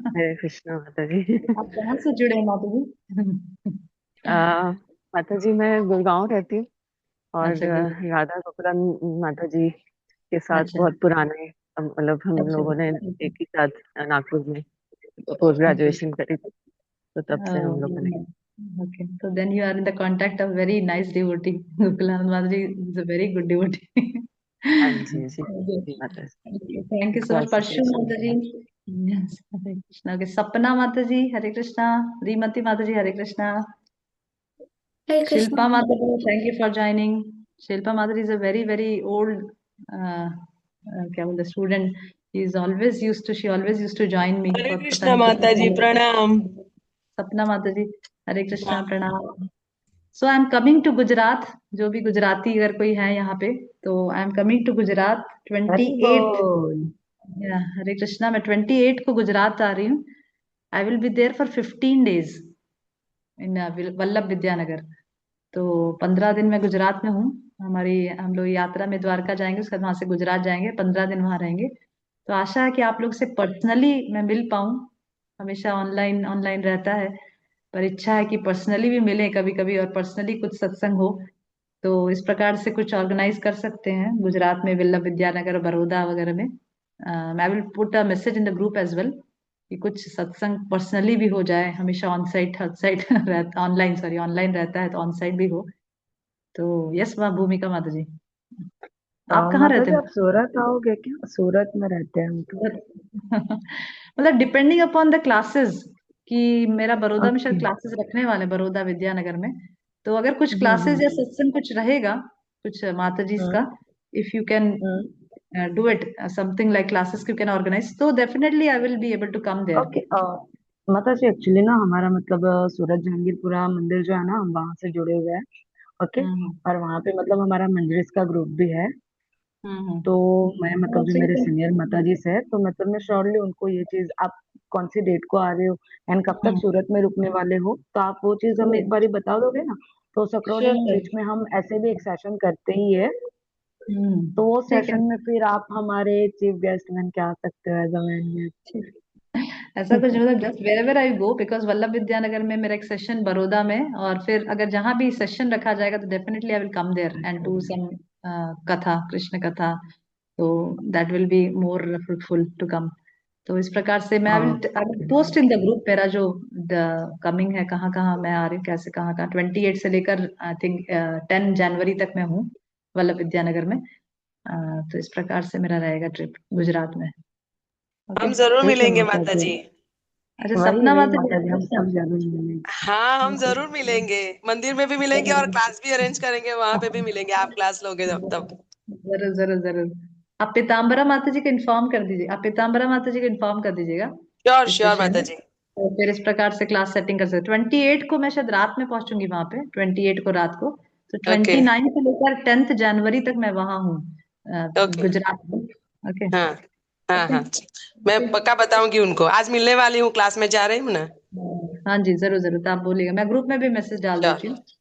हरे कृष्ण माता जी। आप कहाँ से जुड़े हैं माता जी? माता जी मैं गुड़गांव रहती हूँ, और अच्छा, गुड। राधा गोकुलम माता जी के साथ अच्छा, बहुत पुराने मतलब हम अच्छा, लोगों ने okay, एक ही साथ नागपुर में पोस्ट okay। ग्रेजुएशन करी थी, तो तब से हम लोगों ने। Okay, so then you are in the contact of very nice devotee। Gokulanand Mataji is a very good devotee। हाँ जी जी Okay, जी माता जी। okay, thank you so much, बहुत Parshu शुक्रिया Mataji। शुक्रिया। Yes, Hare Krishna। Okay, Sapna Mataji, Hare Krishna। Rimati Mataji, Hare Krishna। Hare Krishna. Shilpa Mataji, thank you for joining। Shilpa Mataji is a very very old क्या बोलते student। She always used to join me Hare for पता कृष्णा नहीं माता जी, कितने प्रणाम। साल। सपना माता जी, हरे कृष्णा, प्रणाम। So I am coming to Gujarat. जो भी गुजराती अगर कोई है यहाँ पे, तो I am coming to Gujarat हरी 28। बोल। हरे कृष्णा, मैं 28 को गुजरात आ रही हूँ। I will be there for 15 days in Vallabh Vidyanagar. तो 15 दिन मैं गुजरात में हूँ। हम लोग यात्रा में द्वारका जाएंगे, उसके बाद वहां से गुजरात जाएंगे, 15 दिन वहां रहेंगे। तो आशा है कि आप लोग से पर्सनली मैं मिल पाऊं। हमेशा ऑनलाइन ऑनलाइन रहता है, पर इच्छा है कि पर्सनली भी मिले कभी कभी, और पर्सनली कुछ सत्संग हो। तो इस प्रकार से कुछ ऑर्गेनाइज कर सकते हैं गुजरात में, वल्लभ विद्यानगर, बड़ौदा वगैरह में। I will put a message in the group as well कि कुछ सत्संग पर्सनली भी हो जाए। हमेशा ऑन साइट हर साइट रहता, ऑनलाइन सॉरी ऑनलाइन रहता है, तो ऑन साइट भी हो। तो यस माँ भूमिका माता जी, आप कहाँ माता रहते जी हो? आप सूरत आओगे क्या? सूरत में रहते हैं हम तो। मतलब डिपेंडिंग अपॉन द क्लासेस, कि मेरा बड़ौदा में शायद ओके। क्लासेस रखने वाले, बड़ौदा विद्यानगर में। तो अगर कुछ क्लासेस या सत्संग कुछ रहेगा, कुछ माता जी का, hmm if you can do it something like classes you can organize, तो definitely I will be able to come there. Okay. माता जी एक्चुअली ना हमारा मतलब सूरत जहांगीरपुरा मंदिर जो है ना, हम वहां से जुड़े हुए हैं। ओके। हम्म और वहां पे मतलब हमारा मंजलिस का ग्रुप भी है। हम्म तो मैं मतलब जो ठीक मेरे है। सीनियर माता जी से है, तो मतलब मैं श्योरली उनको ये चीज, आप कौन सी डेट को आ रहे हो एंड कब तक सूरत में रुकने वाले हो, तो आप वो चीज हमें एक बार बता दोगे ना। तो उस अकॉर्डिंग श्योर। बीच में हम ऐसे भी एक सेशन करते ही है। तो वो ठीक है। सेशन में फिर आप हमारे चीफ गेस्ट बन के आ सकते हो एज अ मेन गेस्ट। ऐसा कुछ मतलब just wherever I go, because Vallabh Vidyanagar में मेरा एक सेशन, बड़ौदा में, और फिर अगर जहां भी सेशन रखा जाएगा तो definitely I will come there and do some कथा, कृष्ण कथा। तो that will be more fruitful to come. तो इस प्रकार से मैं I will post in the group मेरा जो कमिंग है, कहाँ कहाँ मैं आ रही हूँ, कैसे कहाँ कहाँ, 28 से लेकर आई थिंक 10 जनवरी तक मैं हूँ वल्लभ विद्यानगर में। तो इस प्रकार से मेरा रहेगा ट्रिप गुजरात में। ओके। हम जरूर ठीक है मिलेंगे माता माता जी। जी। अच्छा, वही सपना वही माता माता जी, हम जी। सब जरूर मिलेंगे। हाँ, हम जरूर मिलेंगे, मंदिर में भी मिलेंगे और क्लास भी अरेंज करेंगे, वहां पे भी मिलेंगे, आप क्लास लोगे तब। जरूर जरूर जरूर। आप पीताम्बरा माता जी को इन्फॉर्म कर दीजिए, आप पीताम्बरा माता जी को इन्फॉर्म कर दीजिएगा श्योर इस श्योर विषय माता में। जी। तो फिर इस प्रकार से क्लास सेटिंग कर सकते। 28 को मैं शायद रात में पहुंचूंगी वहां पे, 28 को रात को। तो ओके 29 से लेकर 10 जनवरी तक मैं वहां हूँ, ओके। गुजरात में। ओके। हाँ हाँ हाँ, मैं पक्का बताऊंगी उनको, आज मिलने वाली हूँ, क्लास में जा रही हूँ ना। हाँ जी, जरूर जरूर, तो आप बोलिएगा, मैं ग्रुप में भी मैसेज डाल देती हूँ। श्योर।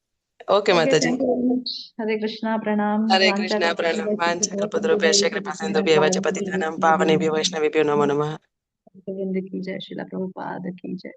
ओके ओके, माता जी। Thank you very much. Hare Krishna, प्रणाम। हरे वांचा कृष्णा प्रणम, देवी वाञ्छाकल्पतरुभ्यश्च कृपा सिन्धुभ्यः च पतितानां पावनेभ्यो वैष्णवेभ्यो नमो नमः। गोविंद की जय, शिला प्रभुपाद की जय।